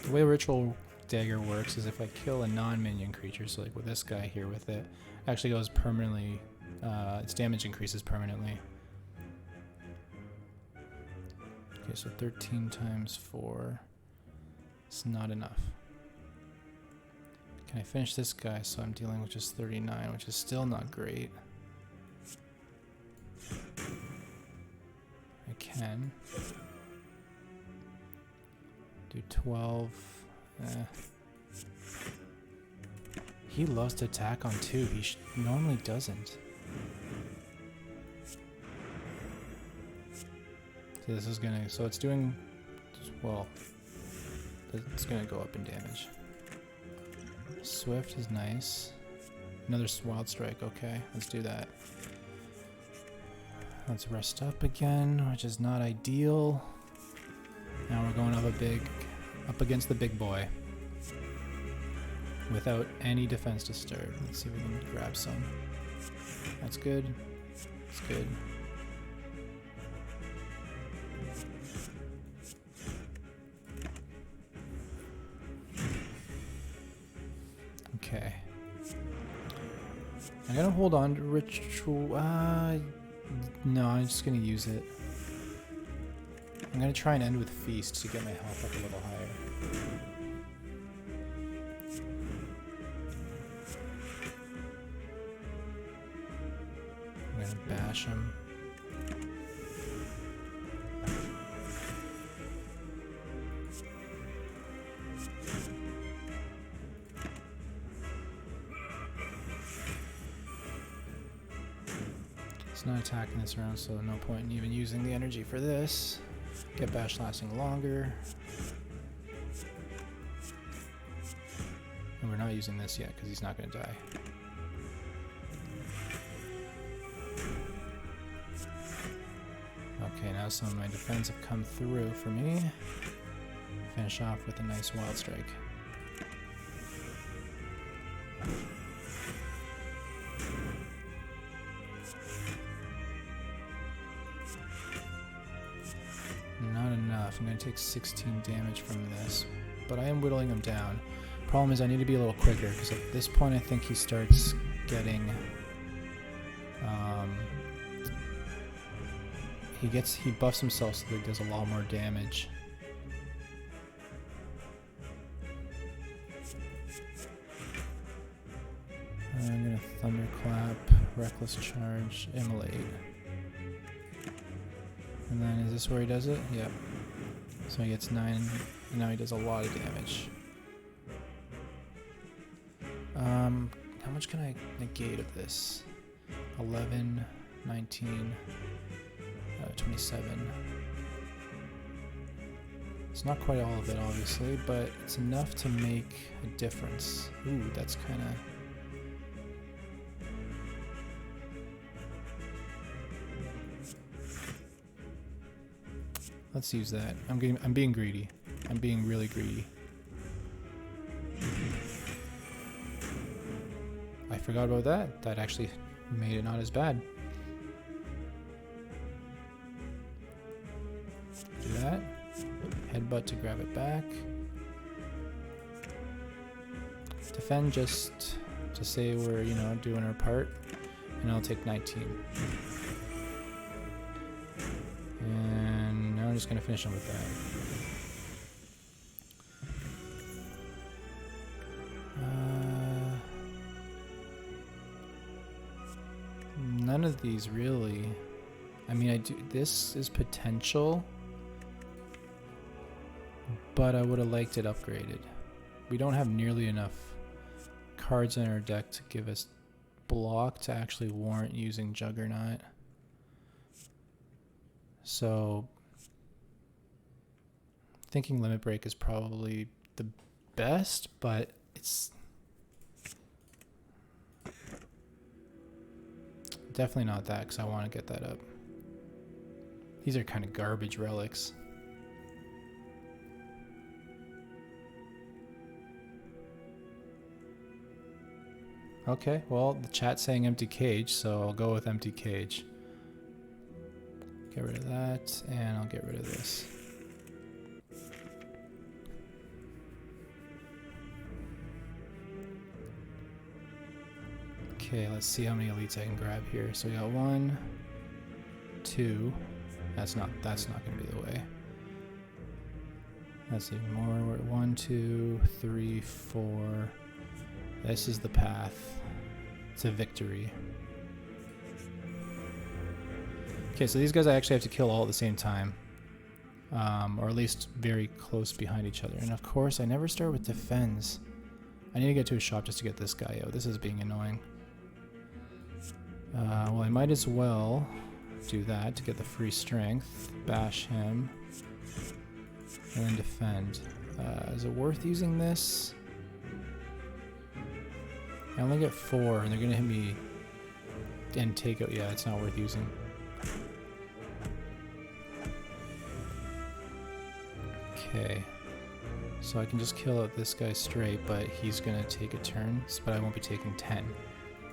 The way Ritual Dagger works is if I kill a non-minion creature, so like with this guy here with it, actually goes permanently, its damage increases permanently. Okay, so 13 times 4. It's not enough. Can I finish this guy? So I'm dealing with just 39, which is still not great. I can. Do 12. He loves to attack on 2. He normally doesn't. So this is gonna. So it's doing. Well, it's gonna go up in damage. Swift is nice. Another Wild Strike. Okay, let's do that. Let's rest up again, which is not ideal. Now we're going up against the big boy without any defense disturb. Let's see if we can grab some. That's good. That's good. Okay. I'm gonna hold on to Ritual. No, I'm just gonna use it. I'm gonna try and end with Feast to get my health up a little higher. I'm gonna bash him. It's not attacking this round, so no point in even using the energy for this. Get bash lasting longer. And we're not using this yet because he's not going to die. Okay, now some of my defense have come through for me. Finish off with a nice Wild Strike. Not enough. I'm going to take 16 damage from this, but I am whittling him down. Problem is I need to be a little quicker because at this point I think he starts getting he buffs himself so that he does a lot more damage. I'm going to Thunderclap, Reckless Charge, Immolate. And then is this where he does it? Yep. So he gets 9, and now he does a lot of damage. How much can I negate of this? 11, 19, 27. It's not quite all of it, obviously, but it's enough to make a difference. Ooh, that's kind of... Let's use that. I'm being greedy. I'm being really greedy. I forgot about that. That actually made it not as bad. Do that. Headbutt to grab it back. Defend just to say we're, you know, doing our part. And I'll take 19. And now I'm just going to finish him with that. None of these really. I mean, this is potential. but I would have liked it upgraded. We don't have nearly enough cards in our deck to give us block to actually warrant using Juggernaut. So thinking Limit Break is probably the best, but it's definitely not that because I want to get that up. These are kind of garbage relics. Okay, well, the chat's saying empty cage, so I'll go with empty cage. Get rid of that, and I'll get rid of this. Okay, let's see how many elites I can grab here. So we got 1, 2. That's not gonna be the way. That's even more. We're at 1, 2, 3, 4. This is the path to victory. Okay, so these guys I actually have to kill all at the same time. Or at least very close behind each other. And of course, I never start with defense. I need to get to a shop just to get this guy out. This is being annoying. Well, I might as well do that to get the free strength. Bash him. And then defend. Is it worth using this? I only get 4, and they're going to hit me and take out. Yeah, it's not worth using. Okay. So I can just kill out this guy straight, but he's going to take a turn, but I won't be taking 10.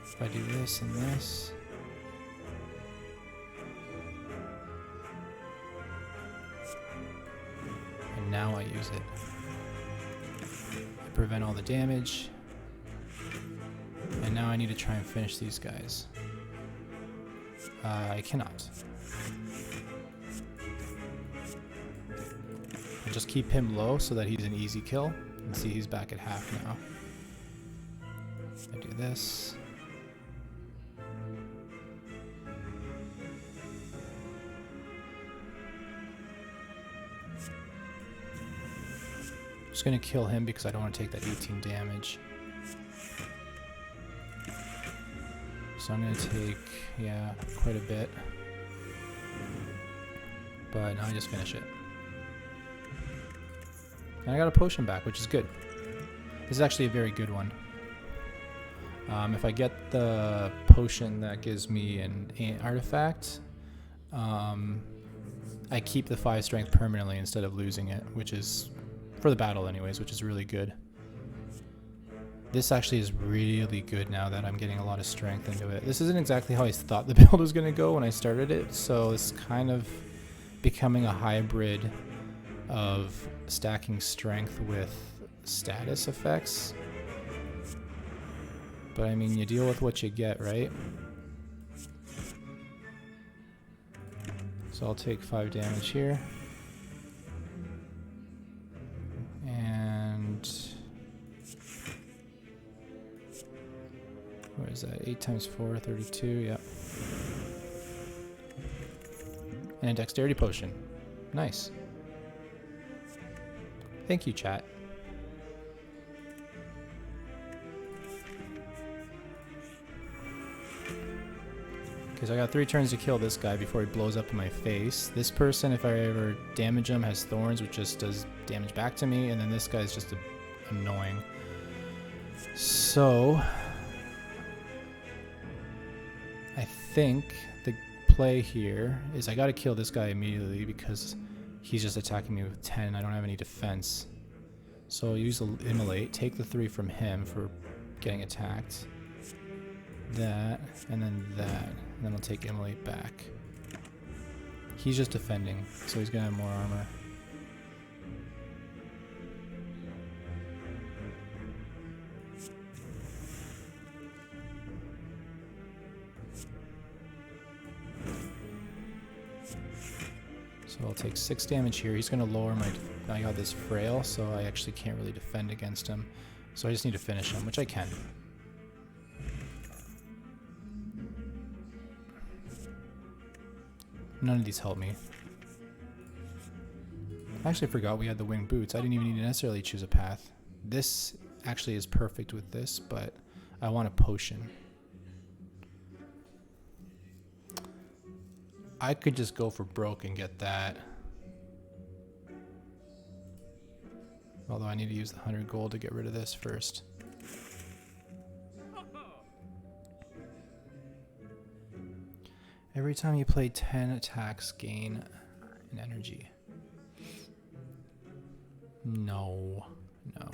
If I do this and this. And now I use it. I prevent all the damage. And now I need to try and finish these guys. I cannot. I'll just keep him low so that he's an easy kill. And see, he's back at half now. I do this. Just gonna kill him because I don't want to take that 18 damage. So I'm gonna take, yeah, quite a bit. But now I just finish it. And I got a potion back, which is good. This is actually a very good one. If I get the potion that gives me an artifact, I keep the 5 strength permanently instead of losing it, which is, for the battle anyways, which is really good. This actually is really good now that I'm getting a lot of strength into it. This isn't exactly how I thought the build was going to go when I started it, so it's kind of becoming a hybrid of stacking strength with status effects. But I mean, you deal with what you get, right? So I'll take 5 damage here. And what is that? 8 times 4, 32, yep. And a dexterity potion. Nice. Thank you, chat. Because I got 3 turns to kill this guy before he blows up in my face. This person, if I ever damage him, has thorns, which just does damage back to me. And then this guy's just annoying. So I think the play here is I got to kill this guy immediately because he's just attacking me with 10. I don't have any defense. So I'll use the Immolate, take the 3 from him for getting attacked. That, and then that. And then I'll take Immolate back. He's just defending, so he's going to have more armor. So I'll take 6 damage here. He's going to lower my... I got this frail, so I actually can't really defend against him. So I just need to finish him, which I can. None of these help me. I actually forgot we had the winged boots. I didn't even need to necessarily choose a path. This actually is perfect with this, but I want a potion. I could just go for broke and get that. Although I need to use the 100 gold to get rid of this first. Every time you play 10 attacks, gain an energy. No. No.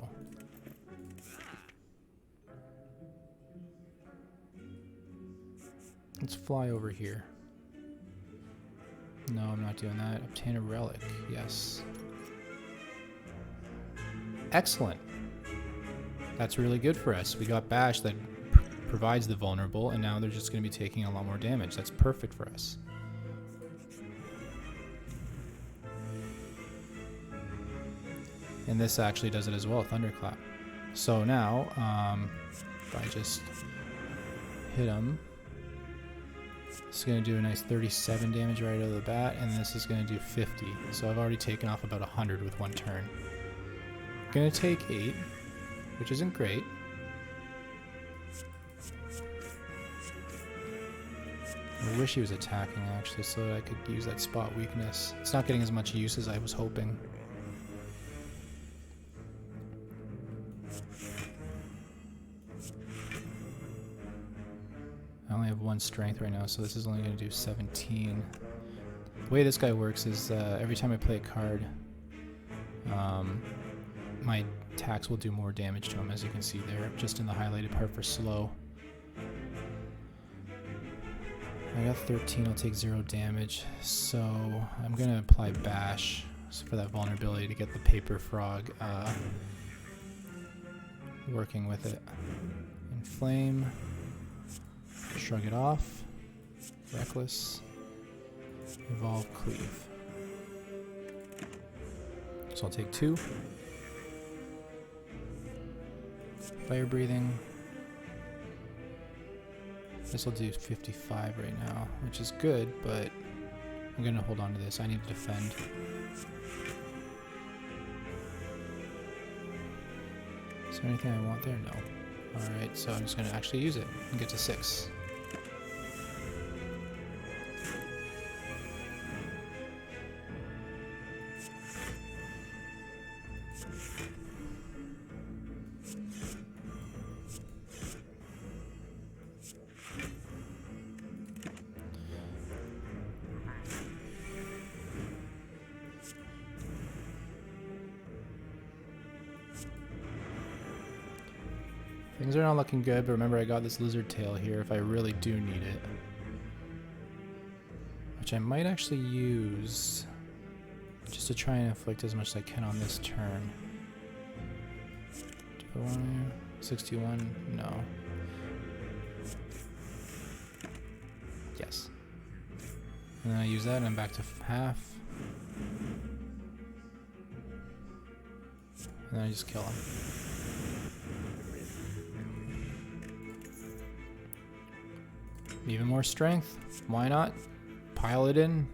Let's fly over here. No, I'm not doing that. Obtain a relic. Yes. Excellent. That's really good for us. We got Bash that provides the vulnerable, and now they're just going to be taking a lot more damage. That's perfect for us. And this actually does it as well, Thunderclap. So now, if I just hit him, it's going to do a nice 37 damage right out of the bat, and this is going to do 50. So I've already taken off about 100 with one turn. Going to take 8, which isn't great. I wish he was attacking actually, so that I could use that spot weakness. It's not getting as much use as I was hoping. I only have 1 strength right now, so this is only going to do 17. The way this guy works is every time I play a card, my attacks will do more damage to him, as you can see there, just in the highlighted part for slow. I got 13, I'll take 0 damage, so I'm going to apply Bash for that vulnerability to get the Paper Frog working with it. Inflame, shrug it off, Reckless, Evolve, Cleave. So I'll take 2. Fire Breathing. This will do 55 right now, which is good, but I'm going to hold on to this. I need to defend. Is there anything I want there? No. Alright, so I'm just going to actually use it and get to 6. Things are not looking good, but remember I got this lizard tail here if I really do need it. Which I might actually use just to try and inflict as much as I can on this turn. Do I want to? 61? No. Yes. And then I use that and I'm back to half. And then I just kill him. Even more strength. Why not? Pile it in.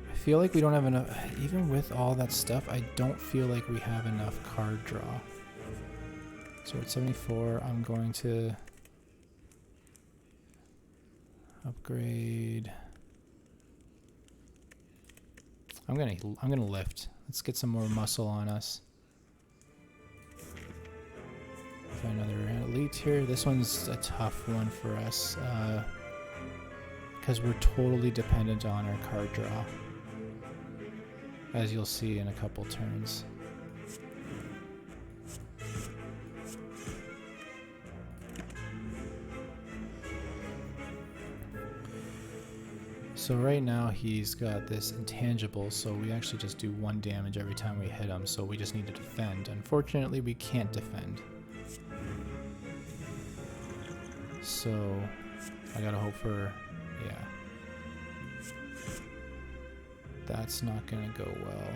I feel like we don't have enough. Even with all that stuff, I don't feel like we have enough card draw. So at 74, I'm going to upgrade. I'm gonna lift. Let's get some more muscle on us. Another elite here. This one's a tough one for us because we're totally dependent on our card draw, as you'll see in a couple turns. So right now he's got this intangible, so we actually just do 1 damage every time we hit him, so we just need to defend. Unfortunately, we can't defend. So I gotta hope for, yeah. That's not gonna go well.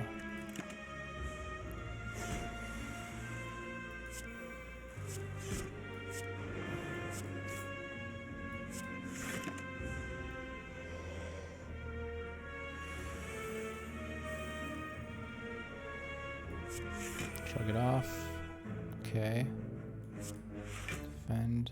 Shrug it off. Okay. Defend.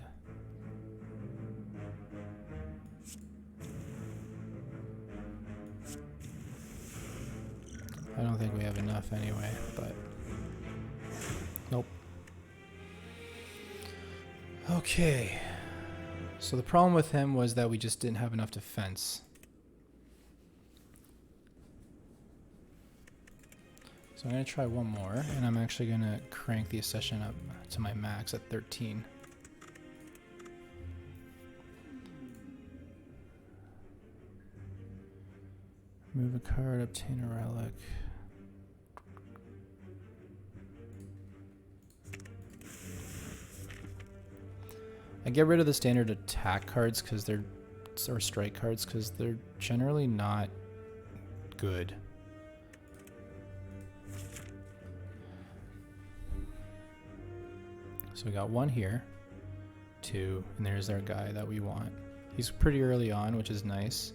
I don't think we have enough anyway, but nope. Okay. So the problem with him was that we just didn't have enough defense. So I'm going to try one more, and I'm actually going to crank the accession up to my max at 13. Move a card, obtain a relic. I get rid of the standard attack cards because they're, or strike cards, because they're generally not good. So we got one here, two, and there's our guy that we want. He's pretty early on, which is nice.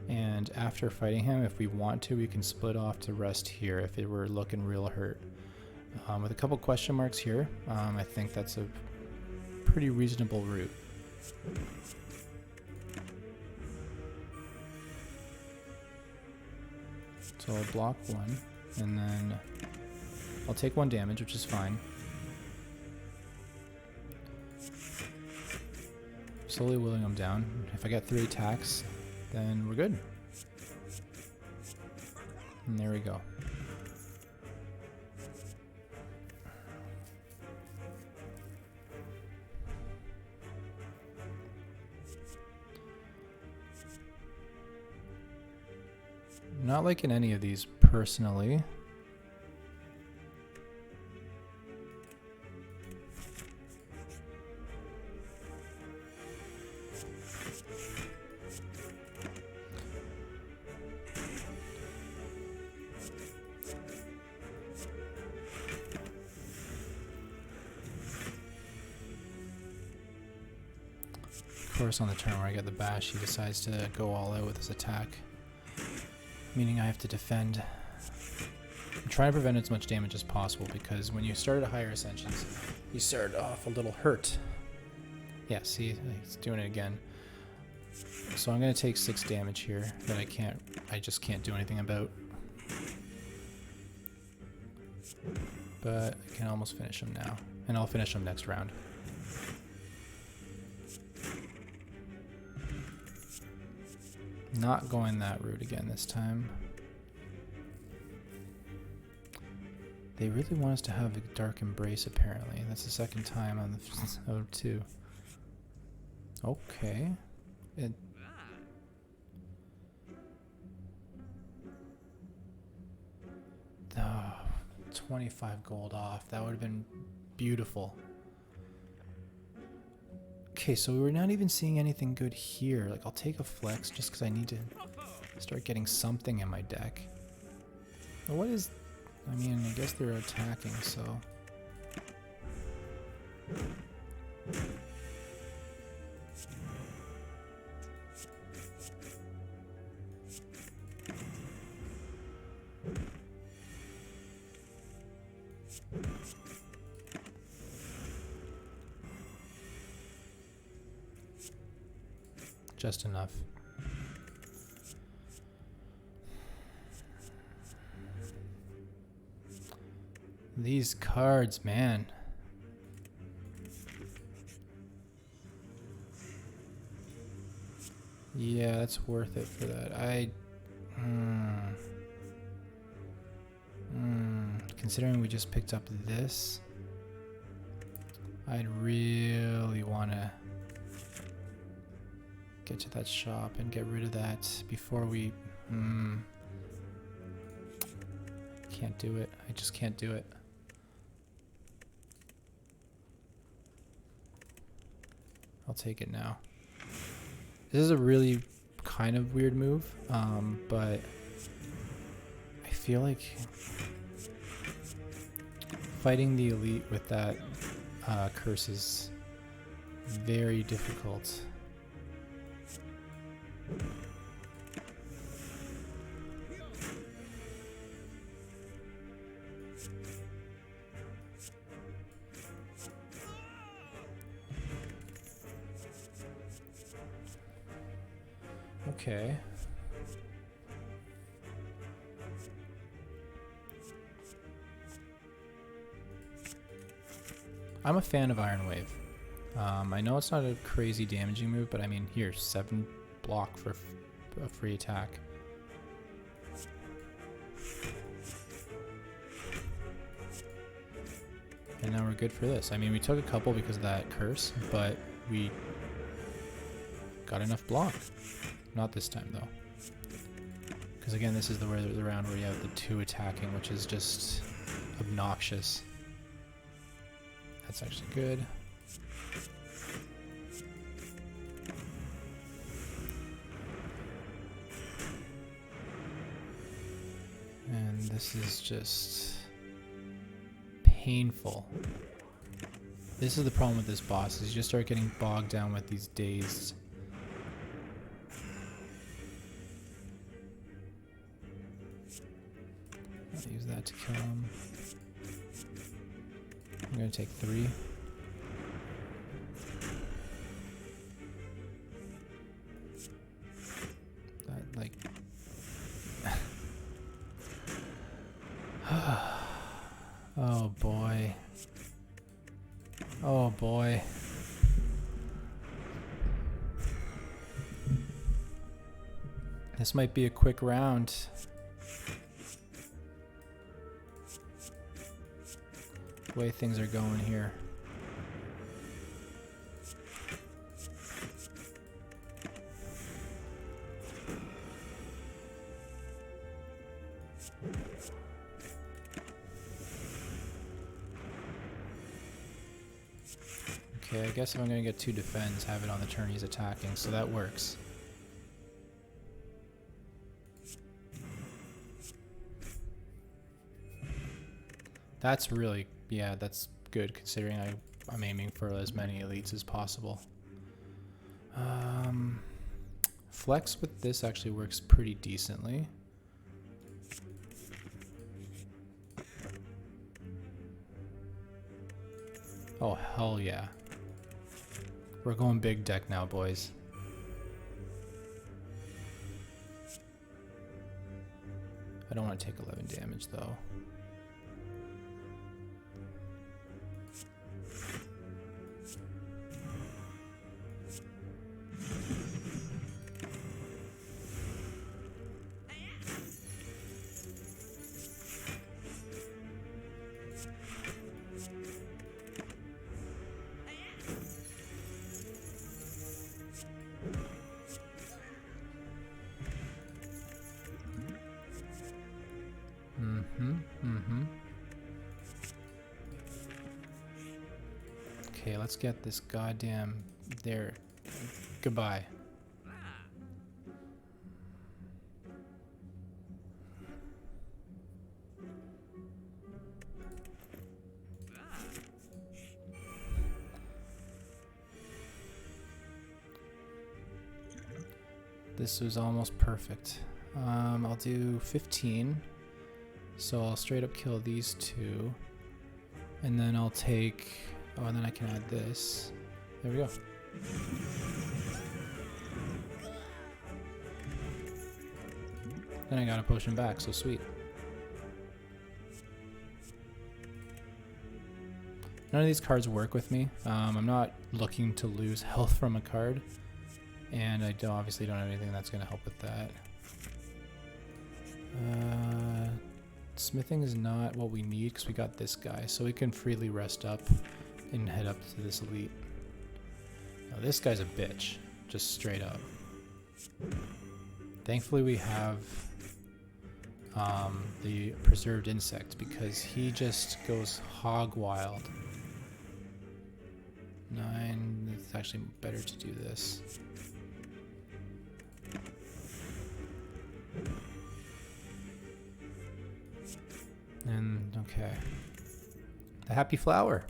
And after fighting him, if we want to, we can split off to rest here if it were looking real hurt. With a couple question marks here, I think that's a pretty reasonable route. So I'll block one, and then I'll take 1 damage, which is fine. Slowly willing him down. If I get 3 attacks, then we're good. And there we go. Not liking any of these personally. Of course, on the turn where I get the bash, he decides to go all out with his attack, meaning I have to defend. I'm trying to prevent as much damage as possible because when you start at higher ascensions, you start off a little hurt. Yeah, see, he's doing it again. So I'm going to take 6 damage here that I just can't do anything about. But I can almost finish him now, and I'll finish him next round. Not going that route again this time. They really want us to have a Dark Embrace, apparently. That's the second time on the out of 2. Okay. 25 gold off. That would have been beautiful. Okay, so we're not even seeing anything good here. Like, I'll take a flex just because I need to start getting something in my deck. But what is... I mean, I guess they're attacking, so... Just enough. These cards, man. Yeah, that's worth it for that. Considering we just picked up this, I'd really want to get to that shop and get rid of that before we... Can't do it. I just can't do it. I'll take it now. This is a really kind of weird move, but I feel like fighting the elite with that curse is very difficult. Okay. I'm a fan of Iron Wave. I know it's not a crazy damaging move, but I mean, here, 7 block for a free attack. And now we're good for this. I mean, we took a couple because of that curse, but we got enough block. Not this time, though. Because again, this is the round where you have the 2 attacking, which is just obnoxious. That's actually good. And this is just painful. This is the problem with this boss, is you just start getting bogged down with these dazed. I'll use that to kill him. I'm gonna take 3. That, like... Oh boy. Oh boy. This might be a quick round. The way things are going here. Okay, I guess if I'm gonna get 2 defends, have it on the turn he's attacking, so that works. That's really, yeah, that's good considering I'm aiming for as many elites as possible. Flex with this actually works pretty decently. Oh, hell yeah. We're going big deck now, boys. I don't want to take 11 damage, though. Okay, let's get this goddamn there. Goodbye. This was almost perfect. I'll do 15. So I'll straight up kill these 2. And then I'll take... Oh, and then I can add this. There we go. Then I got a potion back, so sweet. None of these cards work with me. I'm not looking to lose health from a card. And I obviously don't have anything that's going to help with that. Smithing is not what we need because we got this guy. So we can freely rest up and head up to this elite. Now this guy's a bitch. Just straight up. Thankfully we have the preserved insect because he just goes hog wild. 9, it's actually better to do this. And, okay. The happy flower.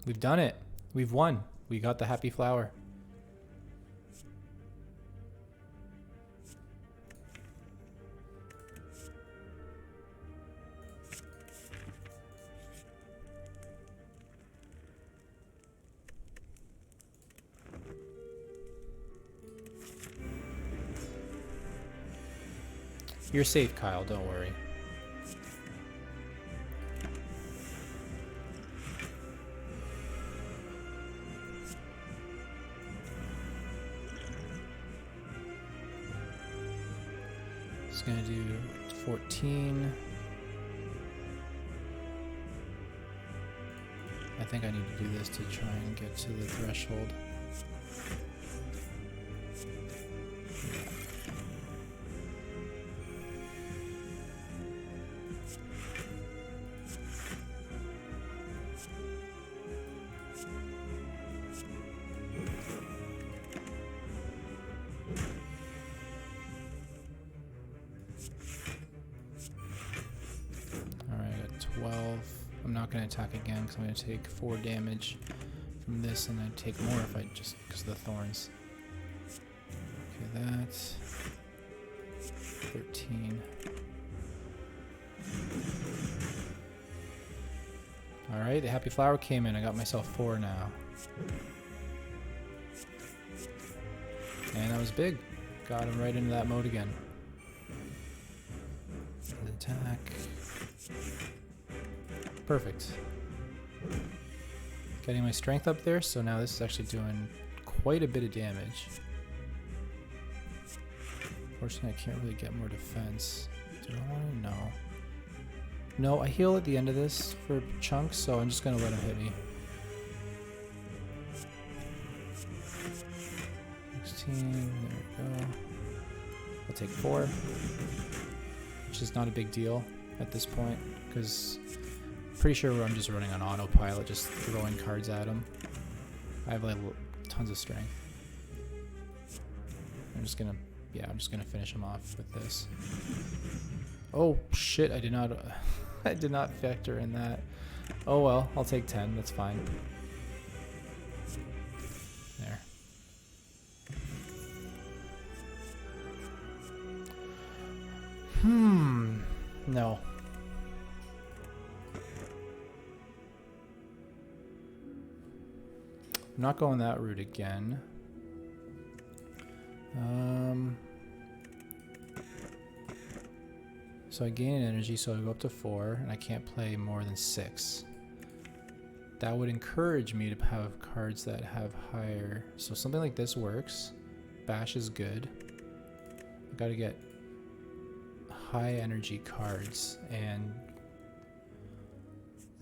We've done it. We've won. We got the happy flower. You're safe, Kyle, don't worry. It's gonna do 14. I think I need to do this to try and get to the threshold. Alright, I got 12. I'm not going to attack again because I'm going to take 4 damage from this, and I'd take more if I just, because of the thorns. Okay, that's 13. Alright, the happy flower came in. I got myself 4 now. And that was big. Got him right into that mode again. Attack. Perfect. Getting my strength up there, so now this is actually doing quite a bit of damage. Unfortunately, I can't really get more defense. Do I want to? No. No, I heal at the end of this for chunks, so I'm just going to let him hit me. 16, there we go. I'll take 4, which is not a big deal at this point, because pretty sure I'm just running on autopilot, just throwing cards at him. I have like tons of strength. I'm just gonna finish him off with this. Oh shit! I did not, I did not factor in that. Oh well, I'll take 10. That's fine. There. No. I'm not going that route again. So I gain an energy, so I go up to 4, and I can't play more than 6. That would encourage me to have cards that have higher. So something like this works. Bash is good. I gotta get high energy cards and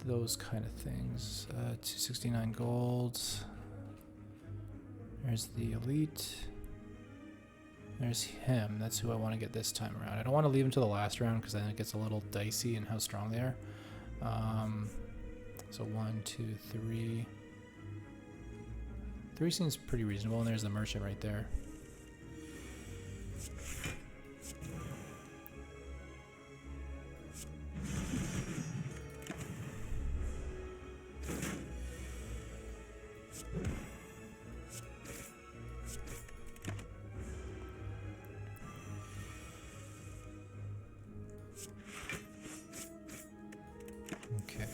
those kind of things. 269 gold. There's the elite. There's him. That's who I want to get this time around. I don't want to leave him to the last round because then it gets a little dicey in how strong they are. So 1, 2, 3. 3 seems pretty reasonable, and there's the merchant right there. Okay.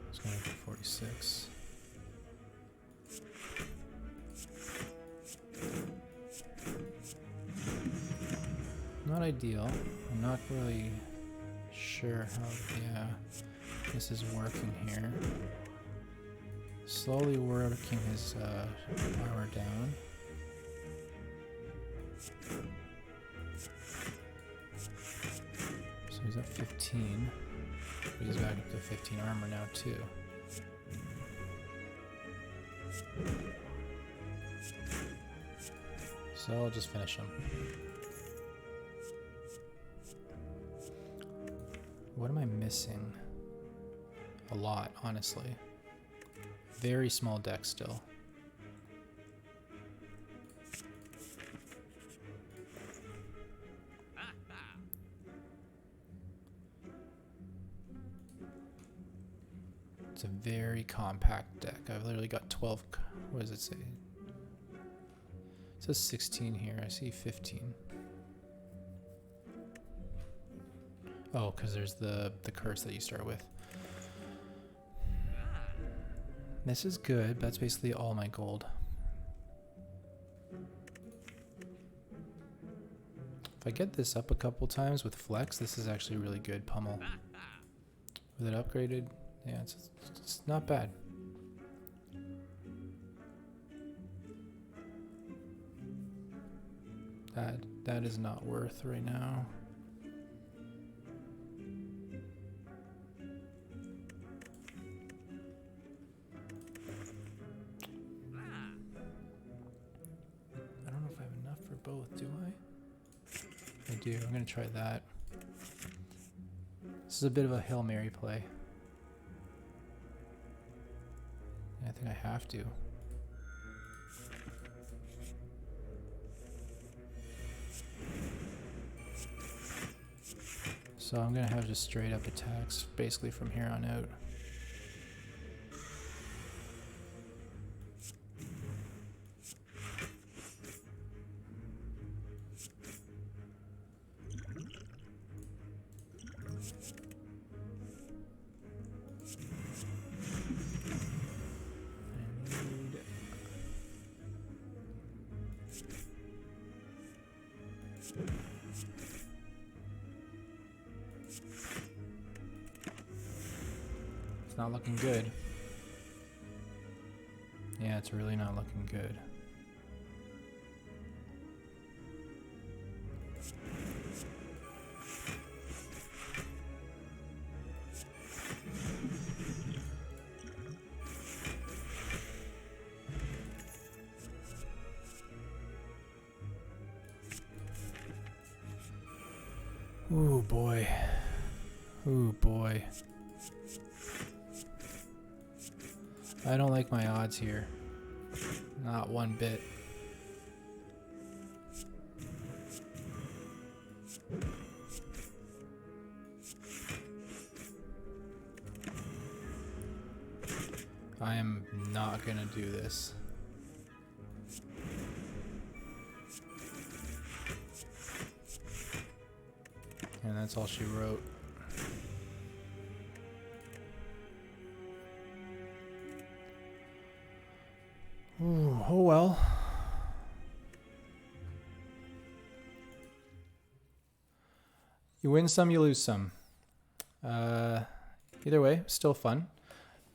It's going to be 46. Not ideal. I'm not really sure how this is working here. Slowly working his power down. So he's at 15. But he's back up to 15 armor now too. So I'll just finish him. What am I missing? A lot, honestly. Very small deck still. It's a very compact deck. I've literally got 12. What does it say? It says 16 here. I see 15. Oh, because there's the curse that you start with. This is good. That's basically all my gold. If I get this up a couple times with flex, this is actually really good pummel. With it upgraded, yeah, it's not bad. That is not worth right now. I don't know if I have enough for both, do I? I do. I'm gonna try that. This is a bit of a Hail Mary play. I think I have to. So I'm gonna have just straight up attacks basically from here on out. It's not looking good. Yeah, it's really not looking good. Ooh boy. Ooh boy. I don't like my odds here. Not one bit. I am not gonna do this. And that's all she wrote. Ooh, oh well. You win some, you lose some. Either way, still fun.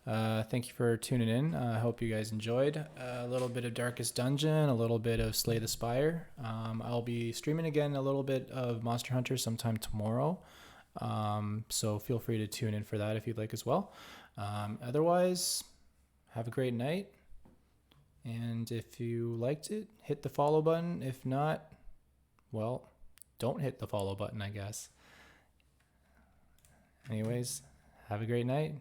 Thank you for tuning in. I hope you guys enjoyed. A little bit of Darkest Dungeon, a little bit of Slay the Spire. I'll be streaming again a little bit of Monster Hunter sometime tomorrow. So feel free to tune in for that if you'd like as well. Otherwise, have a great night. And if you liked it, hit the follow button. If not, well, don't hit the follow button, I guess. Anyways, have a great night.